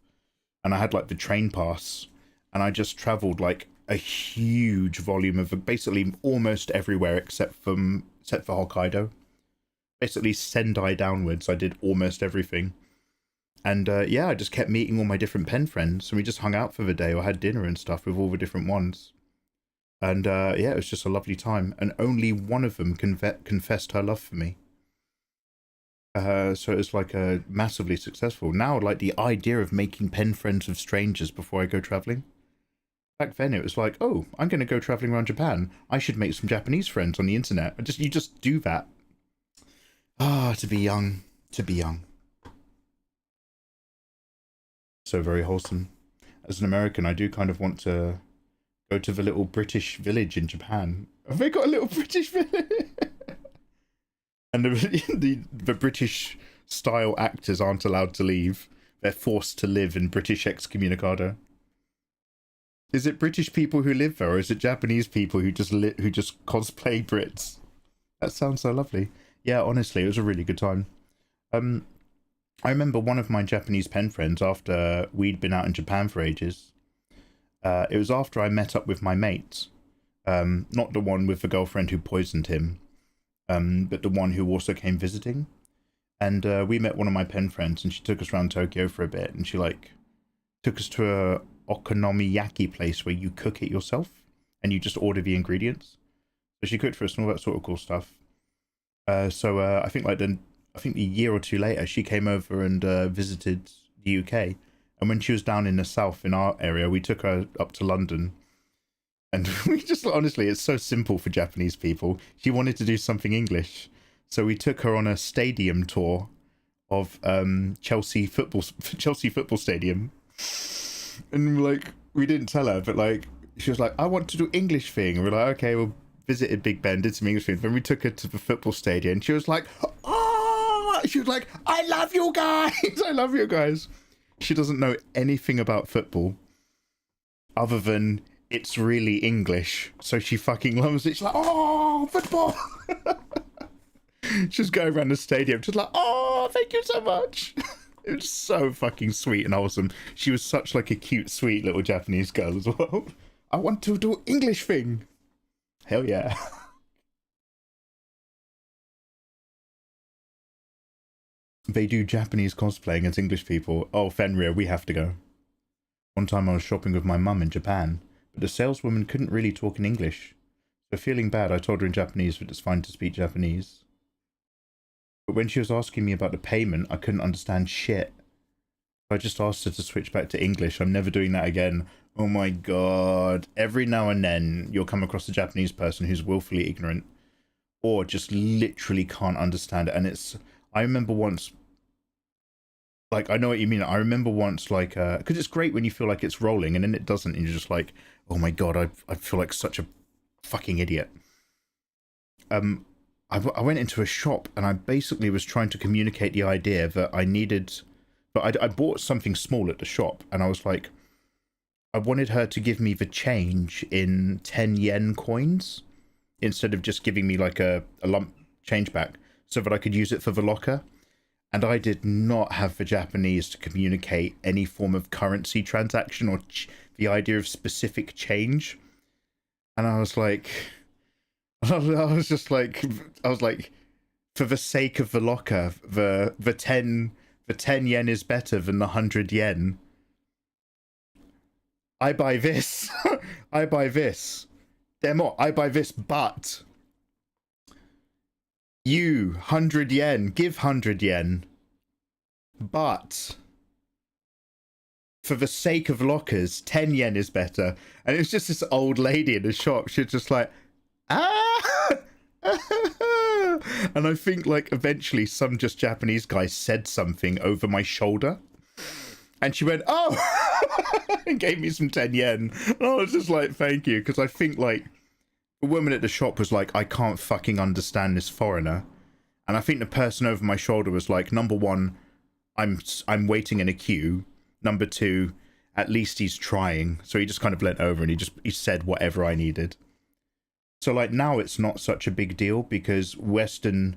and I had like the train pass, and I just traveled like a huge volume of basically almost everywhere except for Hokkaido. Basically Sendai downwards, I did almost everything. And yeah, I just kept meeting all my different pen friends, and we just hung out for the day or had dinner and stuff with all the different ones. And yeah, it was just a lovely time. And only one of them confessed her love for me. So it was like a massively successful. Now, like the idea of making pen friends with strangers before I go traveling, Back then it was like, oh, I'm going to go traveling around Japan. I should make some Japanese friends on the internet. You just do that. Ah, to be young. To be young. So very wholesome. As an American, I do kind of want to go to the little British village in Japan. Have they got a little British village? And the British style actors aren't allowed to leave. They're forced to live in British excommunicado. Is it British people who live there, or is it Japanese people who just cosplay Brits? That sounds so lovely. Yeah, honestly, it was a really good time. I remember one of my Japanese pen friends, after we'd been out in Japan for ages. It was after I met up with my mate. Not the one with the girlfriend who poisoned him, but the one who also came visiting. And we met one of my pen friends, and she took us around Tokyo for a bit, and she like took us to a okonomiyaki place where you cook it yourself and you just order the ingredients. So she cooked for us and all that sort of cool stuff. So I think a year or two later she came over and visited the UK, and when she was down in the south in our area, we took her up to London, and we just, honestly, it's so simple for Japanese people. She wanted to do something English, so we took her on a stadium tour of Chelsea football stadium. And like, we didn't tell her, but like, she was like, I want to do English thing. And we're like, okay, we'll visited Big Ben, did some English things. Then we took her to the football stadium, and she was like, oh, she was like, I love you guys. I love you guys. She doesn't know anything about football other than it's really English. So she fucking loves it. She's like, oh, football. She's going around the stadium. She's like, oh, thank you so much. It was so fucking sweet and wholesome. She was such like a cute, sweet little Japanese girl as well. I want to do English thing. Hell yeah. They do Japanese cosplaying as English people. Oh, Fenrir, we have to go. One time I was shopping with my mum in Japan, but the saleswoman couldn't really talk in English. So feeling bad, I told her in Japanese that it's fine to speak Japanese. But when she was asking me about the payment, I couldn't understand shit. I just asked her to switch back to English. I'm never doing that again. Oh my god. Every now and then, you'll come across a Japanese person who's willfully ignorant, or just literally can't understand it. And it's, I remember once, like, I know what you mean. I remember once, like, because it's great when you feel like it's rolling, and then it doesn't, and you're just like, oh my god, I feel like such a fucking idiot. I went into a shop, and I basically was trying to communicate the idea that I needed, but I bought something small at the shop, and I was like, I wanted her to give me the change in 10 yen coins instead of just giving me like a lump change back, so that I could use it for the locker. And I did not have the Japanese to communicate any form of currency transaction or the idea of specific change. And I was like, I was like, for the sake of the locker, the 10 yen is better than the 100 yen. I buy this. I buy this. Demo, I buy this, but you, 100 yen, give 100 yen. But for the sake of lockers, 10 yen is better. And it was just this old lady in the shop. She was just like, ah! And I think like eventually some just Japanese guy said something over my shoulder. And she went, oh, and gave me some 10 yen. And I was just like, thank you. Because I think like the woman at the shop was like, I can't fucking understand this foreigner. And I think the person over my shoulder was like, number one, I'm waiting in a queue. Number two, at least he's trying. So he just kind of leant over and he said whatever I needed. So like now it's not such a big deal because Western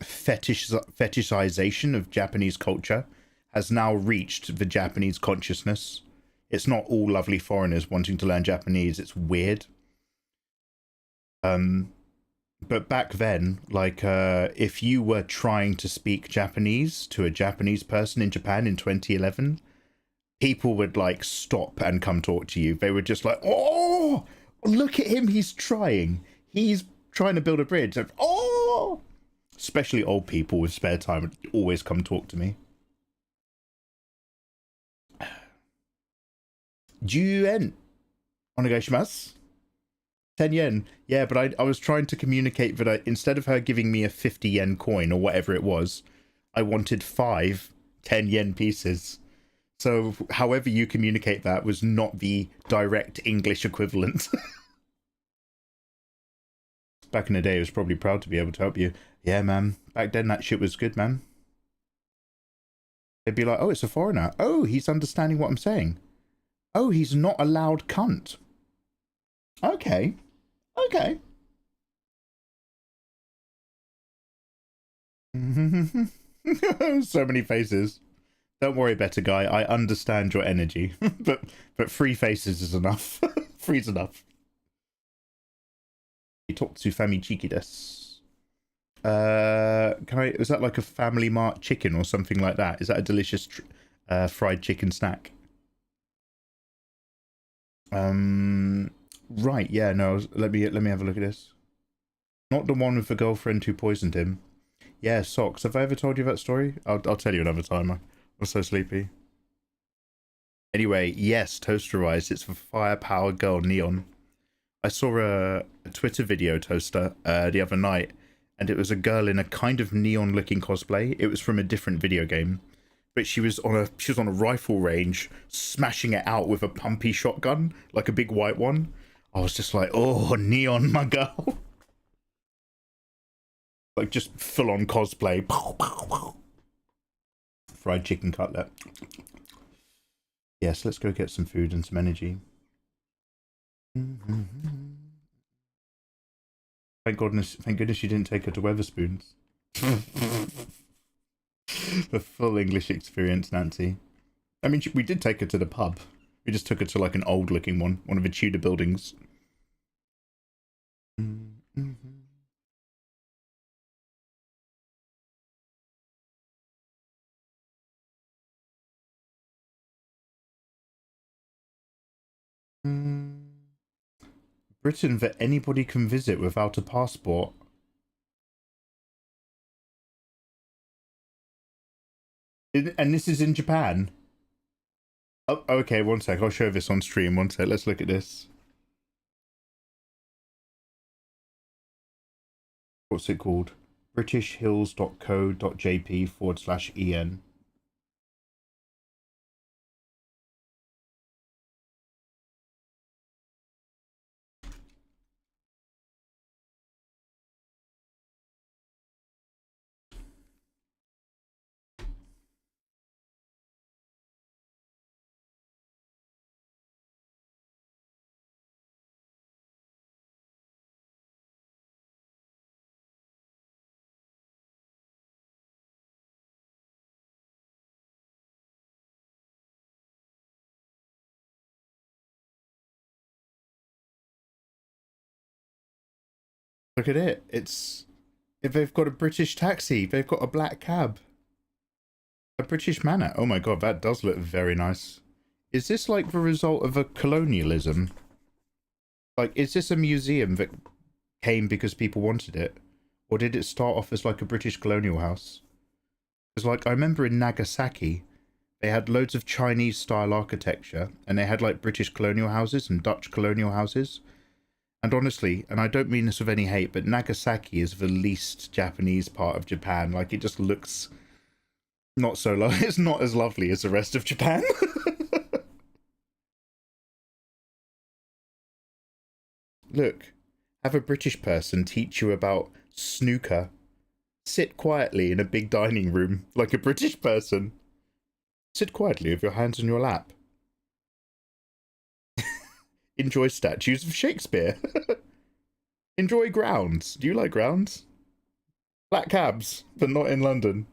fetishization of Japanese culture has now reached the Japanese consciousness. It's not all lovely foreigners wanting to learn Japanese. It's weird. But back then, like, if you were trying to speak Japanese to a Japanese person in Japan in 2011, people would like stop and come talk to you. They were just like, oh, look at him. He's trying to build a bridge. Oh, especially old people with spare time would always come talk to me. 10 yen. Onegaishimasu. 10 yen. Yeah, but I was trying to communicate that instead of her giving me a 50 yen coin or whatever it was, I wanted 5 10 yen pieces. So however you communicate that was not the direct English equivalent. Back in the day, I was probably proud to be able to help you. Yeah, man. Back then, that shit was good, man. They'd be like, oh, it's a foreigner. Oh, he's understanding what I'm saying. Oh, he's not a loud cunt. Okay. Okay. So many faces. Don't worry, better guy. I understand your energy. but 3 faces is enough. 3's enough. You talk to Fami Chiki desu. Is that like a Family Mart chicken or something like that? Is that a delicious fried chicken snack? Right, yeah, no, let me have a look at this. Not the one with the girlfriend who poisoned him. Yeah, socks. Have I ever told you that story? I'll tell you another time. I'm so sleepy. Anyway, yes, Toasterized. It's for Firepower Girl Neon. I saw a Twitter video, Toaster, the other night, and it was a girl in a kind of neon-looking cosplay. It was from a different video game, but she was on a rifle range, smashing it out with a pumpy shotgun, like a big white one. I was just like, oh, neon, my girl. Like, just full-on cosplay. Fried chicken cutlet. Yes, let's go get some food and some energy. Thank goodness you didn't take her to Weatherspoons. The full English experience, Nancy. I mean, we did take her to the pub. We just took her to like an old-looking one of the Tudor buildings. Britain that anybody can visit without a passport. And this is in Japan. Oh, okay, one sec. I'll show this on stream. One sec. Let's look at this. What's it called? britishhills.co.jp/en. Look at it. If they've got a British taxi, they've got a black cab. A British manor. Oh my god, that does look very nice. Is this like the result of a colonialism? Like, is this a museum that came because people wanted it? Or did it start off as like a British colonial house? Because like, I remember in Nagasaki, they had loads of Chinese style architecture, and they had like British colonial houses and Dutch colonial houses. And honestly, and I don't mean this with any hate, but Nagasaki is the least Japanese part of Japan. Like, it just looks not so it's not as lovely as the rest of Japan. Look, have a British person teach you about snooker. Sit quietly in a big dining room like a British person. Sit quietly with your hands on your lap. Enjoy statues of Shakespeare. Enjoy grounds. Do you like grounds? Black cabs, but not in London.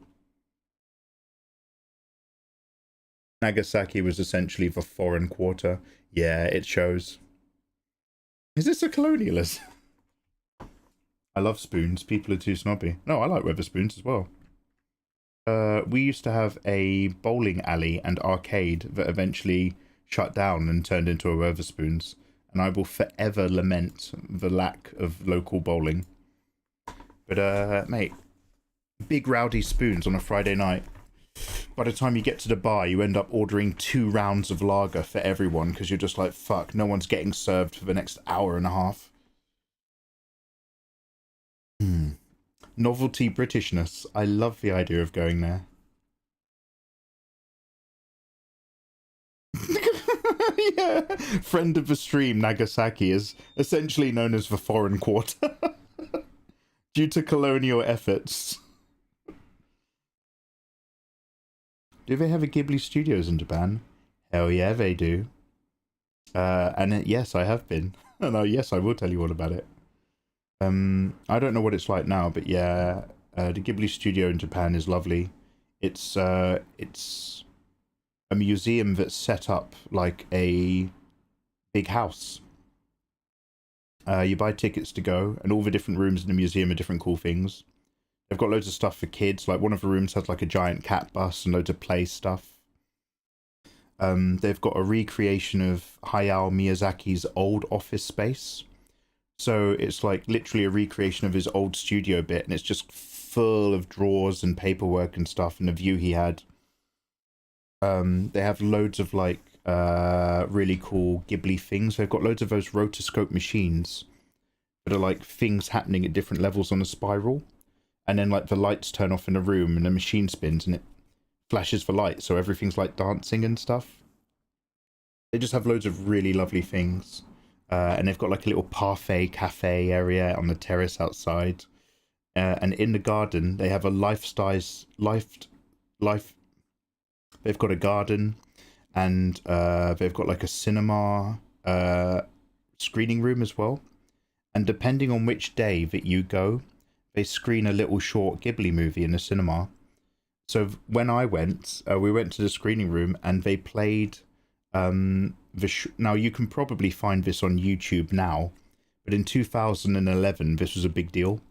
Nagasaki was essentially the foreign quarter. Yeah, it shows. Is this a colonialist? I love spoons. People are too snobby. No, I like Weatherspoons as well. We used to have a bowling alley and arcade that eventually shut down and turned into a Weatherspoons, and I will forever lament the lack of local bowling. But mate, big rowdy spoons on a Friday night. by the time you get to the bar, you end up ordering 2 rounds of lager for everyone because you're just like, fuck, no one's getting served for the next hour and a half. Novelty Britishness. I love the idea of going there. Yeah. Friend of the stream, Nagasaki, is essentially known as the foreign quarter due to colonial efforts. Do they have a Ghibli Studios in Japan? Hell yeah, they do. Yes, I have been. And yes, I will tell you all about it. I don't know what it's like now, but yeah, the Ghibli Studio in Japan is lovely. It's a museum that's set up like a big house. You buy tickets to go, and all the different rooms in the museum are different cool things. They've got loads of stuff for kids, like one of the rooms has like a giant cat bus and loads of play stuff. They've got a recreation of Hayao Miyazaki's old office space. So it's like literally a recreation of his old studio bit, and it's just full of drawers and paperwork and stuff and the view he had. They have loads of like really cool Ghibli things. They've got loads of those rotoscope machines that are like things happening at different levels on a spiral. And then like the lights turn off in a room and the machine spins and it flashes the light. So everything's like dancing and stuff. They just have loads of really lovely things. And they've got like a little parfait cafe area on the terrace outside. And in the garden, they have a they've got a garden, and they've got like a cinema screening room as well. And depending on which day that you go, they screen a little short Ghibli movie in the cinema. So when I went, we went to the screening room and they played now you can probably find this on YouTube now, but in 2011 this was a big deal.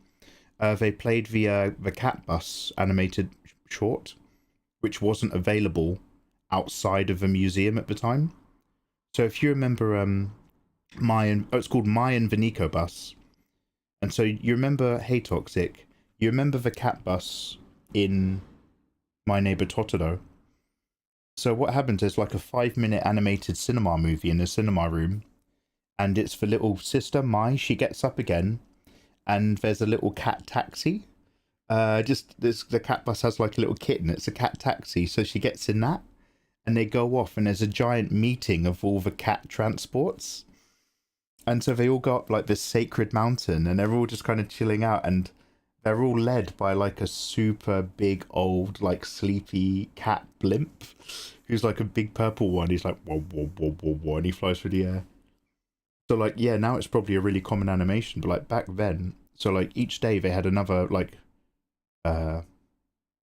They played the Cat Bus animated short, which wasn't available outside of a museum at the time. So if you remember it's called Mayan Vinico Bus. And so you remember Hey Toxic, you remember the cat bus in My Neighbor Totoro. So what happens is like a 5-minute animated cinema movie in the cinema room, and it's for little sister Mai. She gets up again, and there's a little cat taxi. The cat bus has like a little kitten. It's a cat taxi, so she gets in that, and they go off, and there's a giant meeting of all the cat transports. And so they all go up like this sacred mountain, and they're all just kind of chilling out, and they're all led by like a super big old like sleepy cat blimp, who's like a big purple one. He's like whoa whoa whoa whoa whoa, and he flies through the air. So like yeah, now it's probably a really common animation, but like back then, so like each day they had another like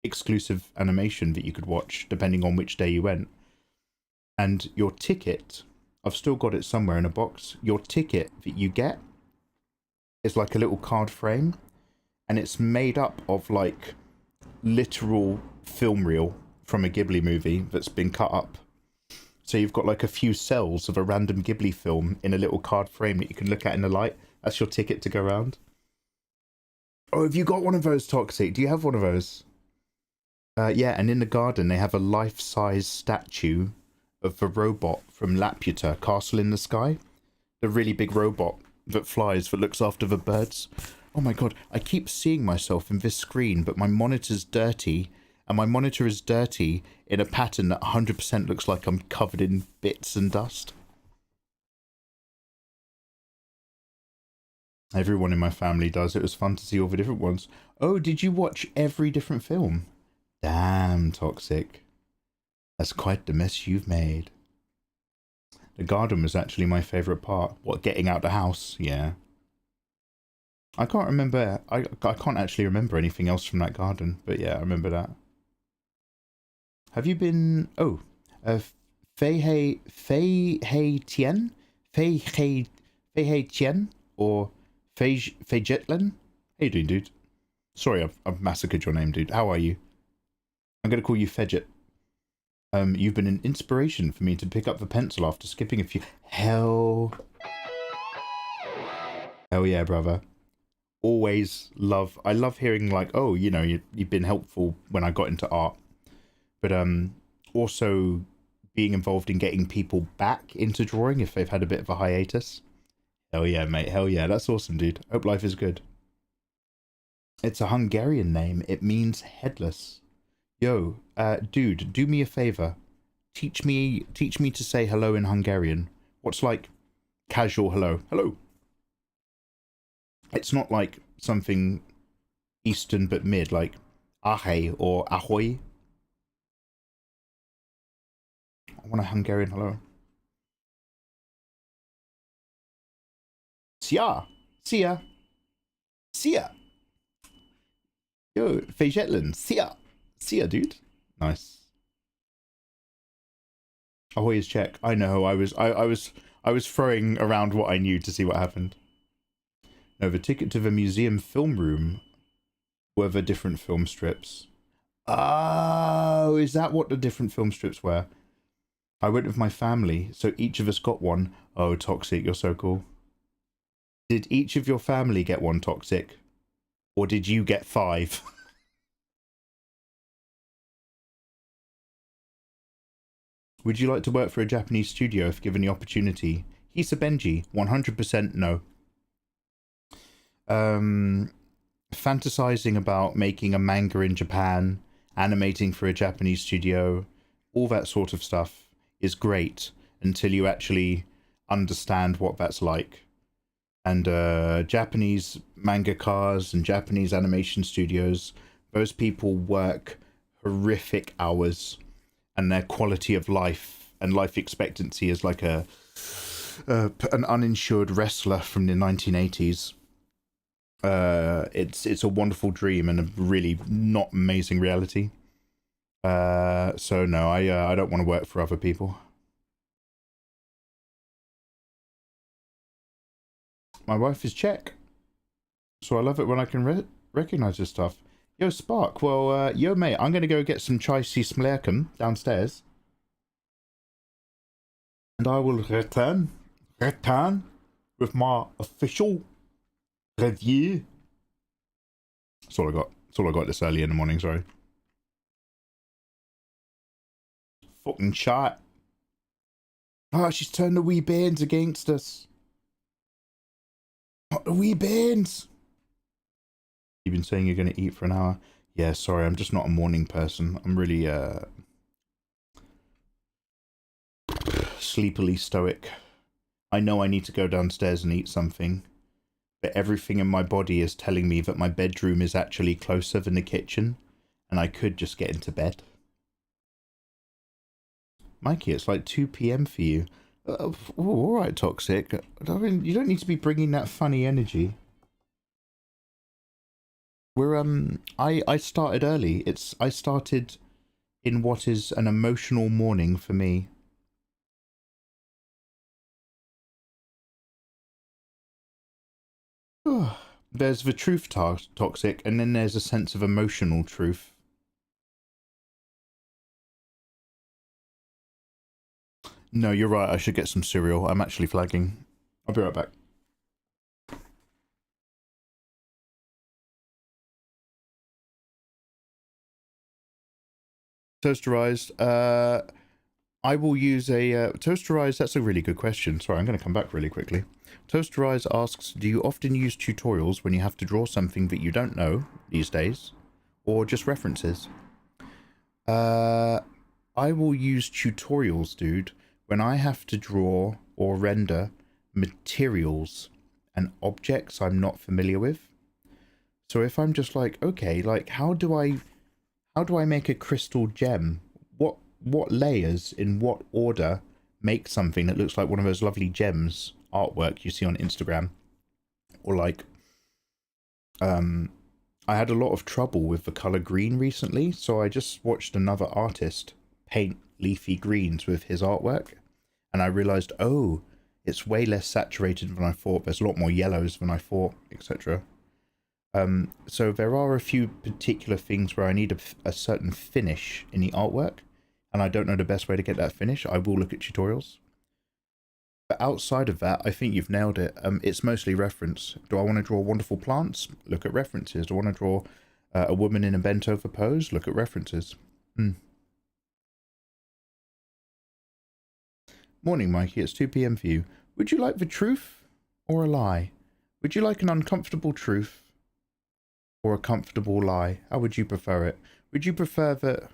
exclusive animation that you could watch depending on which day you went. And your ticket, I've still got it somewhere in a box. Your ticket that you get is like a little card frame, and it's made up of like literal film reel from a Ghibli movie that's been cut up. So you've got like a few cells of a random Ghibli film in a little card frame that you can look at in the light. That's your ticket to go around. Oh, have you got one of those, Toxic? Do you have one of those? Yeah, and in the garden they have a life-size statue of the robot from Laputa, Castle in the Sky. The really big robot that flies, that looks after the birds. Oh my god, I keep seeing myself in this screen, but my monitor's dirty, and my monitor is dirty in a pattern that 100% looks like I'm covered in bits and dust. Everyone in my family does. It was fun to see all the different ones. Oh, did you watch every different film? Damn, Toxic. That's quite the mess you've made. The garden was actually my favourite part. What, getting out the house? Yeah. I can't remember. I can't actually remember anything else from that garden. But yeah, I remember that. Have you been... Oh. Fei Hei Tien? Fei Hei Tien? Or Fei Jetlen? How you doing, dude? Sorry, I've massacred your name, dude. How are you? I'm going to call you Fedget. You've been an inspiration for me to pick up the pencil after skipping a few... Hell yeah, brother. Always love... I love hearing like, oh, you know, you've been helpful when I got into art. but also being involved in getting people back into drawing if they've had a bit of a hiatus. Hell yeah, mate. Hell yeah. That's awesome, dude. Hope life is good. It's a Hungarian name. It means headless. Yo, dude, do me a favor. Teach me to say hello in Hungarian. What's like casual hello? Hello. It's not like something Eastern but mid, like ahe or ahoy. I want a Hungarian hello. Sia. Sia. Sia. Yo, Fejetland. Sia. Sia, dude. Nice. Ahoy is Czech. I know. I was throwing around what I knew to see what happened. No, the ticket to the museum film room were the different film strips. Oh, is that what the different film strips were? I went with my family, so each of us got one. Oh, Toxic, you're so cool. Did each of your family get one, Toxic? Or did you get 5? Would you like to work for a Japanese studio if given the opportunity? Hisa Benji, 100% no. Fantasizing about making a manga in Japan, animating for a Japanese studio, all that sort of stuff is great until you actually understand what that's like. And Japanese mangakas and Japanese animation studios, those people work horrific hours, and their quality of life and life expectancy is like an uninsured wrestler from the 1980s. It's a wonderful dream and a really not amazing reality. So no, I don't want to work for other people. My wife is Czech, so I love it when I can recognize this stuff. Yo, Spark. Well, yo, mate, I'm gonna go get some chai si smlerken downstairs, and I will return with my official review. That's all I got. That's all I got this early in the morning. Sorry. Fucking shot. Oh, she's turned the wee bairns against us. Not the wee bairns. You've been saying you're going to eat for an hour. Yeah, sorry, I'm just not a morning person. I'm really sleepily stoic. I know I need to go downstairs and eat something, but everything in my body is telling me that my bedroom is actually closer than the kitchen, and I could just get into bed. Mikey, it's like 2 p.m. for you. All right, Toxic. I mean, you don't need to be bringing that funny energy. We're I started early. I started in what is an emotional morning for me. There's the truth Toxic, and then there's a sense of emotional truth. No, you're right. I should get some cereal. I'm actually flagging. I'll be right back. Toasterized. I will use a toasterized. That's a really good question. Sorry, I'm going to come back really quickly. Toasterized asks, do you often use tutorials when you have to draw something that you don't know these days, or just references? I will use tutorials, dude, when I have to draw or render materials and objects I'm not familiar with. So if I'm just like, okay, like how do I make a crystal gem? What layers in what order make something that looks like one of those lovely gems artwork you see on Instagram? Or like I had a lot of trouble with the color green recently, so I just watched another artist paint leafy greens with his artwork, and I realized, oh, it's way less saturated than I thought. There's a lot more yellows than I thought, etc. So there are a few particular things where I need a certain finish in the artwork, and I don't know the best way to get that finish. I will look at tutorials. But outside of that, I think you've nailed it. It's mostly reference. Do I want to draw wonderful plants? Look at references. Do I want to draw a woman in a bent over pose? Look at references. Morning, Mikey. It's 2 p.m. for you. Would you like the truth or a lie? Would you like an uncomfortable truth or a comfortable lie? How would you prefer it? Would you prefer that...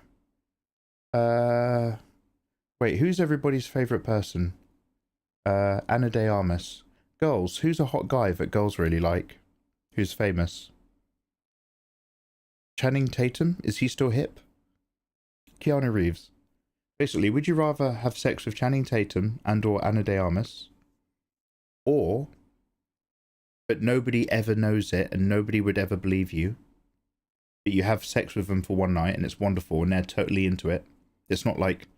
Wait, who's everybody's favourite person? Ana de Armas. Girls, who's a hot guy that girls really like? Who's famous? Channing Tatum? Is he still hip? Keanu Reeves. Basically, would you rather have sex with Channing Tatum and or Ana de Armas? Or, but nobody ever knows it and nobody would ever believe you, but you have sex with them for one night and it's wonderful and they're totally into it. It's not like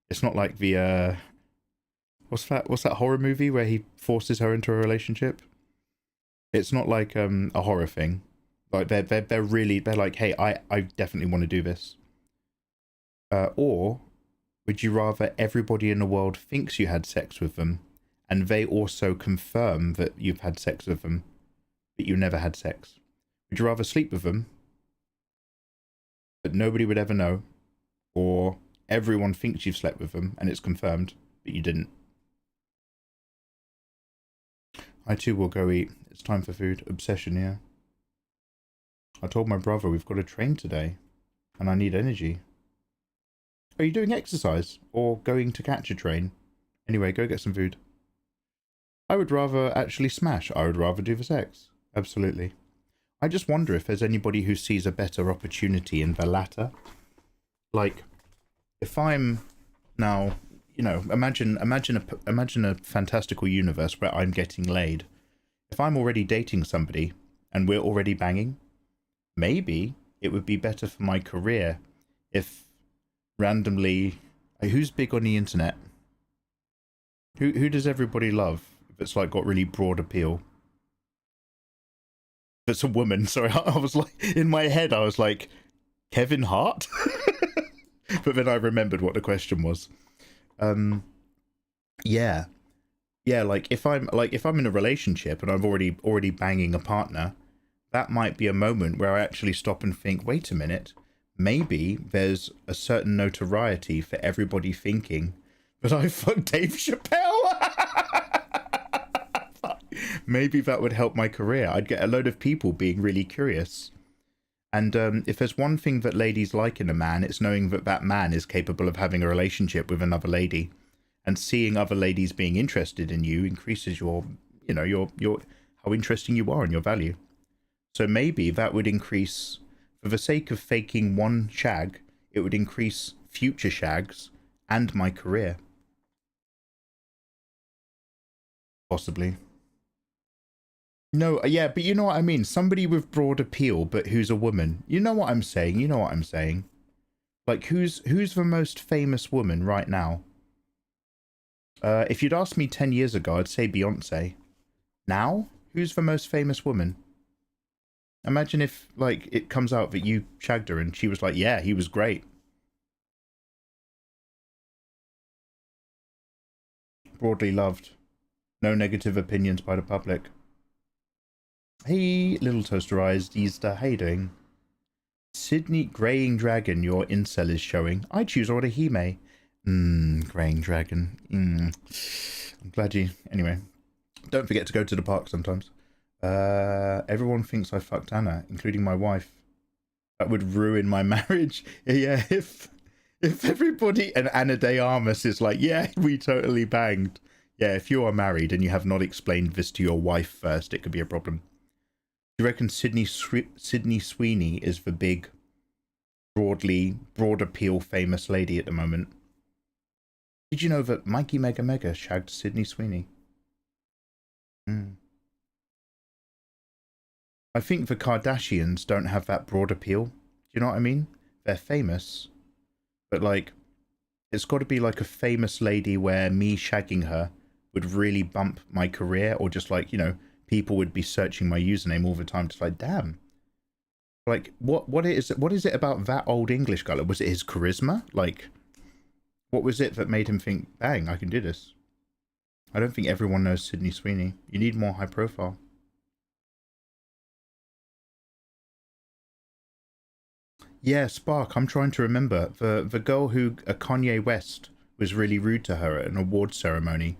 the, what's that horror movie where he forces her into a relationship? It's not like a horror thing. Like they're like, hey, I definitely want to do this. Or would you rather everybody in the world thinks you had sex with them and they also confirm that you've had sex with them, but you never had sex? Would you rather sleep with them, but nobody would ever know, or everyone thinks you've slept with them and it's confirmed, but you didn't? I too will go eat. It's time for food. Obsession, yeah. I told my brother we've got to train today, and I need energy. Are you doing exercise, or going to catch a train? Anyway, go get some food. I would rather actually smash. I would rather do the sex. Absolutely. I just wonder if there's anybody who sees a better opportunity in the latter. Like, if I'm now, you know, imagine a fantastical universe where I'm getting laid. If I'm already dating somebody and we're already banging, maybe it would be better for my career if randomly, who's big on the internet? Who does everybody love? If it's like got really broad appeal. If it's a woman, sorry, I was like, in my head I was like, Kevin Hart? But then I remembered what the question was. Yeah, like if I'm in a relationship and I'm already banging a partner, that might be a moment where I actually stop and think, wait a minute, maybe there's a certain notoriety for everybody thinking that I fucked Dave Chappelle. Maybe that would help my career. I'd get a load of people being really curious. And if there's one thing that ladies like in a man, it's knowing that that man is capable of having a relationship with another lady. And seeing other ladies being interested in you increases your how interesting you are and your value. So maybe that would increase, for the sake of faking one shag, it would increase future shags and my career. Possibly. No, yeah, but you know what I mean? Somebody with broad appeal, but who's a woman. You know what I'm saying? You know what I'm saying? Like, who's the most famous woman right now? If you'd asked me 10 years ago, I'd say Beyonce. Now, who's the most famous woman? Imagine if, like, it comes out that you shagged her and she was like, yeah, he was great. Broadly loved. No negative opinions by the public. Hey, little toasterized Easter, how you doing? Sydney Graying Dragon, your incel is showing. I choose order Hime. Graying Dragon. I'm glad you... Anyway, don't forget to go to the park sometimes. Everyone thinks I fucked Anna, including my wife. That would ruin my marriage. Yeah, if everybody... And Ana de Armas is like, yeah, we totally banged. Yeah, if you are married and you have not explained this to your wife first, it could be a problem. Do you reckon Sydney Sweeney is the big, broad appeal famous lady at the moment? Did you know that Mikey Mega Mega shagged Sydney Sweeney? I think the Kardashians don't have that broad appeal. Do you know what I mean? They're famous, but like, it's got to be like a famous lady where me shagging her would really bump my career, or just like, you know, people would be searching my username all the time, just like, damn. Like, what is it about that old English guy? Like, was it his charisma? Like, what was it that made him think, bang, I can do this? I don't think everyone knows Sydney Sweeney. You need more high profile. Yeah, Spark, I'm trying to remember. The girl who, Kanye West, was really rude to her at an award ceremony,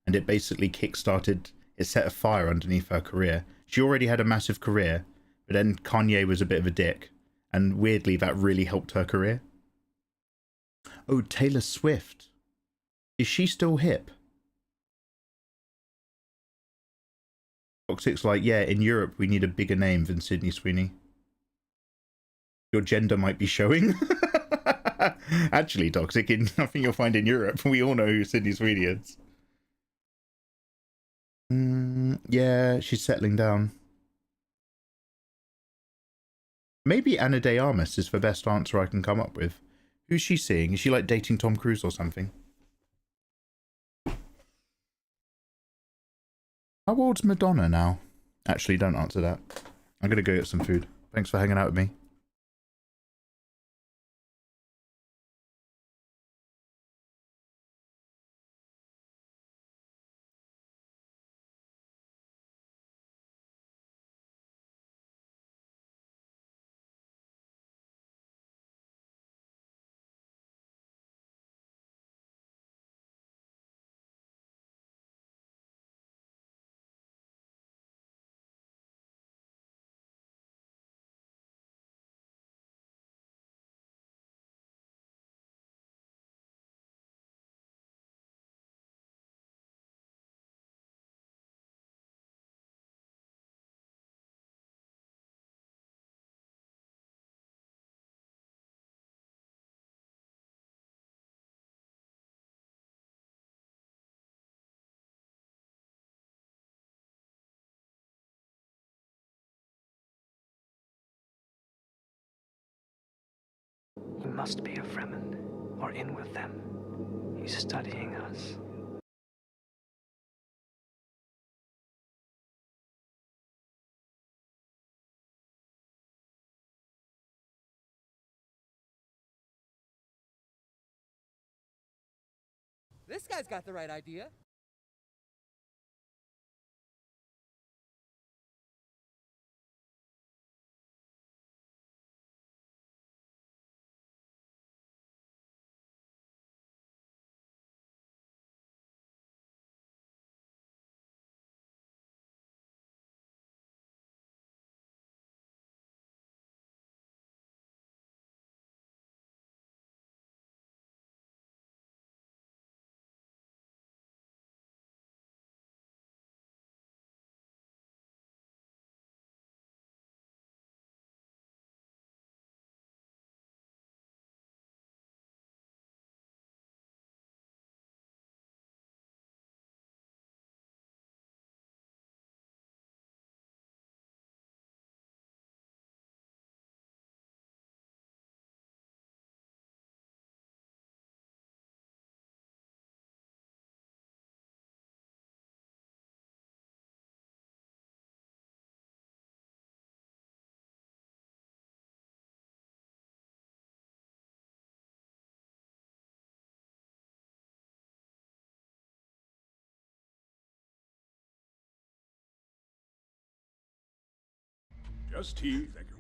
and it basically it set a fire underneath her career. She already had a massive career, but then Kanye was a bit of a dick, and weirdly that really helped her career. Oh, Taylor Swift. Is she still hip? Toxic's like, yeah, in Europe we need a bigger name than Sydney Sweeney. Your gender might be showing. Actually, Toxic, nothing you'll find in Europe. We all know who Sydney Sweeney is. Yeah, she's settling down. Maybe Ana de Armas is the best answer I can come up with. Who's she seeing? Is she like dating Tom Cruise or something? How old's Madonna now? Actually, don't answer that. I'm gonna go get some food. Thanks for hanging out with me. He must be a Fremen, or in with them. He's studying us. This guy's got the right idea. Just tea, thank you.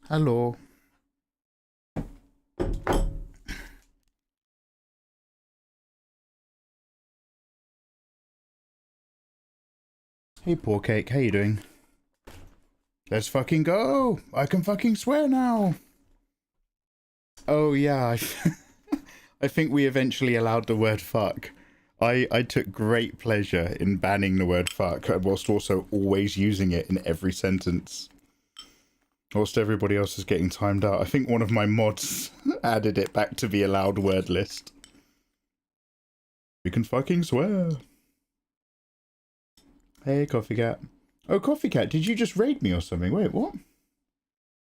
Hello. Hey, poor cake. How you doing? Let's fucking go. I can fucking swear now. Oh, yeah. I think we eventually allowed the word fuck. I took great pleasure in banning the word fuck, whilst also always using it in every sentence. Whilst everybody else is getting timed out. I think one of my mods added it back to the allowed word list. We can fucking swear. Hey, Coffee Cat. Oh, Coffee Cat, did you just raid me or something? Wait, what?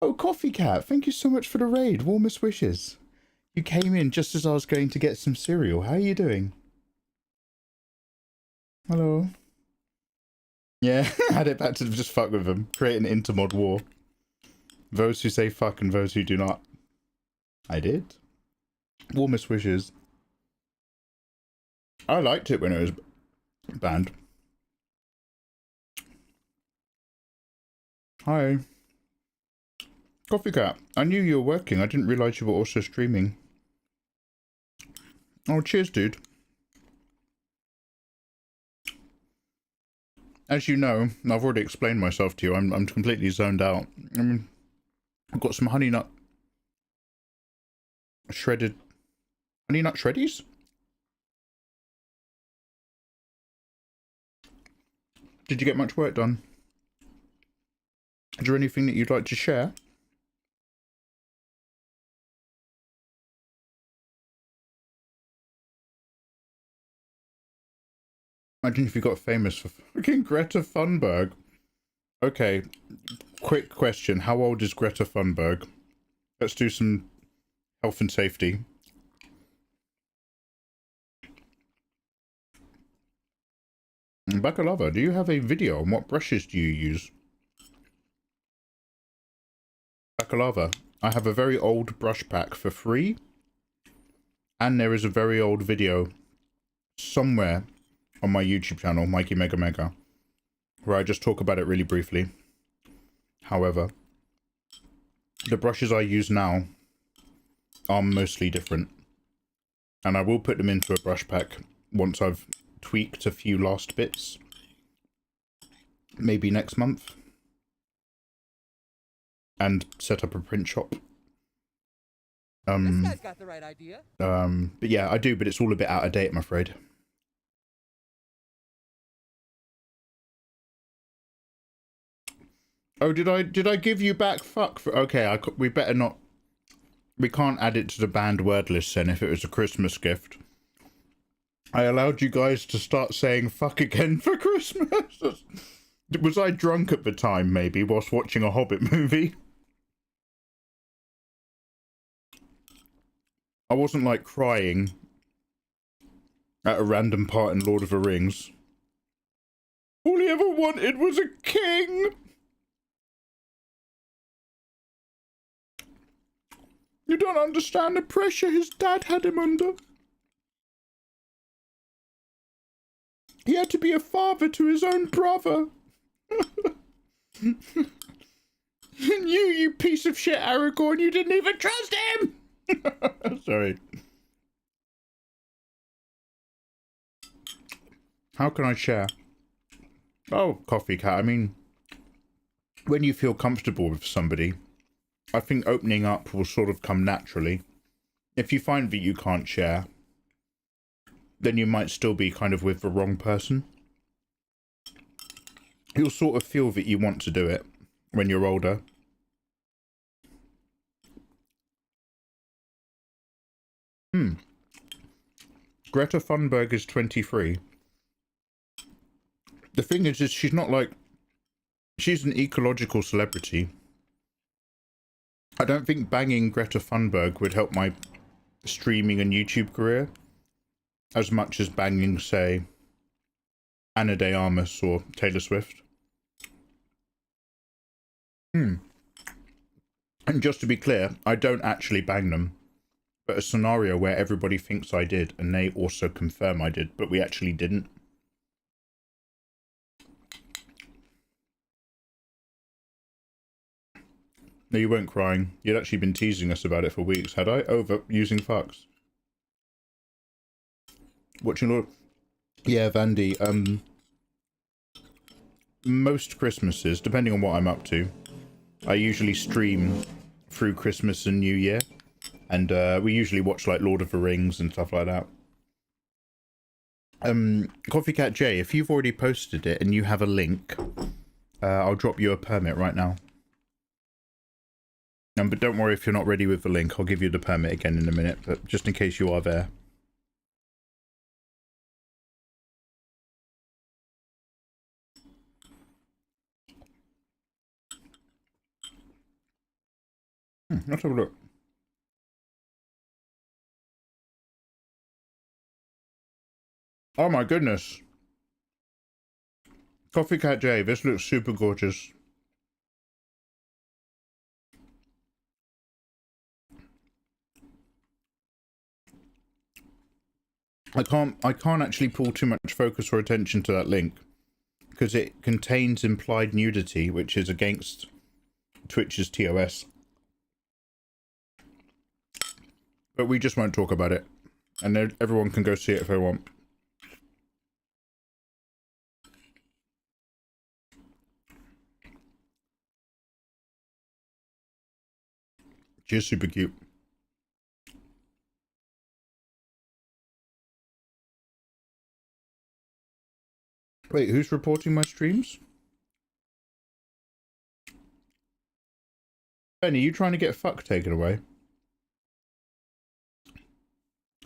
Oh, Coffee Cat, thank you so much for the raid. Warmest wishes. You came in just as I was going to get some cereal. How are you doing? Hello. Yeah, add it back to just fuck with them. Create an intermod war. Those who say fuck and those who do not. I did. Warmest wishes. I liked it when it was banned. Hi. Coffee Cat, I knew you were working. I didn't realise you were also streaming. Oh, cheers, dude. As you know, I've already explained myself to you. I'm completely zoned out. I mean, I've got some honey nut shredded honey nut shreddies. Did you get much work done? Is there anything that you'd like to share? Imagine if you got famous for fucking Greta Thunberg. Okay, quick question. How old is Greta Thunberg? Let's do some health and safety. Bakalava, do you have a video on what brushes do you use? Bakalava, I have a very old brush pack for free. And there is a very old video somewhere on my YouTube channel, Mikey Mega Mega, where I just talk about it really briefly. However, the brushes I use now are mostly different. And I will put them into a brush pack once I've tweaked a few last bits. Maybe next month. And set up a print shop. This guy's got the right idea. But yeah, I do, but it's all a bit out of date, I'm afraid. Oh, did I give you back fuck for... Okay, we better not... We can't add it to the banned word list then if it was a Christmas gift. I allowed you guys to start saying fuck again for Christmas. Was I drunk at the time, maybe, whilst watching a Hobbit movie? I wasn't, like, crying at a random part in Lord of the Rings. All he ever wanted was a king! You don't understand the pressure his dad had him under. He had to be a father to his own brother. And you piece of shit Aragorn, you didn't even trust him! Sorry. How can I share? Oh, Coffee Cat, I mean, when you feel comfortable with somebody, I think opening up will sort of come naturally. If you find that you can't share, then you might still be kind of with the wrong person. You'll sort of feel that you want to do it when you're older. Greta Thunberg is 23. The thing is she's not like... She's an ecological celebrity. I don't think banging Greta Thunberg would help my streaming and YouTube career as much as banging, say, Ana de Armas or Taylor Swift. And just to be clear, I don't actually bang them, but a scenario where everybody thinks I did and they also confirm I did, but we actually didn't. No, you weren't crying. You'd actually been teasing us about it for weeks. Had I? Over using fucks. Watching Lord... Yeah, Vandy. Most Christmases, depending on what I'm up to, I usually stream through Christmas and New Year. And we usually watch like Lord of the Rings and stuff like that. Coffee Cat J, if you've already posted it and you have a link, I'll drop you a permit right now. But don't worry if you're not ready with the link, I'll give you the permit again in a minute, but just in case you are there. Let's have a look. Oh my goodness. Coffee Cat J, this looks super gorgeous. I can't actually pull too much focus or attention to that link because it contains implied nudity, which is against Twitch's TOS. But we just won't talk about it, and everyone can go see it if they want. She's super cute. Wait, who's reporting my streams? Ben, are you trying to get fuck taken away?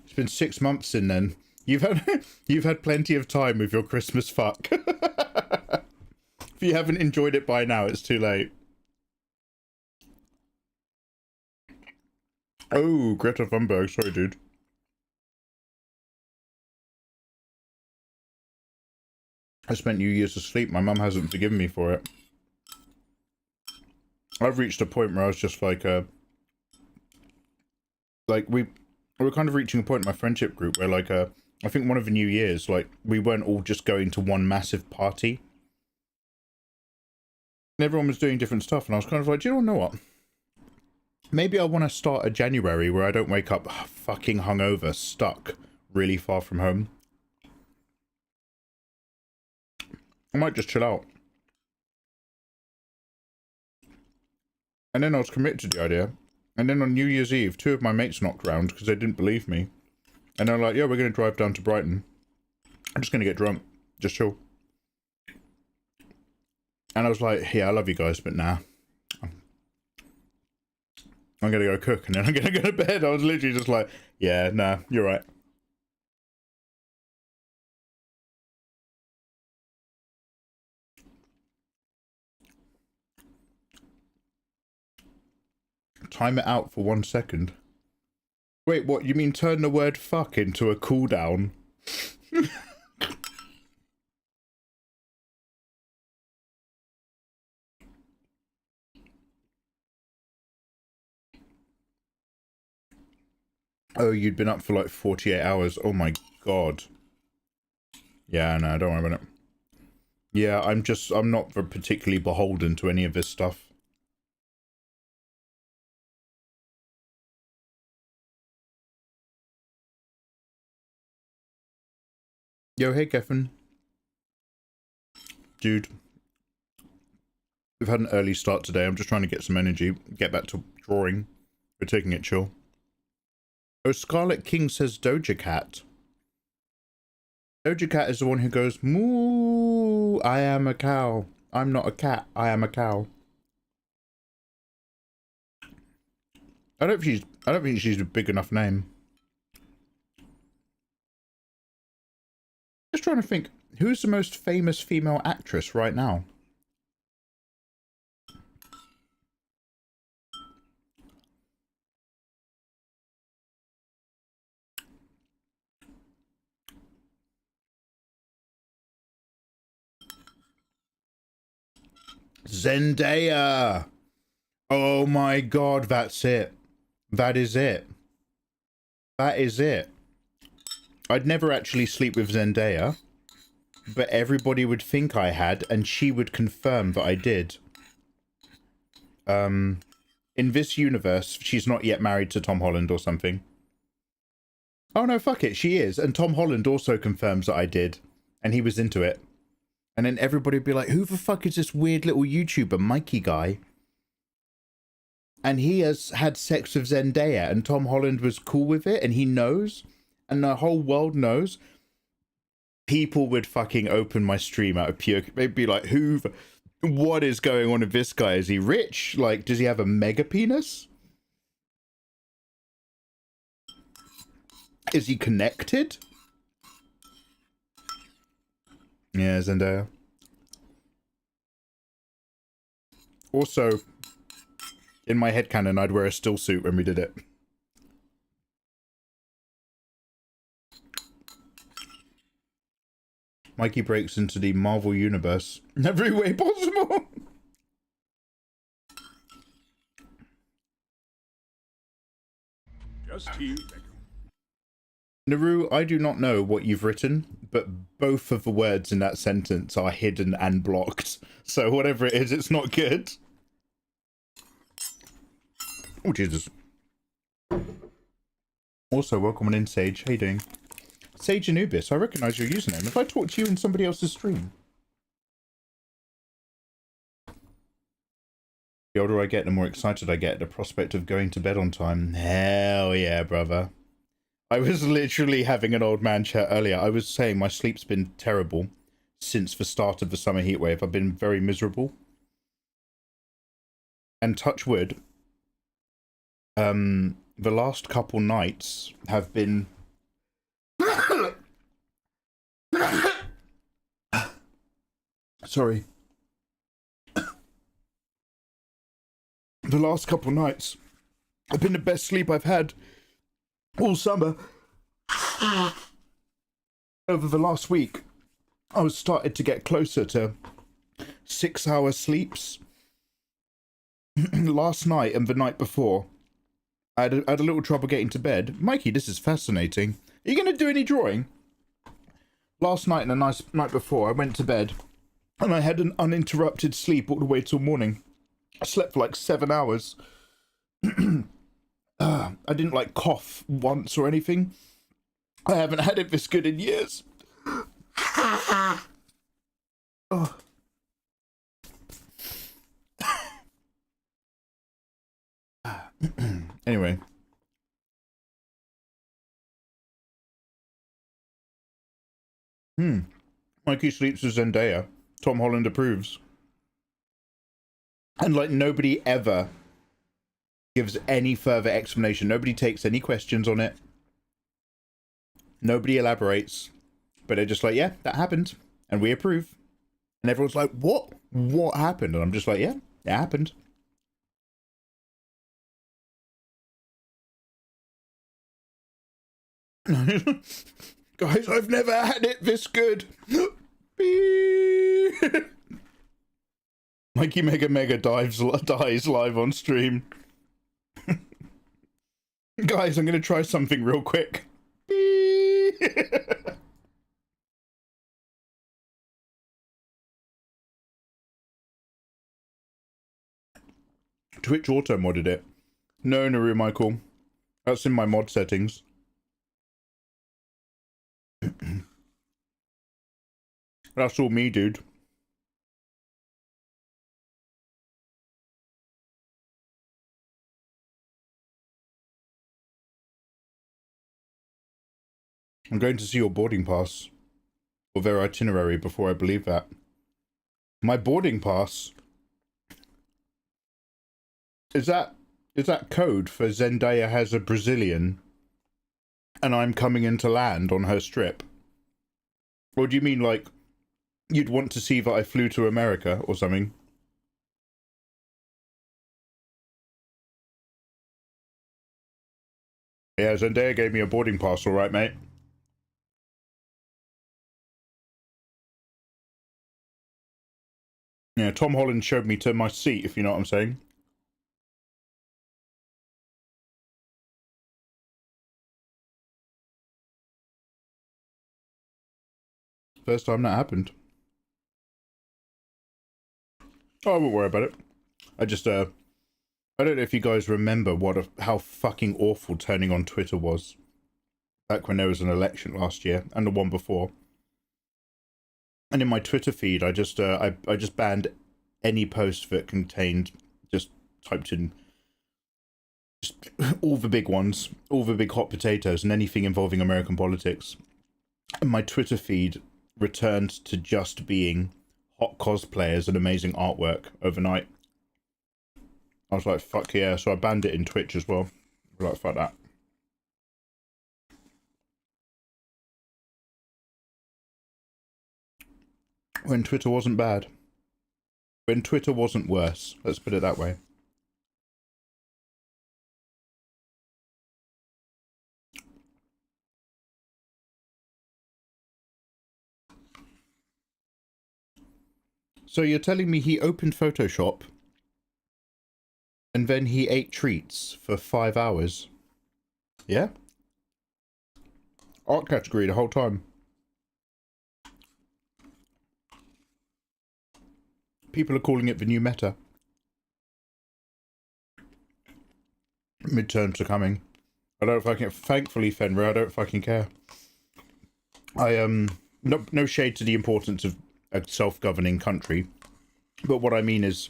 It's been 6 months in then. You've had plenty of time with your Christmas fuck. If you haven't enjoyed it by now, it's too late. Oh, Greta Thunberg, sorry dude. I spent New Year's asleep. My mum hasn't forgiven me for it. I've reached a point where I was just like we were kind of reaching a point in my friendship group where like I think one of the New Year's, like we weren't all just going to one massive party. And everyone was doing different stuff, and I was kind of like, do you know what? Maybe I want to start a January where I don't wake up fucking hungover, stuck really far from home. I might just chill out. And then I was committed to the idea. And then on New Year's Eve, 2 of my mates knocked around because they didn't believe me. And they're like, yeah, we're going to drive down to Brighton. I'm just going to get drunk. Just chill. And I was like, yeah, I love you guys, but nah. I'm going to go cook and then I'm going to go to bed. I was literally just like, yeah, nah, you're right. Time it out for 1 second. Wait, what? You mean turn the word fuck into a cooldown? Oh, you'd been up for like 48 hours. Oh my god. Yeah, no, don't worry about it. Yeah, I'm not particularly beholden to any of this stuff. Yo, hey, Kevin. Dude. We've had an early start today. I'm just trying to get some energy. Get back to drawing. We're taking it chill. Oh, Scarlet King says Doja Cat. Doja Cat is the one who goes, moo, I am a cow. I'm not a cat, I am a cow. I don't think she's a big enough name. Just trying to think, who's the most famous female actress right now? Zendaya! Oh my god, that's it. That is it. That is it. I'd never actually sleep with Zendaya, but everybody would think I had, and she would confirm that I did. in this universe, she's not yet married to Tom Holland or something. Oh no, fuck it, she is. And Tom Holland also confirms that I did. And he was into it. And then everybody would be like, who the fuck is this weird little YouTuber, Mikey guy? And he has had sex with Zendaya, and Tom Holland was cool with it, and he knows, and the whole world knows. People would fucking open my stream out of pure... They'd be like, what is going on with this guy? Is he rich? Like, does he have a mega penis? Is he connected? Yeah, Zendaya. Also, in my headcanon, I'd wear a still suit when we did it. Mikey breaks into the Marvel Universe in every way possible. Just tease. Naru, I do not know what you've written, but both of the words in that sentence are hidden and blocked. So whatever it is, it's not good. Oh, Jesus. Also, welcome on in, Sage. How you doing? Sage Anubis, I recognise your username. Have I talked to you in somebody else's stream? The older I get, the more excited I get at the prospect of going to bed on time. Hell yeah, brother. I was literally having an old man chat earlier. I was saying my sleep's been terrible since the start of the summer heatwave. I've been very miserable. And touch wood, the last couple nights have been... Sorry. The last couple nights have been the best sleep I've had all summer. Over the last week, I was started to get closer to 6-hour sleeps. Last night and the night before, I had a little trouble getting to bed. Mikey, this is fascinating. Are you going to do any drawing? Last night and the night before, I went to bed, and I had an uninterrupted sleep all the way till morning. I slept for like 7 hours. I didn't like cough once or anything. I haven't had it this good in years. Oh. Anyway. Mikey sleeps with Zendaya. Tom Holland approves. And like nobody ever gives any further explanation. Nobody takes any questions on it. Nobody elaborates. But they're just like, yeah, that happened. And we approve. And everyone's like, what? What happened? And I'm just like, yeah, it happened. Guys, I've never had it this good. Mikey Mega dies live on stream. Guys, I'm going to try something real quick. Twitch auto modded it. No, Naru Michael. That's in my mod settings. That's all me, dude. I'm going to see your boarding pass. Or their itinerary before I believe that. My boarding pass? Is that code for Zendaya has a Brazilian and I'm coming into land on her strip? Or do you mean like you'd want to see that I flew to America or something? Yeah, Zendaya gave me a boarding pass, alright, mate. Yeah, Tom Holland showed me to my seat, if you know what I'm saying. First time that happened. Oh, I won't worry about it. I just, I don't know if you guys remember how fucking awful turning on Twitter was back when there was an election last year and the one before. And in my Twitter feed, I just banned any post that contained, just typed in just all the big ones, all the big hot potatoes, and anything involving American politics. And my Twitter feed returned to just being hot cosplayers and amazing artwork overnight. I was like, fuck yeah. So I banned it in Twitch as well. Like, fuck that. When Twitter wasn't bad. When Twitter wasn't worse. Let's put it that way. So you're telling me he opened Photoshop and then he ate treats for 5 hours? Yeah? Art category the whole time. People are calling it the new meta. Midterms are coming. I don't fucking... Thankfully, Fenrir, I don't fucking care. No shade to the importance of a self-governing country. But what I mean is,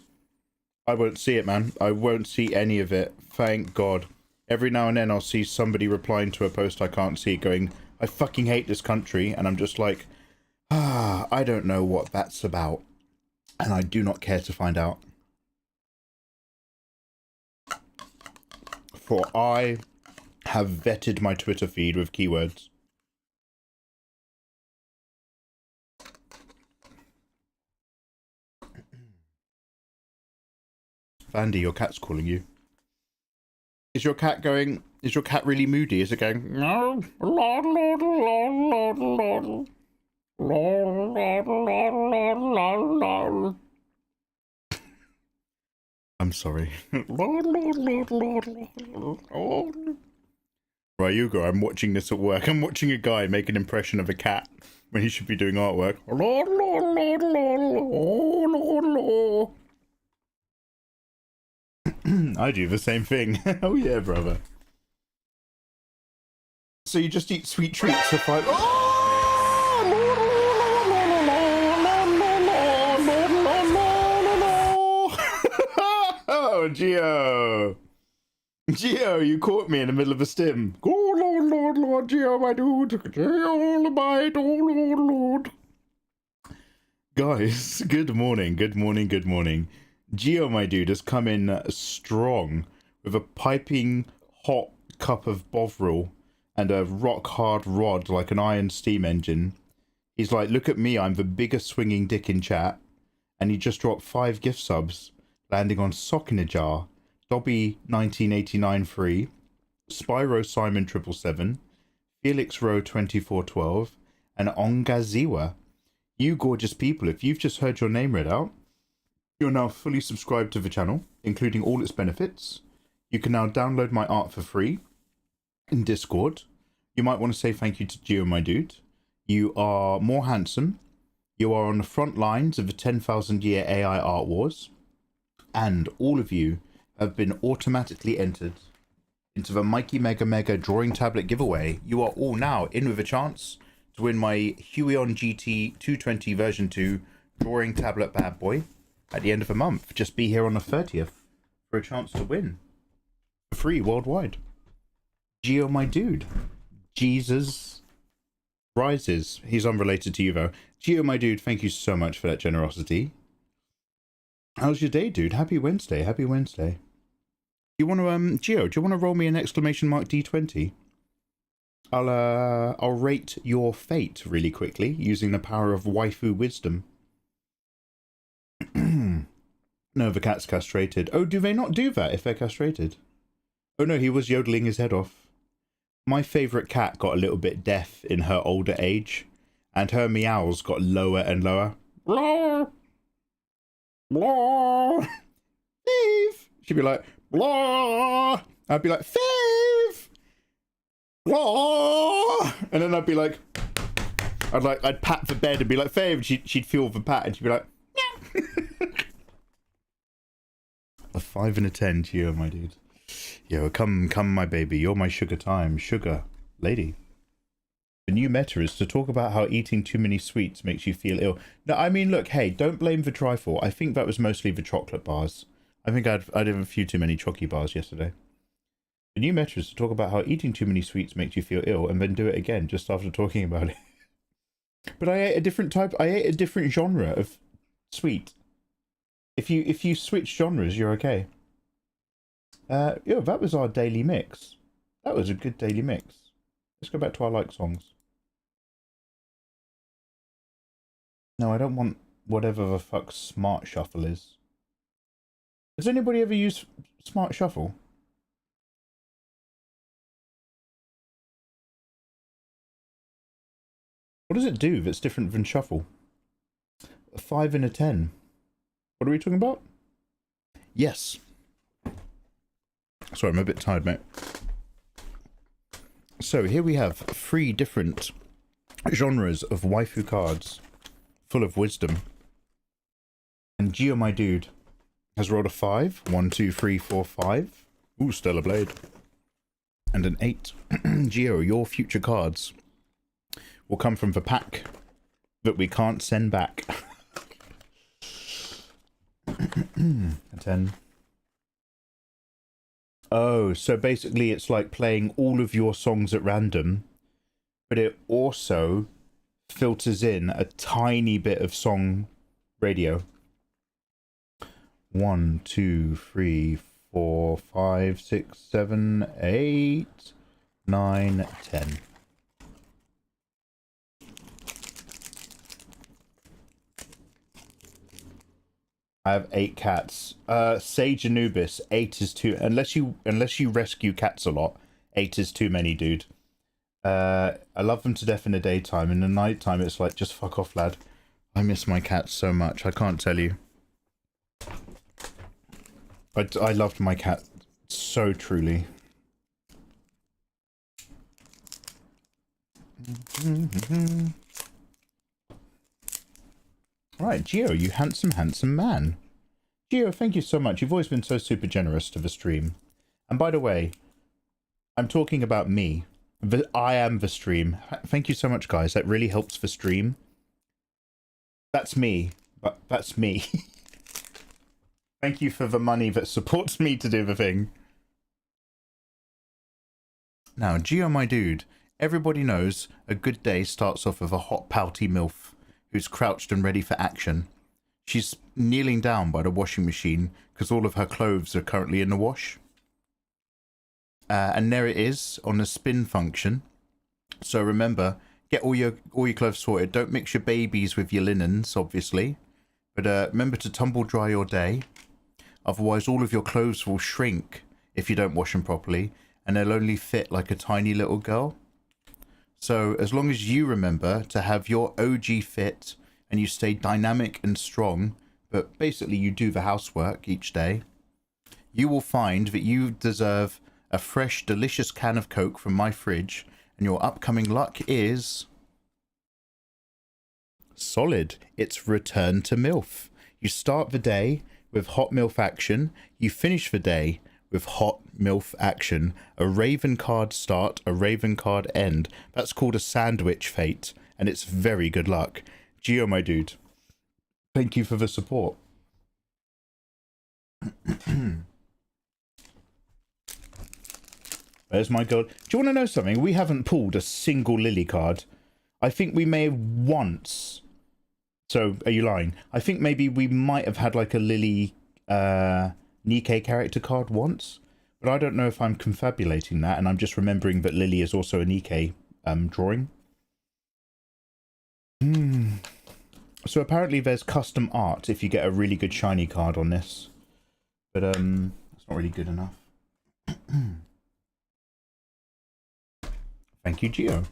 I won't see it, man. I won't see any of it. Thank God. Every now and then I'll see somebody replying to a post I can't see going, I fucking hate this country. And I'm just like, I don't know what that's about. And I do not care to find out. For I have vetted my Twitter feed with keywords. Vandy, your cat's calling you. Is your cat really moody? Is it going, no? I'm sorry. Right, you go. I'm watching this at work. I'm watching a guy make an impression of a cat when he should be doing artwork. I do the same thing. Oh yeah, brother. So you just eat sweet treats for 5... Oh, Gio! Gio, you caught me in the middle of a stim. Oh, Lord, Gio, my dude. Gio, my dude, oh, Lord. Guys, good morning. Gio, my dude, has come in strong with a piping hot cup of Bovril and a rock hard rod like an iron steam engine. He's like, look at me, I'm the biggest swinging dick in chat. And he just dropped 5 gift subs, landing on Sock in a Jar, Dobby 1989 free, Spyro Simon 777, Felix Rowe 2412, and Ongaziwa. You gorgeous people, if you've just heard your name read out, you're now fully subscribed to the channel, including all its benefits. You can now download my art for free in Discord. You might want to say thank you to Gio, my dude. You are more handsome. You are on the front lines of the 10,000 year AI art wars. And all of you have been automatically entered into the Mikey Mega drawing tablet giveaway. You are all now in with a chance to win my Huion GT 220 version 2 drawing tablet bad boy at the end of the month. Just be here on the 30th for a chance to win. Free worldwide. Gio, my dude. Jesus rises. He's unrelated to you though. Gio, my dude, thank you so much for that generosity. How's your day, dude? Happy Wednesday. Happy Wednesday. You want to Gio, do you want to roll me an exclamation mark D20? I'll rate your fate really quickly using the power of waifu wisdom. No, the cat's castrated. Oh, do they not do that if they're castrated? Oh no, he was yodeling his head off. My favourite cat got a little bit deaf in her older age, and her meows got lower and lower. Blah! Blah! Thief! She'd be like, blah! I'd be like, thief! Blah! And then I'd be like, I'd pat the bed and be like, Fave, and she'd feel the pat and she'd be like, yeah. 5 and a 10 to you, my dude. Yo, come, my baby. You're my sugar time. Sugar lady. The new meta is to talk about how eating too many sweets makes you feel ill. No, I mean, look, hey, don't blame the trifle. I think that was mostly the chocolate bars. I think I'd have a few too many chocky bars yesterday. The new meta is to talk about how eating too many sweets makes you feel ill, and then do it again just after talking about it. But I ate a different genre of sweet. If you switch genres, you're okay. Yeah, that was our daily mix. That was a good daily mix. Let's go back to our like songs. No, I don't want whatever the fuck Smart Shuffle is. Has anybody ever used Smart Shuffle? What does it do that's different than Shuffle? A 5 and a 10. What are we talking about? Yes. Sorry, I'm a bit tired, mate. So here we have 3 different genres of waifu cards full of wisdom. And Gio, my dude, has rolled a 5. 1, 2, 3, 4, 5. Ooh, Stellar Blade. And an 8. Gio, your future cards will come from the pack that we can't send back. A 10. Oh, so basically it's like playing all of your songs at random, but it also filters in a tiny bit of song radio. 1, 2, 3, 4, 5, 6, 7, 8, 9, 10. I have 8 cats. Sage Anubis, 8 is too. Unless you rescue cats a lot, 8 is too many, dude. I love them to death in the daytime. In the nighttime, it's like, just fuck off, lad. I miss my cats so much. I can't tell you. I loved my cat so truly. Right, Gio, you handsome man. Gio, thank you so much. You've always been so super generous to the stream. And by the way, I'm talking about me. I am the stream. Thank you so much, guys. That really helps the stream. That's me. But that's me. Thank you for the money that supports me to do the thing. Now, Gio, my dude, everybody knows a good day starts off with a hot, pouty MILF who's crouched and ready for action. She's kneeling down by the washing machine because all of her clothes are currently in the wash. And there it is on the spin function. So remember, get all your clothes sorted. Don't mix your babies with your linens, obviously. But remember to tumble dry your day. Otherwise, all of your clothes will shrink if you don't wash them properly. And they'll only fit like a tiny little girl. So as long as you remember to have your OG fit and you stay dynamic and strong, but basically you do the housework each day, you will find that you deserve a fresh, delicious can of Coke from my fridge, and your upcoming luck is solid. It's Return to MILF. You start the day with hot MILF action, you finish the day with hot MILF action. A Raven card start, a Raven card end. That's called a sandwich fate, and it's very good luck. Gio, my dude, thank you for the support. There's my god. Do you want to know something? We haven't pulled a single Lily card. I think we may have once. So, are you lying? I think maybe we might have had like a Lily Nikkei character card once, but I don't know if I'm confabulating that, and I'm just remembering that Lily is also a Nikkei drawing. So apparently there's custom art if you get a really good shiny card on this, but it's not really good enough. Thank you, Gio.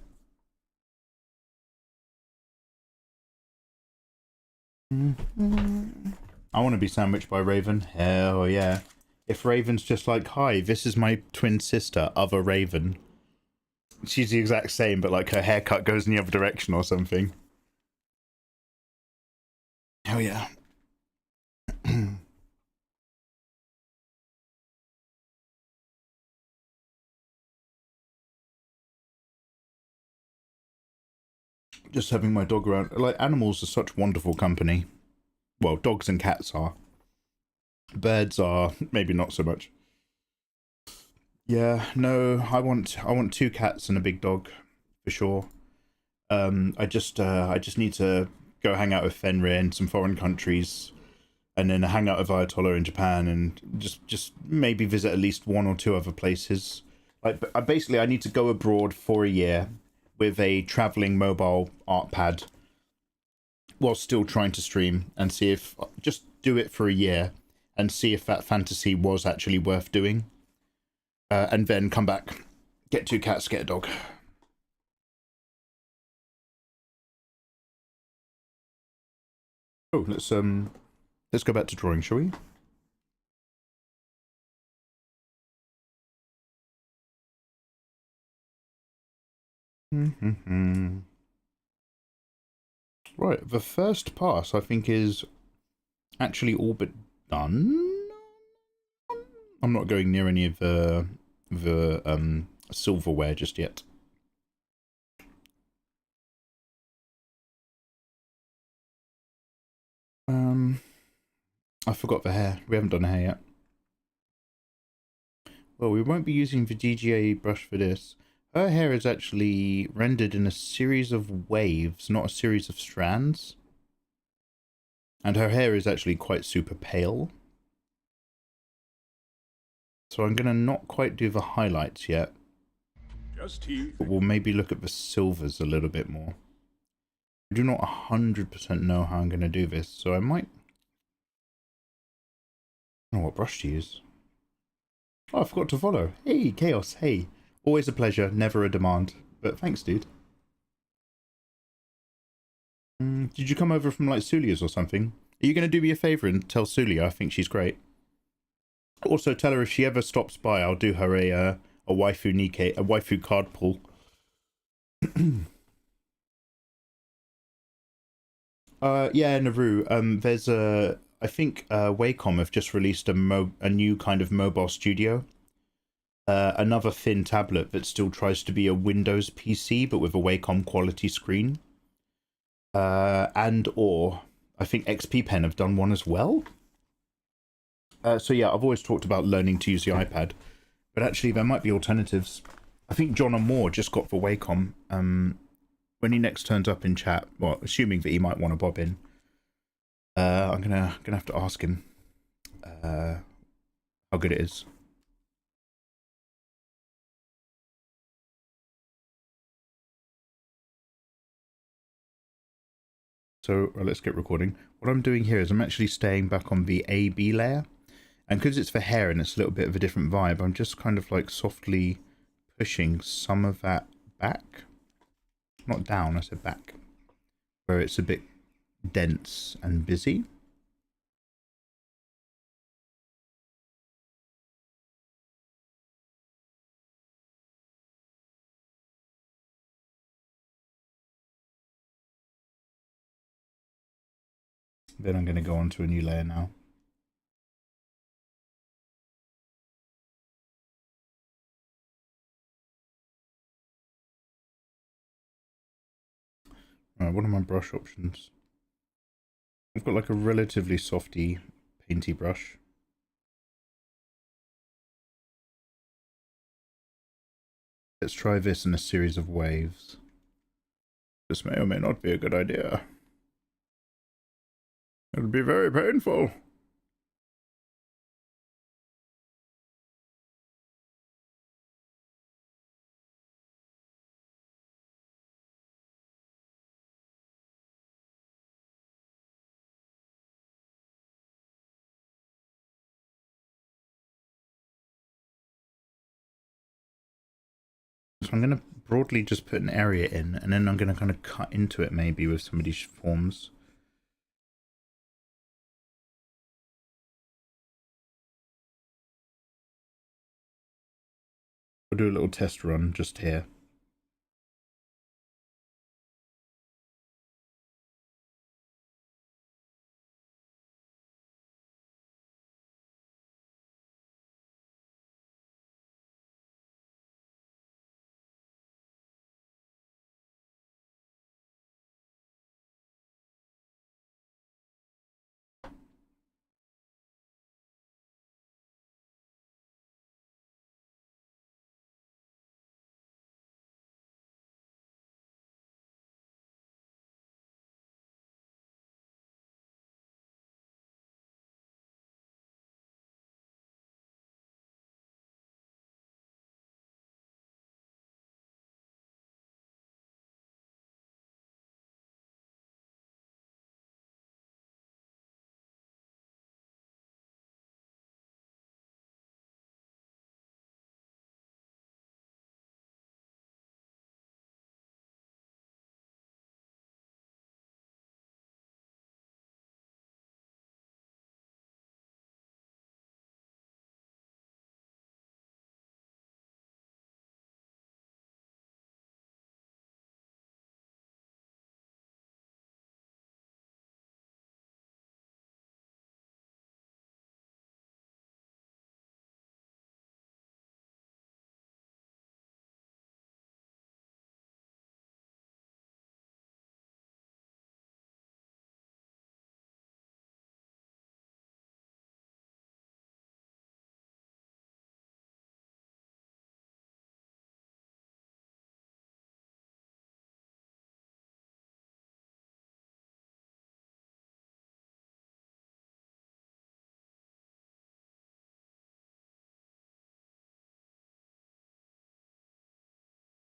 I want to be sandwiched by Raven. Hell yeah. If Raven's just like, hi, this is my twin sister, other Raven. She's the exact same, but like her haircut goes in the other direction or something. Hell yeah. just having my dog around. Like, animals are such wonderful company. Well, dogs and cats are. Birds are maybe not so much. Yeah, no, I want 2 cats and a big dog for sure. I just need to go hang out with Fenrir in some foreign countries, and then hang out with Ayatollah in Japan, and just maybe visit at least 1 or 2 other places. Like, basically, I need to go abroad for a year with a traveling mobile art pad, while still trying to stream, and see if just do it for a year and see if that fantasy was actually worth doing, and then come back, get 2 cats, get a dog. Oh, let's go back to drawing, shall we? Right, the first pass I think is actually all but done. I'm not going near any of the silverware just yet. I forgot the hair. We haven't done the hair yet. Well, we won't be using the DGA brush for this. Her hair is actually rendered in a series of waves, not a series of strands. And her hair is actually quite super pale. So I'm going to not quite do the highlights yet. Just teeth. But we'll maybe look at the silvers a little bit more. I do not 100% know how I'm going to do this, so I might... I don't know what brush to use. Oh, I forgot to follow. Hey, Chaos, hey. Always a pleasure, never a demand. But thanks, dude. Did you come over from, like, Sulia's or something? Are you going to do me a favour and tell Sulia I think she's great? Also, tell her if she ever stops by, I'll do her a waifu Nikkei, a waifu card pull. Yeah, Naru. There's a... I think Wacom have just released a new kind of mobile studio. Another thin tablet that still tries to be a Windows PC, but with a Wacom quality screen. Or I think XP Pen have done one as well. So yeah, I've always talked about learning to use the iPad, but actually there might be alternatives. I think John and Moore just got for Wacom. When he next turns up in chat, well, assuming that he might want to bob in, I'm gonna have to ask him how good it is. So let's get recording. What I'm doing here is I'm actually staying back on the AB layer, and because it's for hair and it's a little bit of a different vibe, I'm just kind of like softly pushing some of that back. Not down, I said back. Where it's a bit dense and busy. Then I'm going to go on to a new layer now. Right, what are my brush options? I've got like a relatively softy, painty brush. Let's try this in a series of waves. This may or may not be a good idea. It'll be very painful. So I'm going to broadly just put an area in, and then I'm going to kind of cut into it maybe with some of these forms. We'll do a little test run just here.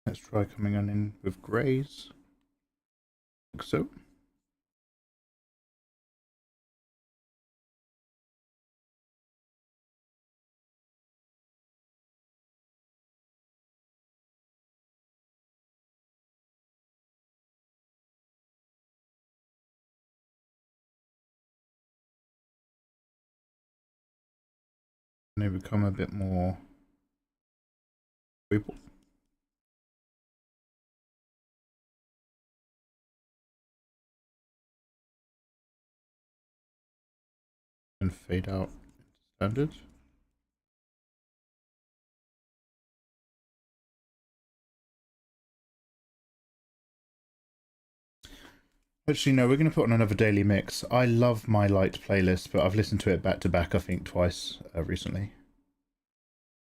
Let's try coming on in with greys. Like so. And they become a bit more people. And fade out standard. Actually, no, we're going to put on another daily mix. I love my light playlist, but I've listened to it back to back, I think, twice recently.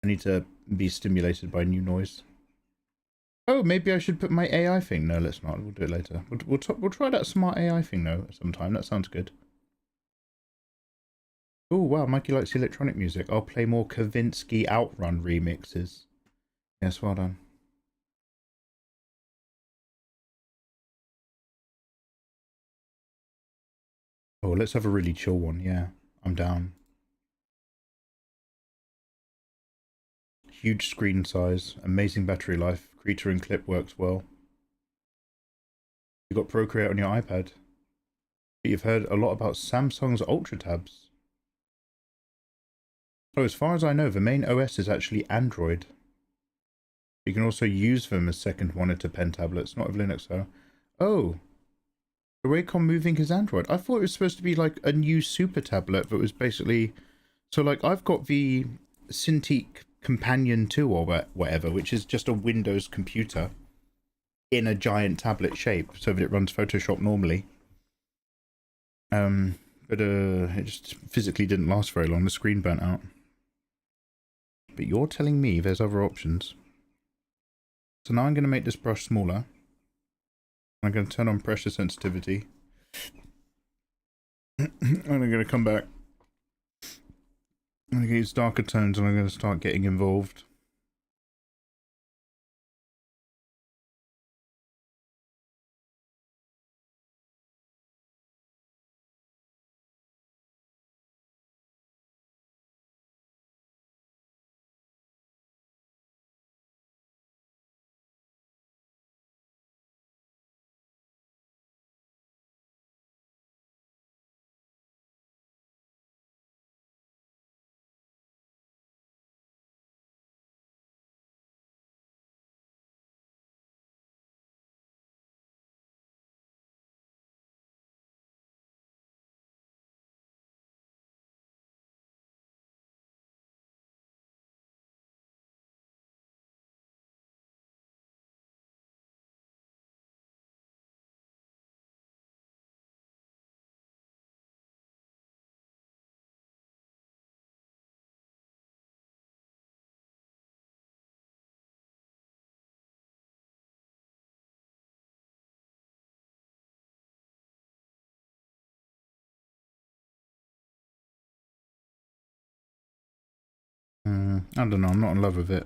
I need to be stimulated by new noise. Oh, maybe I should put my AI thing. No, let's not. We'll do it later. We'll try that smart AI thing, though, sometime. That sounds good. Oh, wow, Mikey likes electronic music. I'll play more Kavinsky Outrun remixes. Yes, well done. Oh, let's have a really chill one. Yeah, I'm down. Huge screen size, amazing battery life, creature and clip works well. You've got Procreate on your iPad. But you've heard a lot about Samsung's Ultra tabs. Oh, as far as I know, the main OS is actually Android. You can also use them as second monitor pen tablets, not with Linux though. Oh, the Wacom Moving is Android. I thought it was supposed to be like a new super tablet that was basically... So like I've got the Cintiq Companion 2 or whatever, which is just a Windows computer in a giant tablet shape so that it runs Photoshop normally. But it just physically didn't last very long. The screen burnt out. But you're telling me there's other options. So now I'm going to make this brush smaller. I'm going to turn on pressure sensitivity. And I'm going to come back. I'm going to use darker tones and I'm going to start getting involved. I don't know, I'm not in love with it.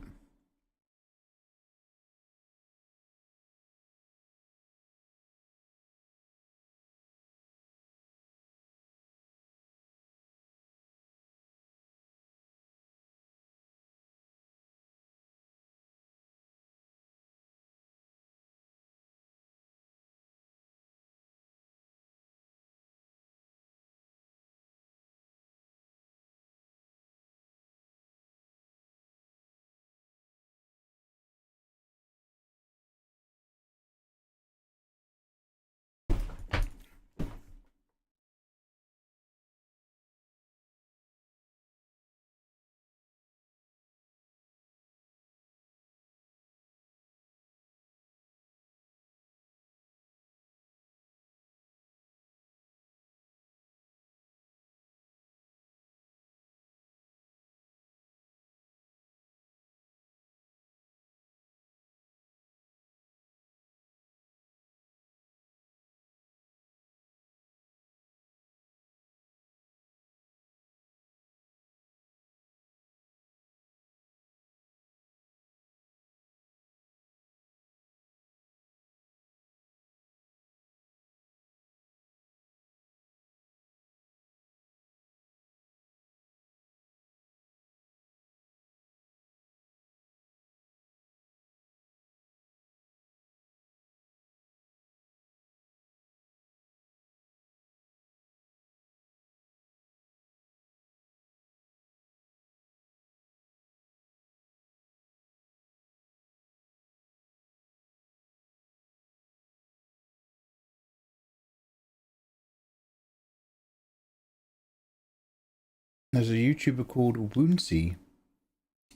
There's a YouTuber called Woonsy.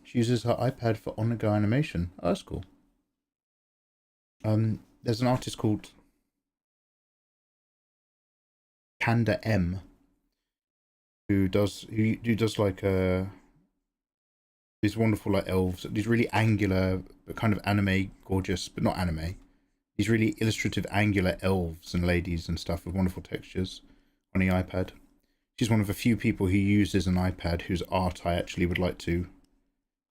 She uses her iPad for on-the-go animation. Oh, that's cool. There's an artist called Panda M who does like these wonderful like elves, these really angular but kind of anime gorgeous, but not anime. These really illustrative angular elves and ladies and stuff with wonderful textures on the iPad. She's one of a few people who uses an iPad whose art I actually would like to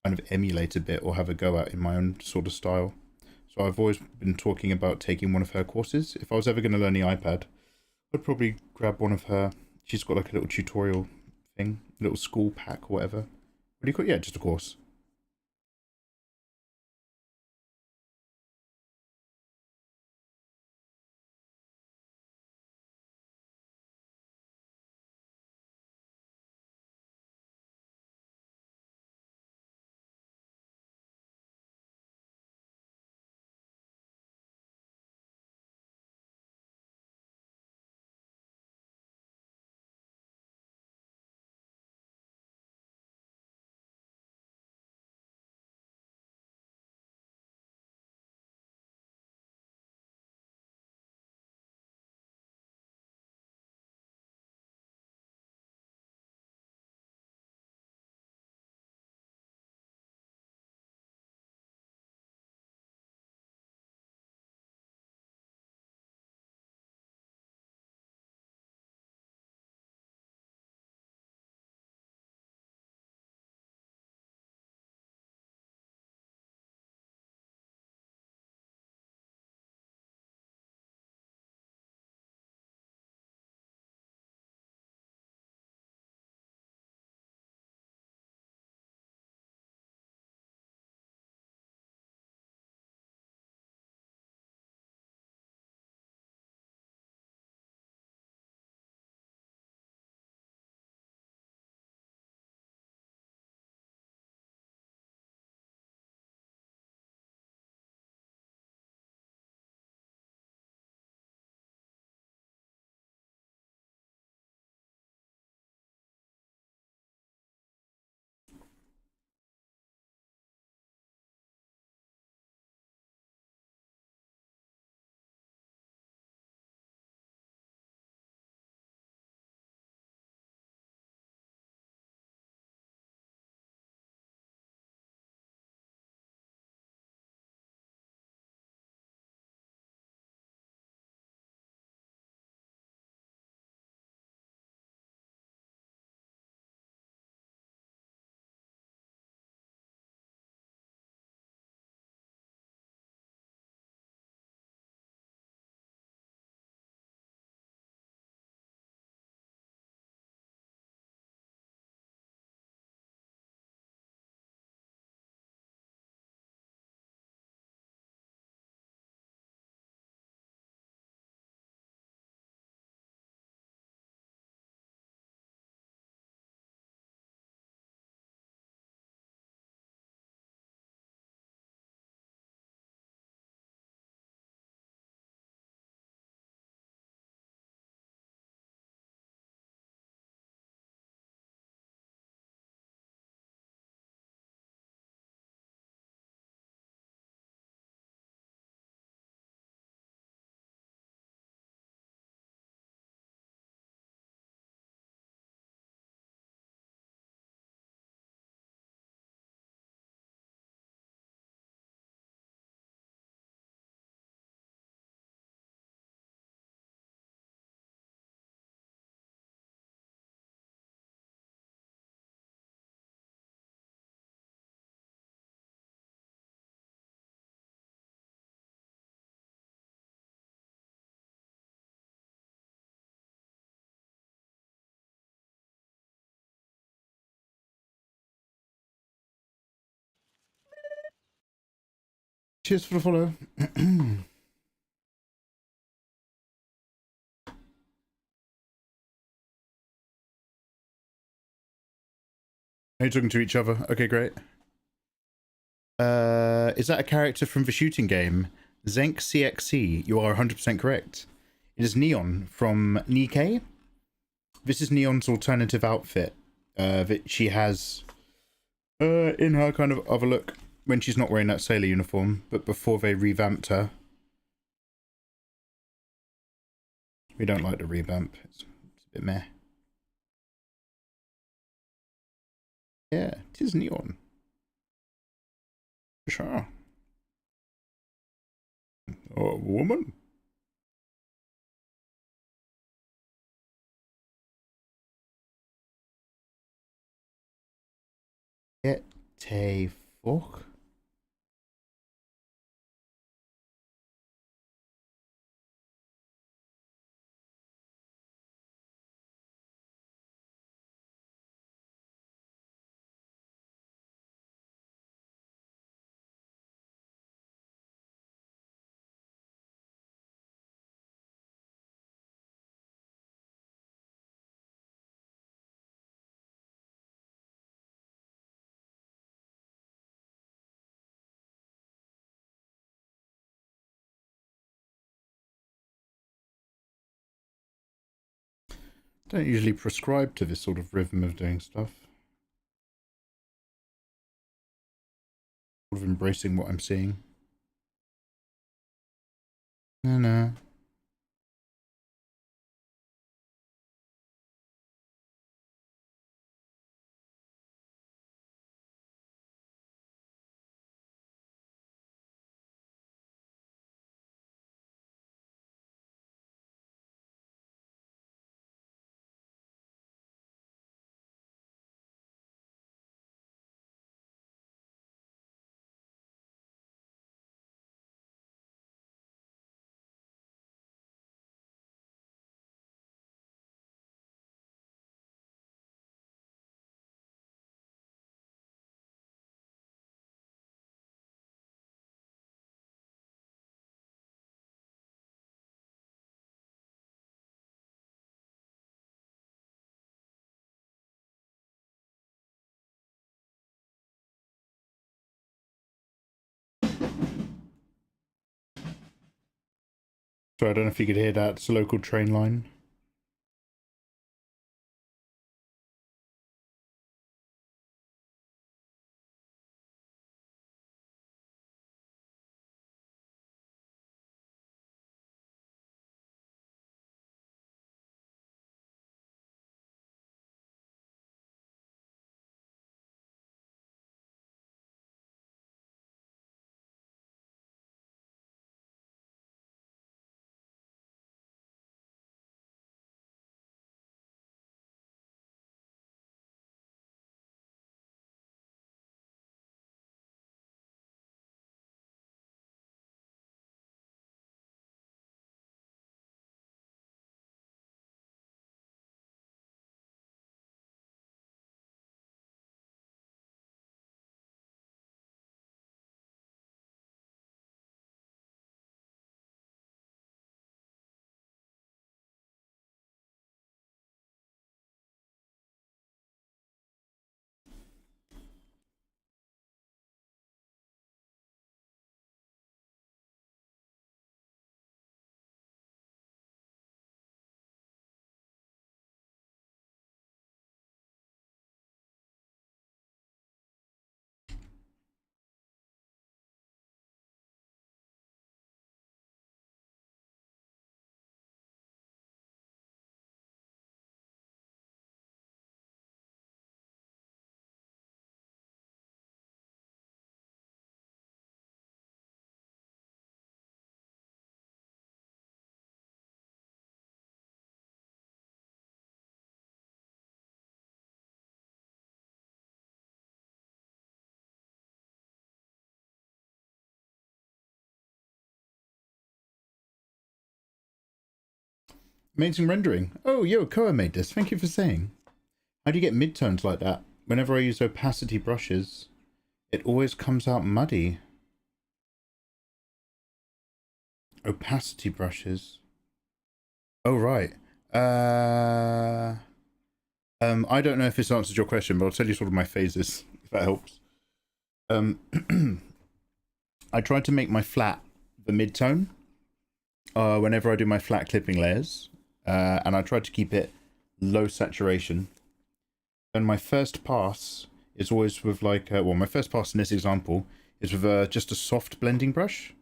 kind of emulate a bit or have a go at in my own sort of style. So I've always been talking about taking one of her courses. If I was ever going to learn the iPad, I'd probably grab one of her. She's got like a little tutorial thing, a little school pack or whatever. What do you call it? Yeah, just a course. Cheers for the follow. Are you talking to each other? Okay, great. Is that a character from the shooting game? Zenk CXC, you are 100% correct. It is Neon from Nikkei. This is Neon's alternative outfit. that she has in her kind of other look when she's not wearing that sailor uniform, but before they revamped her. We don't like the revamp. It's a bit meh. Yeah, it is neon. For sure. Oh, woman. Get a fuck. Don't usually prescribe to this sort of rhythm of doing stuff. Sort of embracing what I'm seeing. No. So I don't know if you could hear that. It's a local train line. Amazing rendering. Oh, yo, Koa made this. Thank you for saying. How do you get midtones like that? Whenever I use opacity brushes, it always comes out muddy. Opacity brushes. Oh, right. I don't know if this answers your question, but I'll tell you sort of my phases, if that helps. I try to make my flat the midtone whenever I do my flat clipping layers. And I try to keep it low saturation. And my first pass is always with like, well, my first pass in this example is with just a soft blending brush,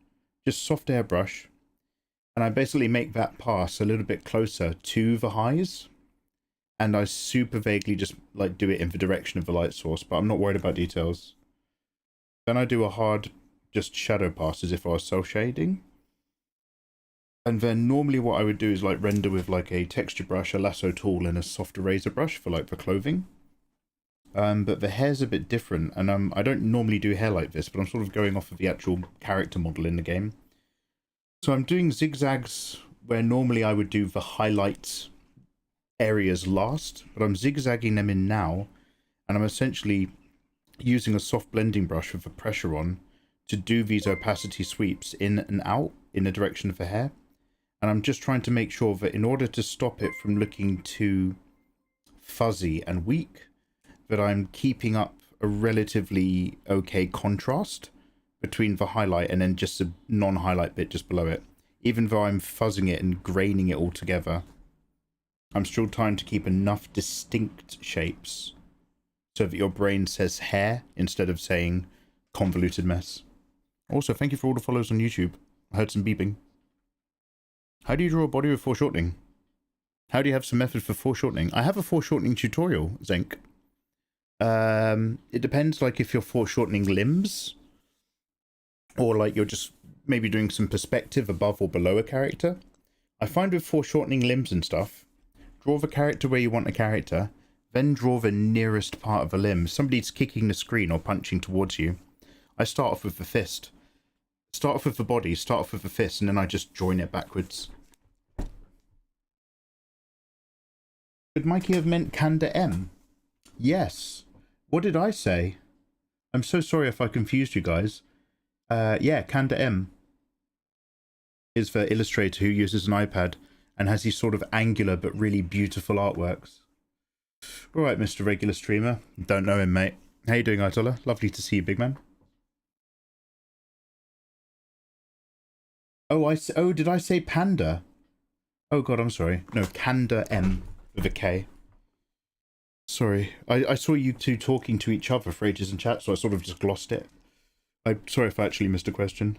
just soft airbrush. And I basically make that pass a little bit closer to the highs. And I super vaguely just like do it in the direction of the light source, but I'm not worried about details. Then I do a hard just shadow pass as if I was cel shading. And then normally what I would do is like render with like a texture brush, a lasso tool, and a soft eraser brush for like the clothing. But the hair's a bit different, and I don't normally do hair like this, but I'm sort of going off of the actual character model in the game. So I'm doing zigzags where normally I would do the highlight areas last, but I'm zigzagging them in now, and I'm essentially using a soft blending brush with the pressure on to do these opacity sweeps in and out in the direction of the hair. And I'm just trying to make sure that in order to stop it from looking too fuzzy and weak, that I'm keeping up a relatively okay contrast between the highlight and then just a non-highlight bit just below it. Even though I'm fuzzing it and graining it all together, I'm still trying to keep enough distinct shapes so that your brain says hair instead of saying convoluted mess. Also, thank you for all the follows on YouTube. I heard some beeping. How do you draw a body with foreshortening? How do you have some method for foreshortening? I have a foreshortening tutorial, Zenk. It depends, like, if you're foreshortening limbs, or like you're just maybe doing some perspective above or below a character. I find with foreshortening limbs and stuff, draw the character where you want a character, then draw the nearest part of a limb. Somebody's kicking the screen or punching towards you. I start off with the fist. Start off with the body, start off with the fist, and then I just join it backwards. Could Mikey have meant Kanda M? Yes. What did I say? I'm so sorry if I confused you guys. Yeah, Kanda M is the illustrator who uses an iPad and has these sort of angular but really beautiful artworks. Alright, Mr. Regular Streamer. Don't know him, mate. How you doing, Ayatollah? Lovely to see you, big man. Oh, did I say Panda? Oh god, I'm sorry. No, Kanda M with a K. Sorry. I saw you two talking to each other for ages in chat, so I sort of just glossed it. I'm sorry if I actually missed a question.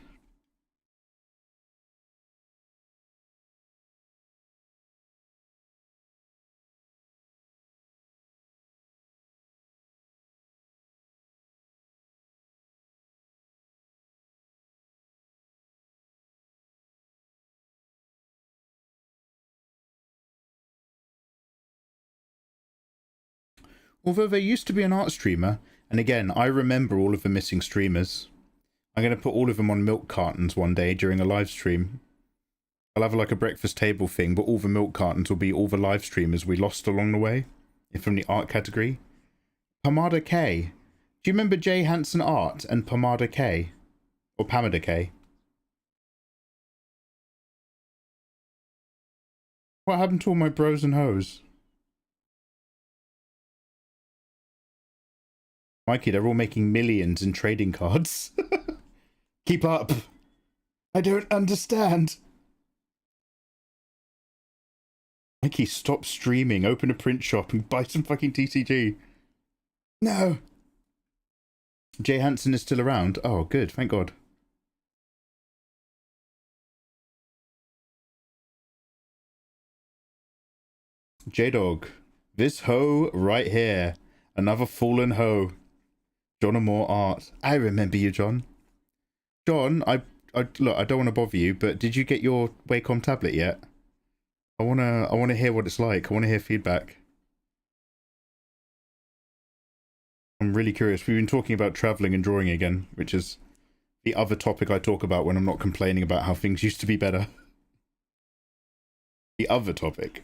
Although there used to be an art streamer, and again, I remember all of the missing streamers. I'm going to put all of them on milk cartons one day during a live stream. I'll have like a breakfast table thing, but all the milk cartons will be all the live streamers we lost along the way, from the art category. Pamada K. Do you remember Jay Hansen Art and Pamada K? Or Pamada K? What happened to all my bros and hoes? Mikey, they're all making millions in trading cards. Keep up. I don't understand. Mikey, stop streaming, open a print shop and buy some fucking TCG. No. Jay Hansen is still around. Oh, good. Thank God. J-Dog. This hoe right here. Another fallen hoe. John and More Art. I remember you, John. John, look, I don't want to bother you, but did you get your Wacom tablet yet? I wanna hear what it's like. I wanna hear feedback. I'm really curious. We've been talking about traveling and drawing again, which is the other topic I talk about when I'm not complaining about how things used to be better. The other topic.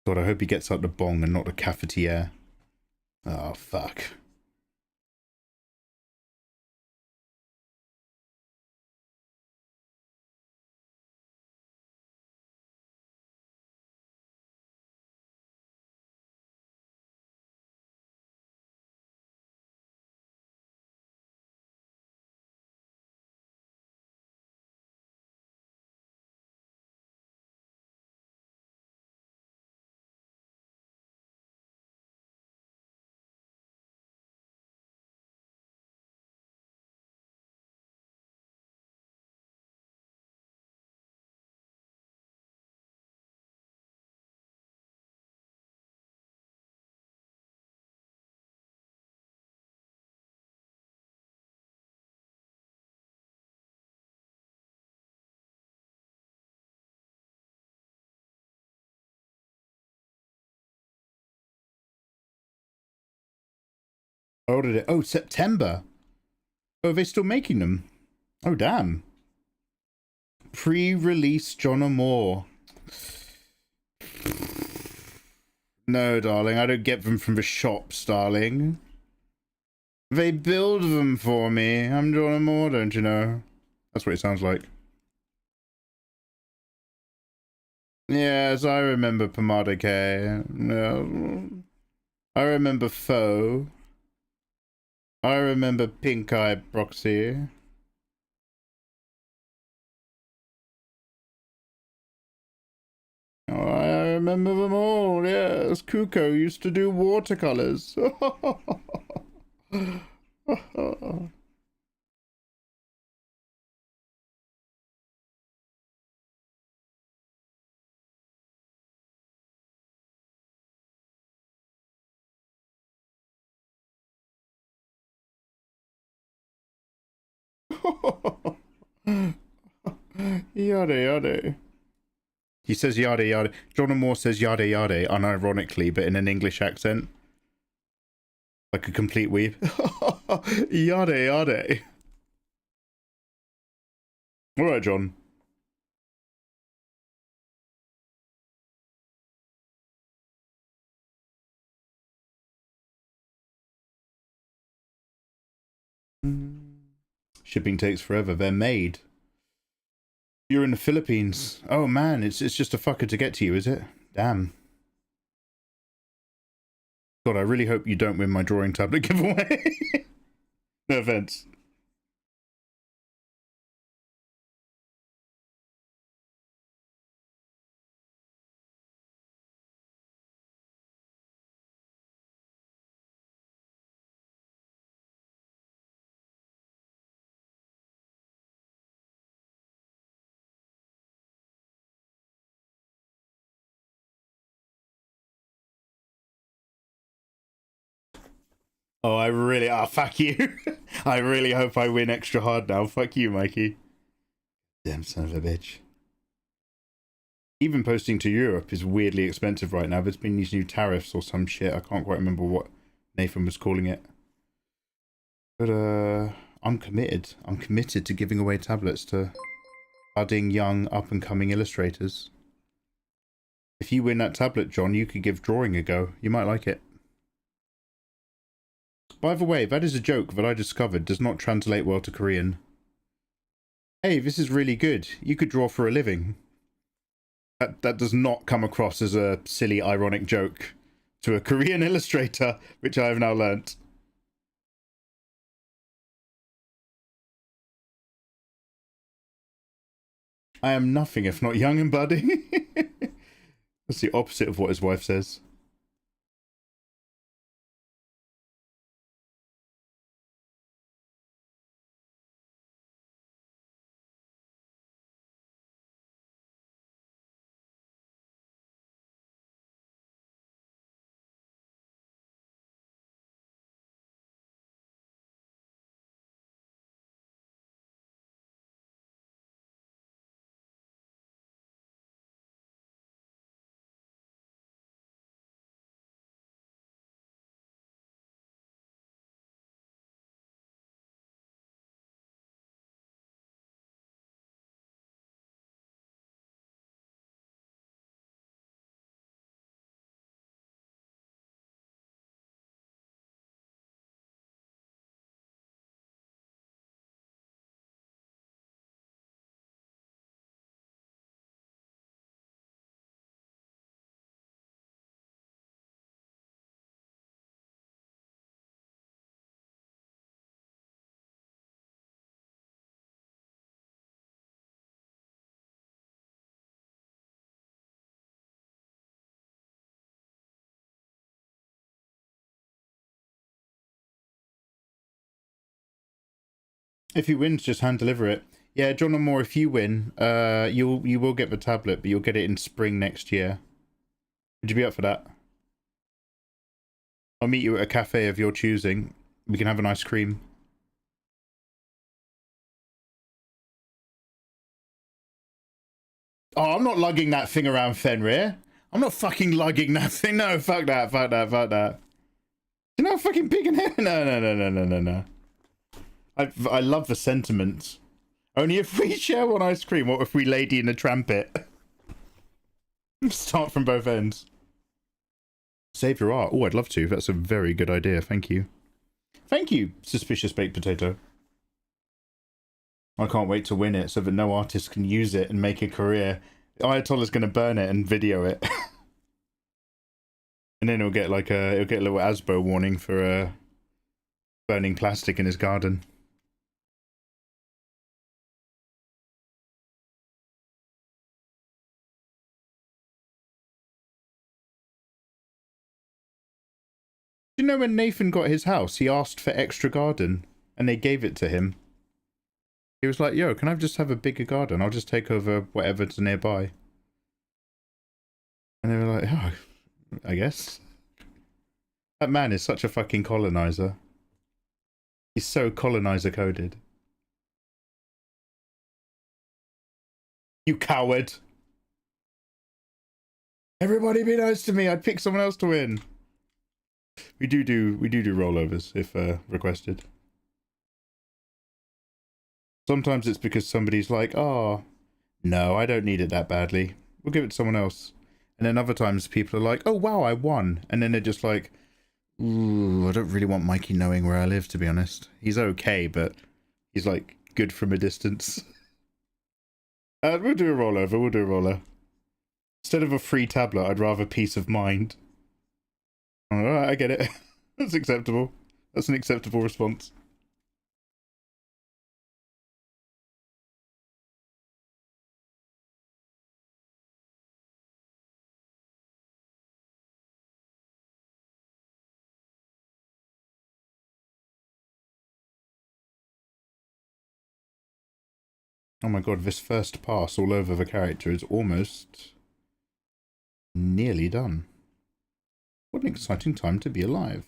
God, I hope he gets out the bong and not the cafetiere. Oh, fuck. I ordered it. Oh, September. Oh, are they still making them? Oh, damn. Pre-release John O'More. No, darling, I don't get them from the shops, darling. They build them for me. I'm John O'More, don't you know? That's what it sounds like. Yes, I remember Pomada K. No. I remember Foe. I remember Pink Eye Proxy. Oh, I remember them all, yes. Kuko used to do watercolors. Yada yada. He says yada yada. John O'More says yada yada unironically, but in an English accent. Like a complete weeb. Yada yada. Alright, John. Shipping takes forever. They're made. You're in the Philippines. Oh man, it's just a fucker to get to you, is it? Damn. God, I really hope you don't win my drawing tablet giveaway. No offense. Oh, fuck you. I really hope I win extra hard now. Fuck you, Mikey. Damn son of a bitch. Even posting to Europe is weirdly expensive right now. There's been these new tariffs or some shit. I can't quite remember what Nathan was calling it. But, I'm committed. I'm committed to giving away tablets to budding, young, up-and-coming illustrators. If you win that tablet, John, you could give drawing a go. You might like it. By the way, that is a joke that I discovered does not translate well to Korean. Hey, this is really good. You could draw for a living. That does not come across as a silly, ironic joke to a Korean illustrator, which I have now learnt. I am nothing if not young and budding. That's the opposite of what his wife says. If he wins, just hand deliver it. Yeah, John O'More, if you win, you will get the tablet, but you'll get it in spring next year. Would you be up for that? I'll meet you at a cafe of your choosing. We can have an ice cream. Oh, I'm not lugging that thing around Fenrir. I'm not fucking lugging that thing. No, fuck that, fuck that, fuck that. You know, fucking pig in here. No. I love the sentiment. Only if we share one ice cream. What if we lady in a trampet? Start from both ends. Save your art. Oh, I'd love to. That's a very good idea. Thank you. Thank you, Suspicious Baked Potato. I can't wait to win it so that no artist can use it and make a career. Ayatollah's going to burn it and video it. And then he'll get like he'll get a little ASBO warning for burning plastic in his garden. You know, when Nathan got his house, he asked for extra garden, and they gave it to him. He was like, yo, can I just have a bigger garden? I'll just take over whatever's nearby. And they were like, oh, I guess. That man is such a fucking colonizer. He's so colonizer coded. You coward. Everybody be nice to me. I'd pick someone else to win. We do rollovers if requested. Sometimes it's because somebody's like, oh, no, I don't need it that badly. We'll give it to someone else. And then other times people are like, oh, wow, I won. And then they're just like, ooh, I don't really want Mikey knowing where I live, to be honest. He's okay, but he's like good from a distance. We'll do a rollover. Instead of a free tablet, I'd rather peace of mind. Alright, I get it. That's acceptable. That's an acceptable response. Oh my god, this first pass all over the character is almost nearly done. What an exciting time to be alive.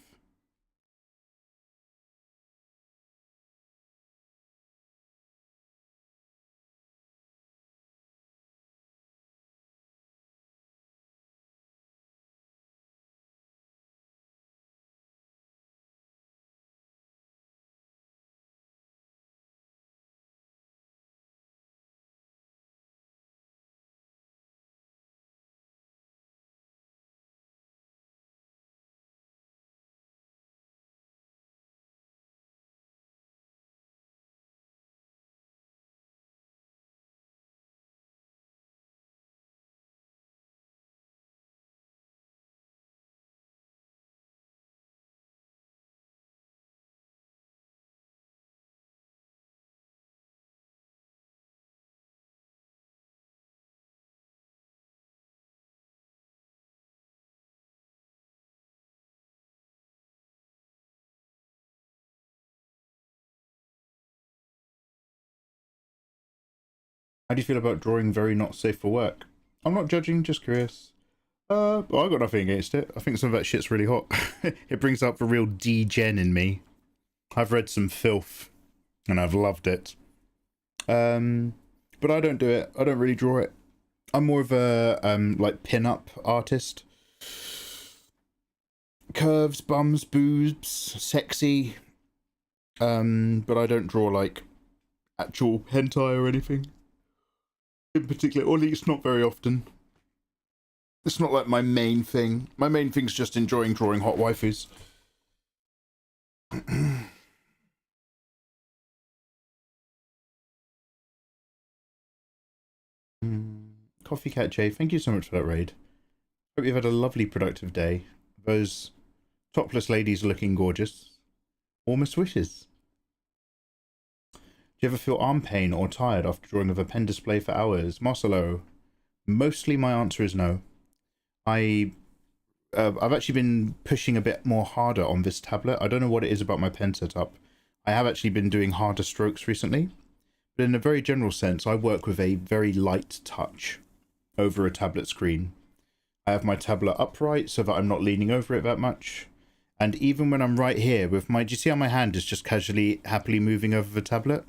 How do you feel about drawing very not safe for work? I'm not judging, just curious. Well, I got nothing against it. I think some of that shit's really hot. It brings up the real D-gen in me. I've read some filth, and I've loved it. But I don't do it. I don't really draw it. I'm more of a, like, pin-up artist. Curves, bums, boobs, sexy. But I don't draw, like, actual hentai or anything. In particular, or at least not very often. It's not like my main thing. My main thing's just enjoying drawing hot waifus. Coffee Cat J, thank you so much for that raid. Hope you've had a lovely productive day. Those topless ladies looking gorgeous. Warmest wishes. Do you ever feel arm pain or tired after drawing of a pen display for hours? Marcelo, mostly my answer is no. I've actually been pushing a bit more harder on this tablet. I don't know what it is about my pen setup. I have actually been doing harder strokes recently. But in a very general sense, I work with a very light touch over a tablet screen. I have my tablet upright so that I'm not leaning over it that much. And even when I'm right here with my... Do you see how my hand is just casually, happily moving over the tablet?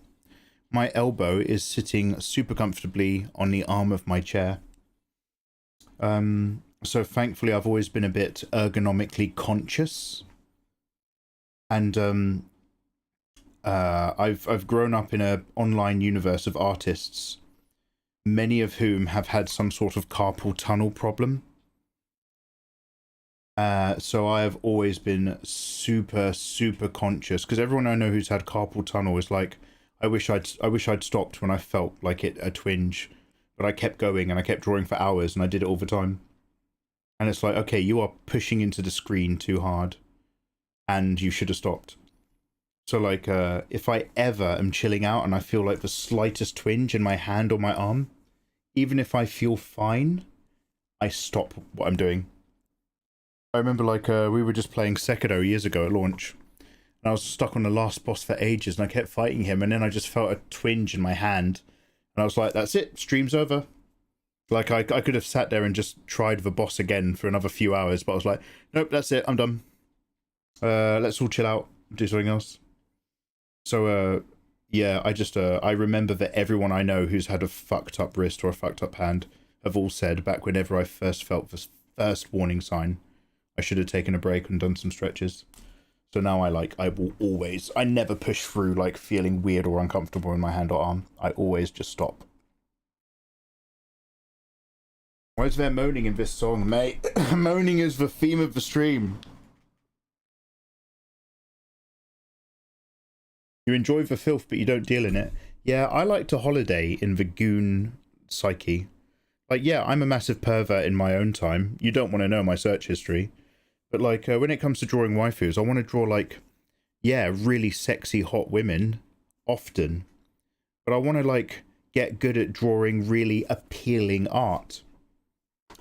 My elbow is sitting super comfortably on the arm of my chair. So thankfully I've always been a bit ergonomically conscious And I've grown up in a online universe of artists, many of whom have had some sort of carpal tunnel problem. So I have always been super conscious, because everyone I know who's had carpal tunnel is like, I wish I'd stopped when I felt like a twinge, but I kept going and I kept drawing for hours and I did it all the time. And it's like, okay, you are pushing into the screen too hard and you should have stopped. So like, if I ever am chilling out and I feel like the slightest twinge in my hand or my arm, even if I feel fine, I stop what I'm doing. I remember like, we were just playing Sekiro years ago at launch, and I was stuck on the last boss for ages and I kept fighting him, and then I just felt a twinge in my hand and I was like, that's it, stream's over. Like I could have sat there and just tried the boss again for another few hours, but I was like, nope, that's it, I'm done. Let's all chill out, do something else. So yeah, I remember that everyone I know who's had a fucked up wrist or a fucked up hand have all said back whenever I first felt this first warning sign, I should have taken a break and done some stretches. So now I never push through like feeling weird or uncomfortable in my hand or arm. I always just stop. Why is there moaning in this song, mate? Moaning is the theme of the stream. You enjoy the filth, but you don't deal in it. Yeah, I like to holiday in the goon psyche. Like, yeah, I'm a massive pervert in my own time. You don't want to know my search history. But, like, when it comes to drawing waifus, I want to draw, like, yeah, really sexy, hot women, often. But I want to, like, get good at drawing really appealing art.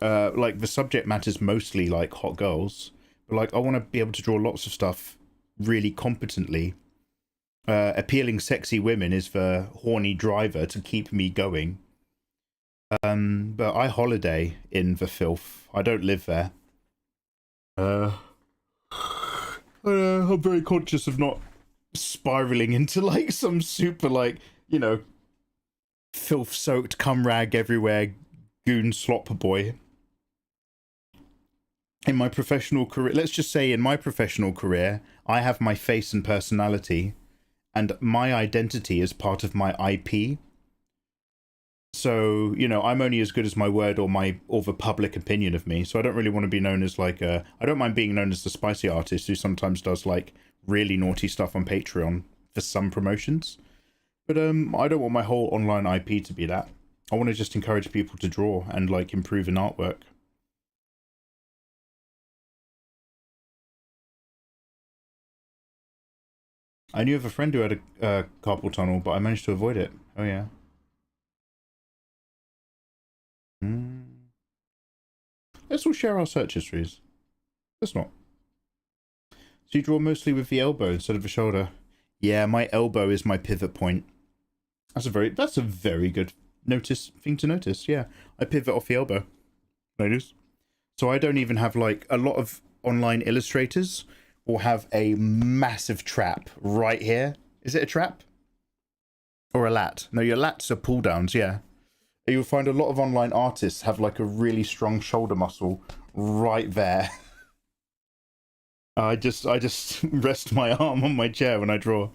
Like, the subject matter's mostly, like, hot girls. But, like, I want to be able to draw lots of stuff really competently. Appealing sexy women is the horny driver to keep me going. But I holiday in the filth. I don't live there. I'm very conscious of not spiraling into like some super like, you know, filth soaked cum rag everywhere goon slop boy. In my professional career, let's just say in my professional career, I have my face and personality, and my identity is part of my IP. So, you know, I'm only as good as my word or the public opinion of me. So I don't really want to be known as like I don't mind being known as the spicy artist who sometimes does like really naughty stuff on Patreon for some promotions. But I don't want my whole online IP to be that. I want to just encourage people to draw and like improve in artwork. I knew of a friend who had a carpal tunnel, but I managed to avoid it. Oh yeah. Let's all share our search histories. Let's not. So you draw mostly with the elbow instead of the shoulder. Yeah, my elbow is my pivot point. That's a very good thing to notice. Yeah, I pivot off the elbow. Notice. So I don't even have like a lot of online illustrators will have a massive trap right here. Is it a trap? Or a lat? No, your lats are pull downs, yeah. You'll find a lot of online artists have like a really strong shoulder muscle right there. I just rest my arm on my chair when I draw.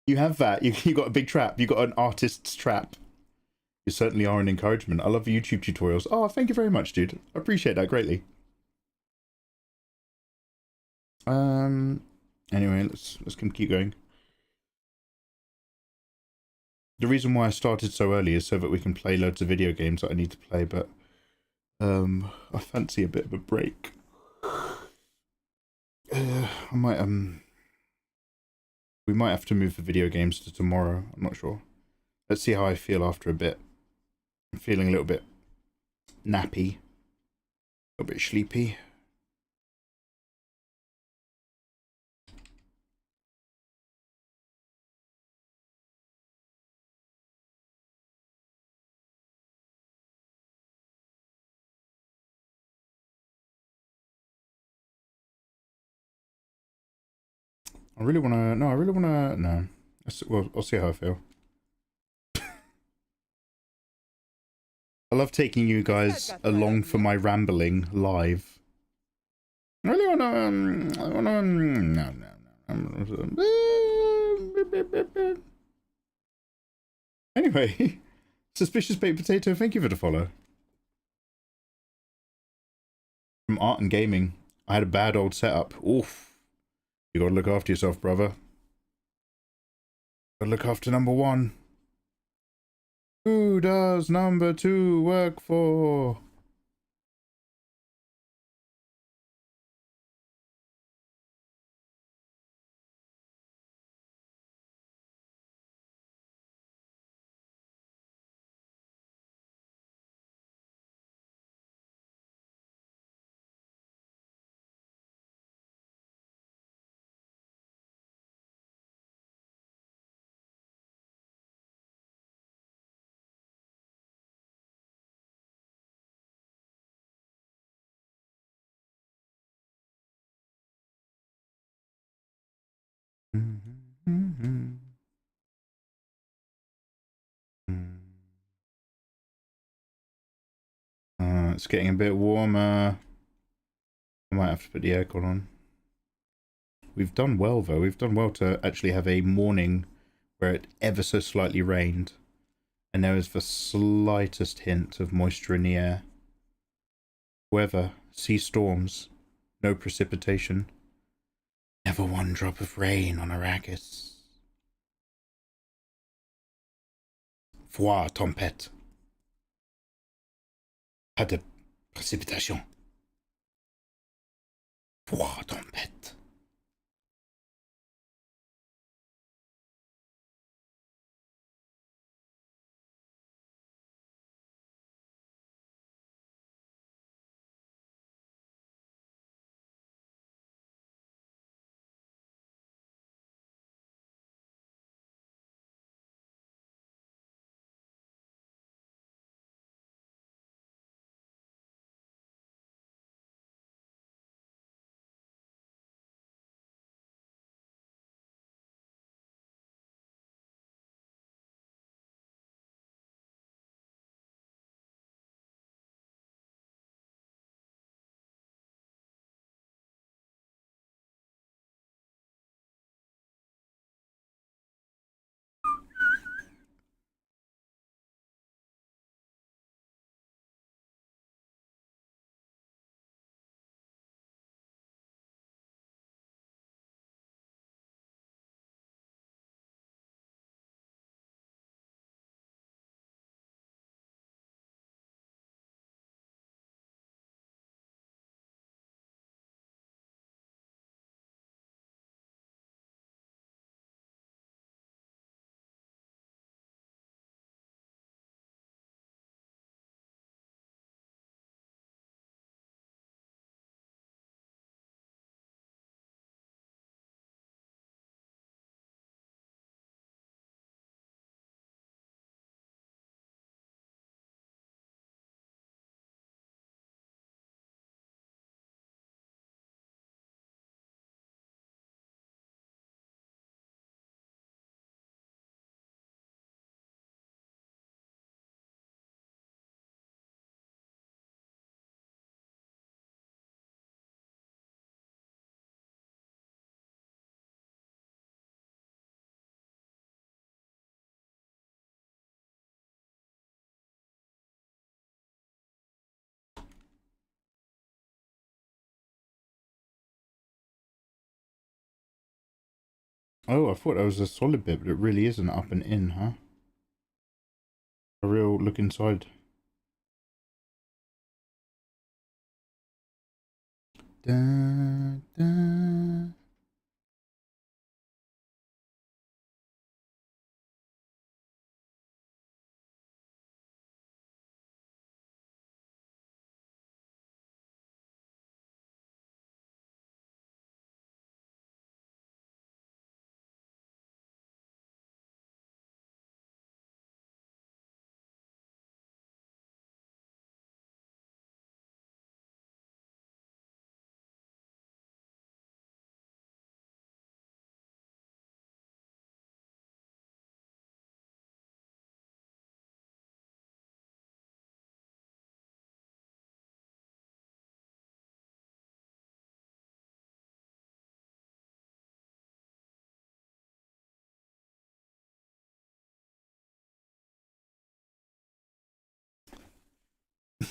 You have that. You got a big trap. You got an artist's trap. You certainly are an encouragement. I love YouTube tutorials. Oh, thank you very much, dude. I appreciate that greatly. Anyway, let's keep going. The reason why I started so early is so that we can play loads of video games that I need to play, but I fancy a bit of a break. I might we might have to move the video games to tomorrow. I'm not sure. Let's see how I feel after a bit. I'm feeling a little bit nappy, a little bit sleepy. I really want to, no. Well, I'll see how I feel. I love taking you guys along for my rambling live. really want to. I want to. No. Anyway, Suspicious Baked Potato, thank you for the follow. From Art and Gaming, I had a bad old setup. Oof. You gotta look after yourself, brother. Gotta look after number one. Who does number two work for? It's getting a bit warmer. I might have to put the aircon on. We've done well, though. We've done well to actually have a morning where it ever so slightly rained. And there was the slightest hint of moisture in the air. Weather, sea storms, no precipitation. Never one drop of rain on Arrakis. Foi tempête. Pas de précipitation. Foi tempête. Oh, I thought that was a solid bit, but it really isn't up and in, huh? A real look inside. Da, da.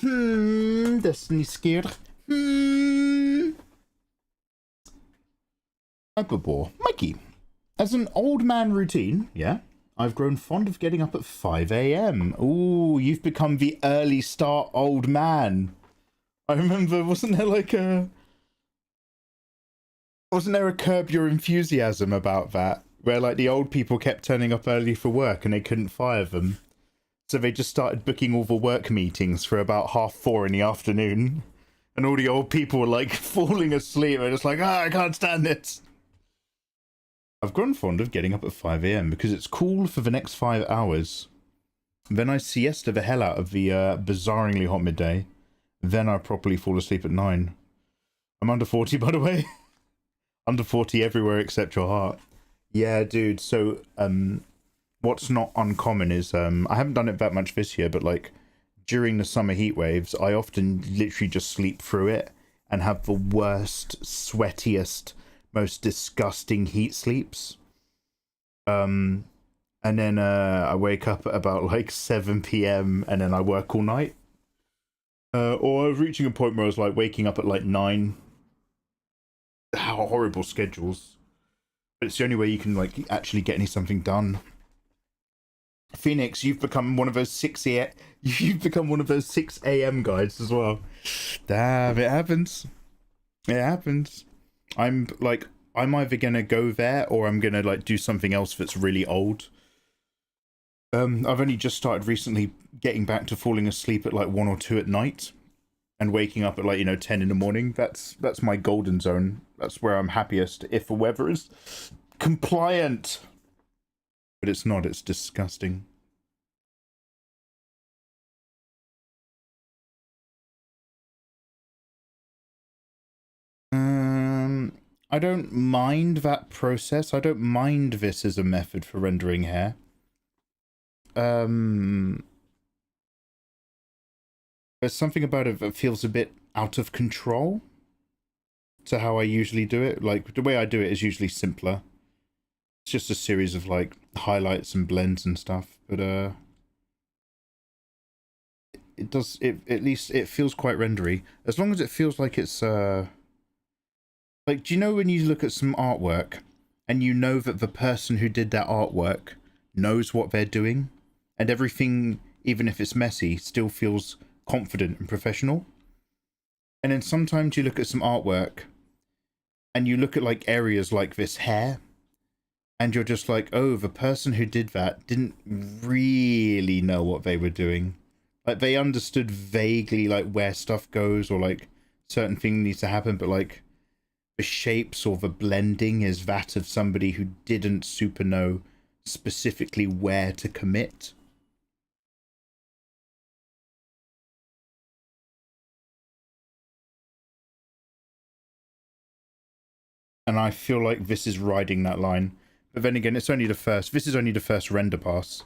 Destiny scared. Hyperbore. Mikey. As an old man routine, yeah, I've grown fond of getting up at 5 a.m. Ooh, you've become the early start old man. I remember, wasn't there a Curb Your Enthusiasm about that? Where like the old people kept turning up early for work and they couldn't fire them. So they just started booking all the work meetings for about 4:30 in the afternoon. And all the old people were like falling asleep. They're just like, I can't stand it. I've grown fond of getting up at 5 a.m. because it's cool for the next 5 hours. Then I siesta the hell out of the bizarrely hot midday. Then I properly fall asleep at 9. I'm under 40, by the way. Under 40 everywhere except your heart. Yeah, dude. So, what's not uncommon is, I haven't done it that much this year, but like during the summer heat waves, I often literally just sleep through it and have the worst, sweatiest, most disgusting heat sleeps. And then I wake up at about like 7 p.m. and then I work all night. Or I was reaching a point where I was like waking up at like 9. How horrible schedules. But it's the only way you can like actually get something done. Phoenix, you've become one of those 6 a.m. guys as well. Damn, it happens. It happens. I'm either gonna go there or I'm gonna like do something else that's really old. I've only just started recently getting back to falling asleep at like 1 or 2 at night and waking up at like 10 in the morning. That's my golden zone. That's where I'm happiest if the weather is compliant. But it's not, it's disgusting. I don't mind that process. I don't mind this as a method for rendering hair. There's something about it that feels a bit out of control to how I usually do it. Like, the way I do it is usually simpler. It's just a series of, like, highlights and blends and stuff. But, at least it feels quite rendery. As long as it feels like it's, like, do you know when you look at some artwork and you know that the person who did that artwork knows what they're doing? And everything, even if it's messy, still feels confident and professional. And then sometimes you look at some artwork and you look at like areas like this hair and you're just like, oh, the person who did that didn't really know what they were doing. Like, they understood vaguely like where stuff goes or like certain thing needs to happen, but like the shapes or the blending is that of somebody who didn't super know specifically where to commit. And I feel like this is riding that line. But then again, this is only the first render pass.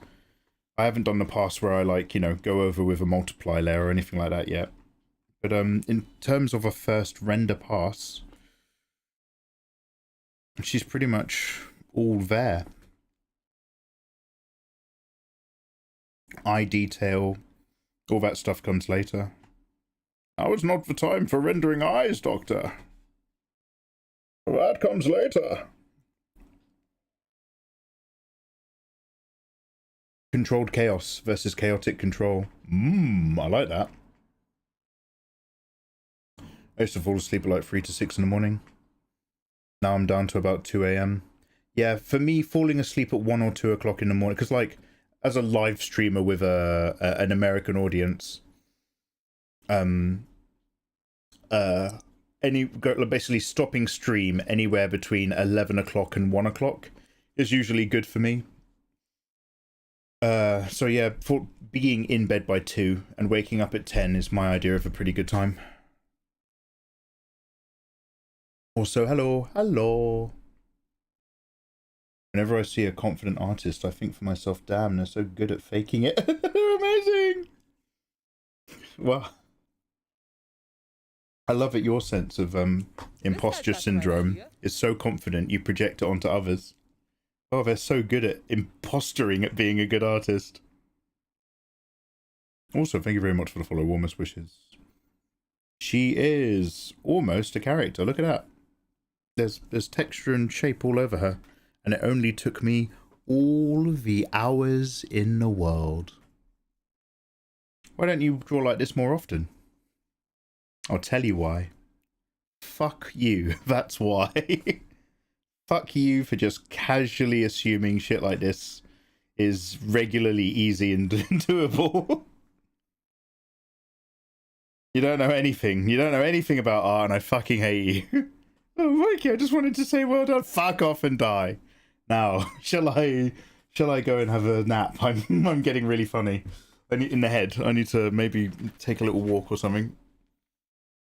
I haven't done the pass where I like, go over with a multiply layer or anything like that yet. But in terms of a first render pass, she's pretty much all there. Eye detail, all that stuff comes later. Now is not the time for rendering eyes, Doctor. That comes later. Controlled chaos versus chaotic control. I like that. I used to fall asleep at like 3 to 6 in the morning. Now I'm down to about 2 a.m. Yeah, for me, falling asleep at 1 or 2 o'clock in the morning, because like, as a live streamer with an American audience, basically stopping stream anywhere between 11 o'clock and 1 o'clock is usually good for me. So yeah, for being in bed by 2 and waking up at 10 is my idea of a pretty good time. Also, hello. Whenever I see a confident artist, I think for myself, damn, they're so good at faking it. They're amazing. Well, I love it. Your sense of imposter syndrome is so confident you project it onto others. Oh, they're so good at impostering at being a good artist. Also, thank you very much for the follow. Warmest wishes. She is almost a character. Look at that. There's texture and shape all over her. And it only took me all the hours in the world. Why don't you draw like this more often? I'll tell you why. Fuck you. That's why. Fuck you for just casually assuming shit like this is regularly easy and doable. You don't know anything. You don't know anything about art, and I fucking hate you. Oh, Mikey, I just wanted to say well done. Fuck off and die. Now, shall I go and have a nap? I'm getting really funny. In the head. I need to maybe take a little walk or something.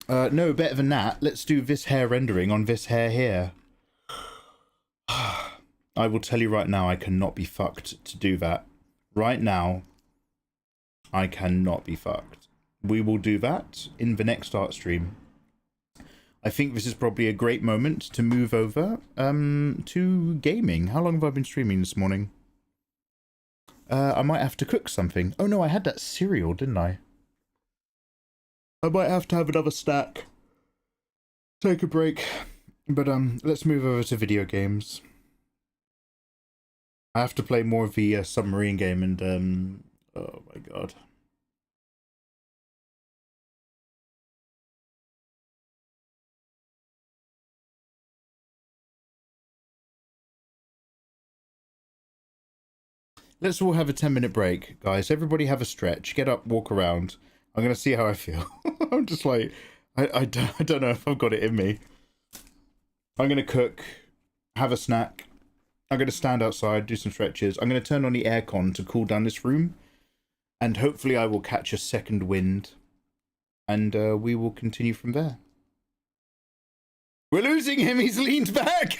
No, better than that. Let's do this hair rendering on this hair here. I will tell you right now, I cannot be fucked to do that. Right now, I cannot be fucked. We will do that in the next art stream. I think this is probably a great moment to move over to gaming. How long have I been streaming this morning? I might have to cook something. Oh no, I had that cereal, didn't I? I might have to have another snack. Take a break. But let's move over to video games. I have to play more of the submarine game and oh my god. Let's all have a 10-minute break, guys. Everybody have a stretch. Get up, walk around. I'm going to see how I feel. I'm just like, I don't know if I've got it in me. I'm going to cook, have a snack. I'm going to stand outside, do some stretches. I'm going to turn on the aircon to cool down this room. And hopefully I will catch a second wind. And we will continue from there. We're losing him. He's leaned back.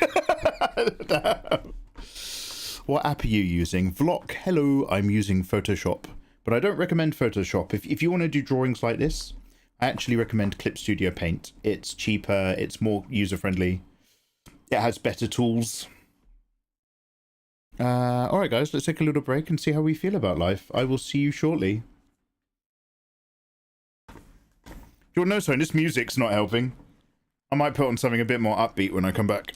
What app are you using? Vlog. Hello, I'm using Photoshop. But I don't recommend Photoshop. If you want to do drawings like this, I actually recommend Clip Studio Paint. It's cheaper, it's more user-friendly. It has better tools. Alright guys, let's take a little break and see how we feel about life. I will see you shortly. You'll notice this music's not helping. I might put on something a bit more upbeat when I come back.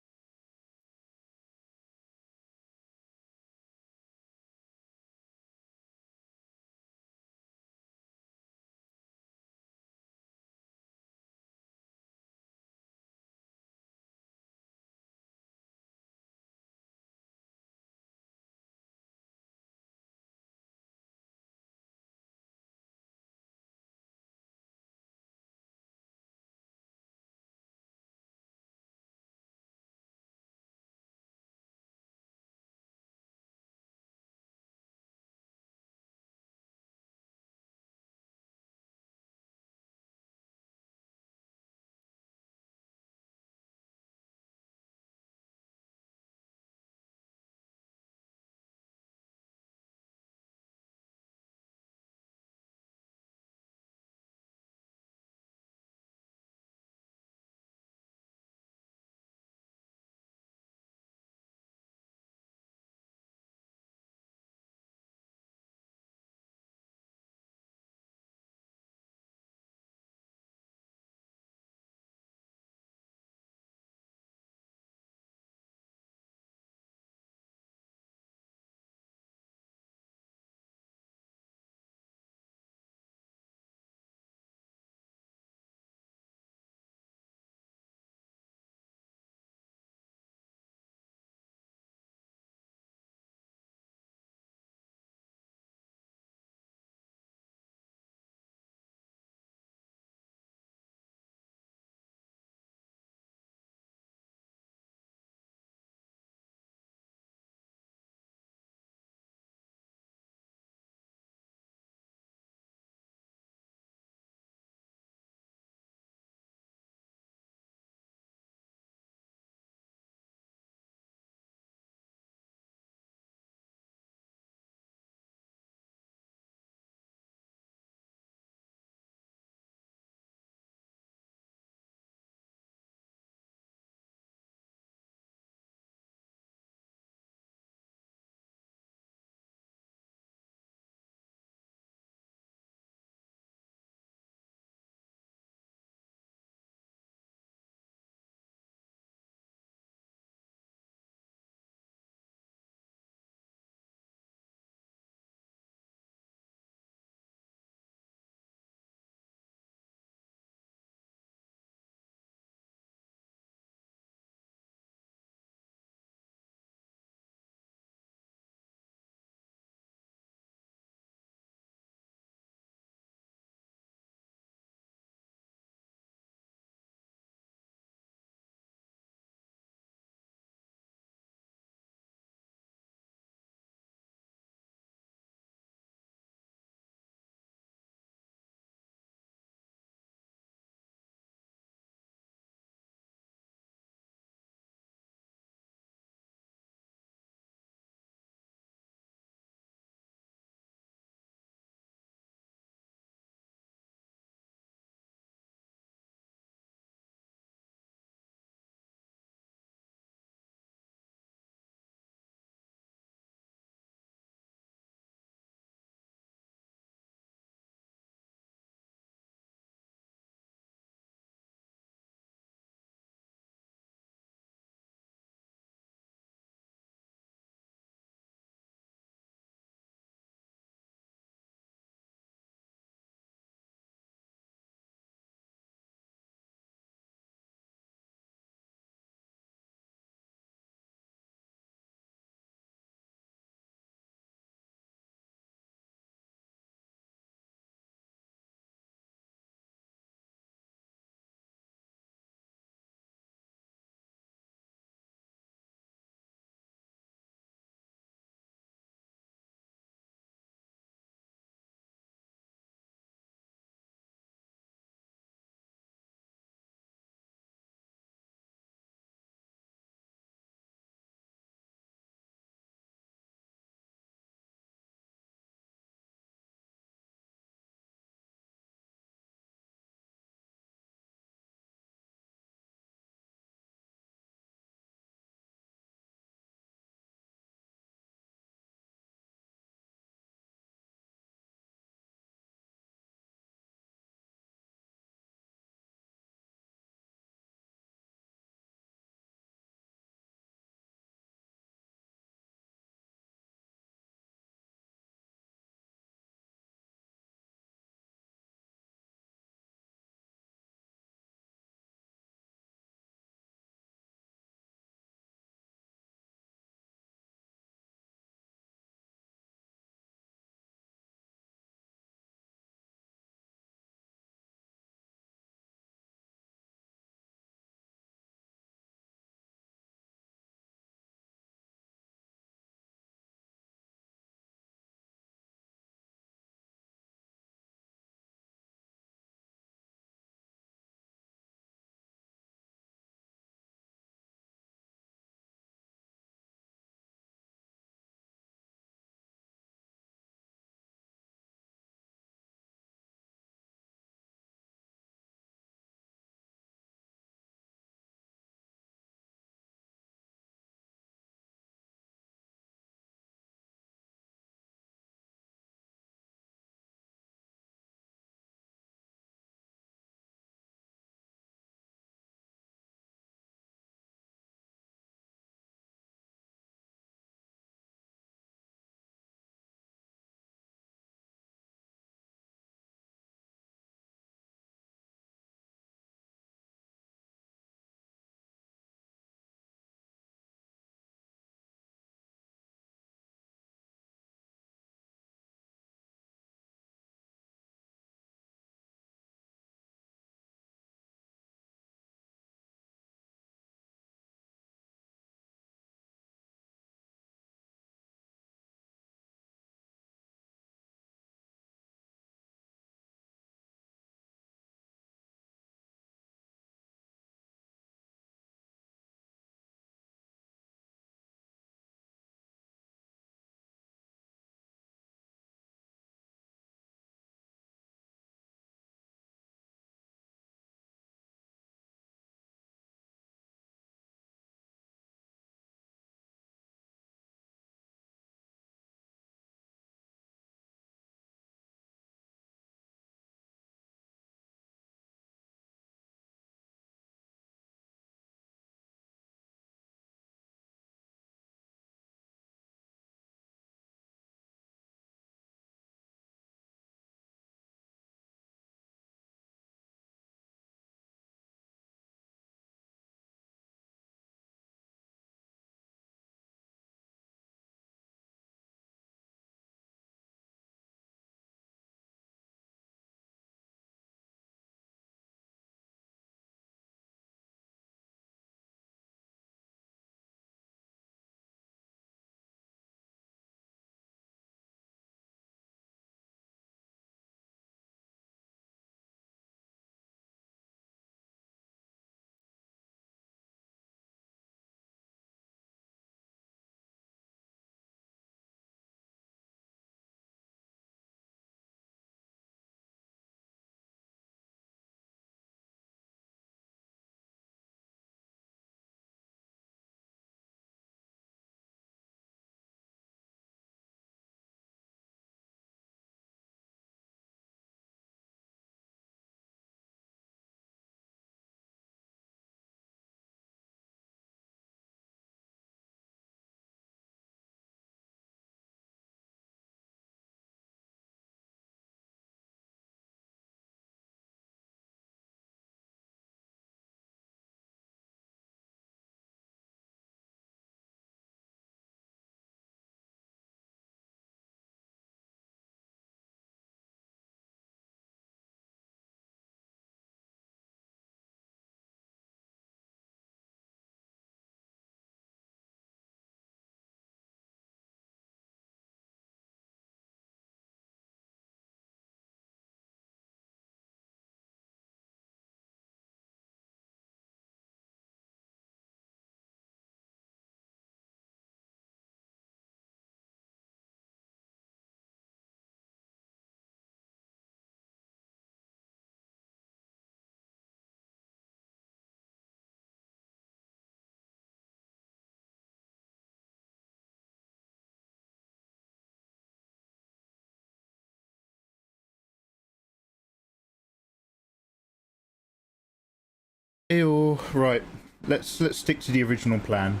Ew, right. Let's stick to the original plan.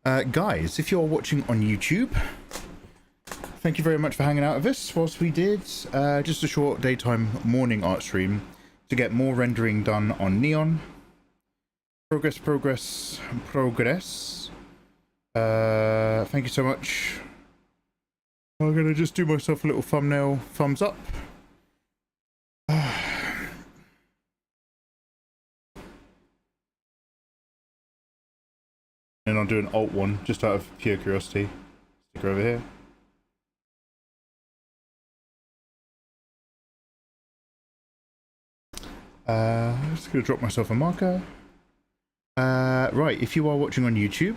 Guys, if you're watching on YouTube, thank you very much for hanging out with us whilst we did just a short daytime morning art stream to get more rendering done on Neon. Progress. Thank you so much. I'm gonna just do myself a little thumbnail thumbs up. And I'll do an alt one just out of pure curiosity. Stick her over here. Just gonna drop myself a marker. Right, if you are watching on YouTube,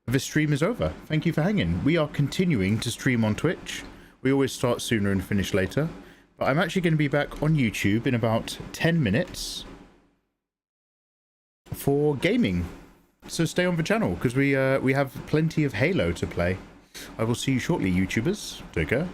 this stream is over. Thank you for hanging. We are continuing to stream on Twitch. We always start sooner and finish later. But I'm actually going to be back on YouTube in about 10 minutes for gaming. So stay on the channel, because we have plenty of Halo to play. I will see you shortly, YouTubers. Take care.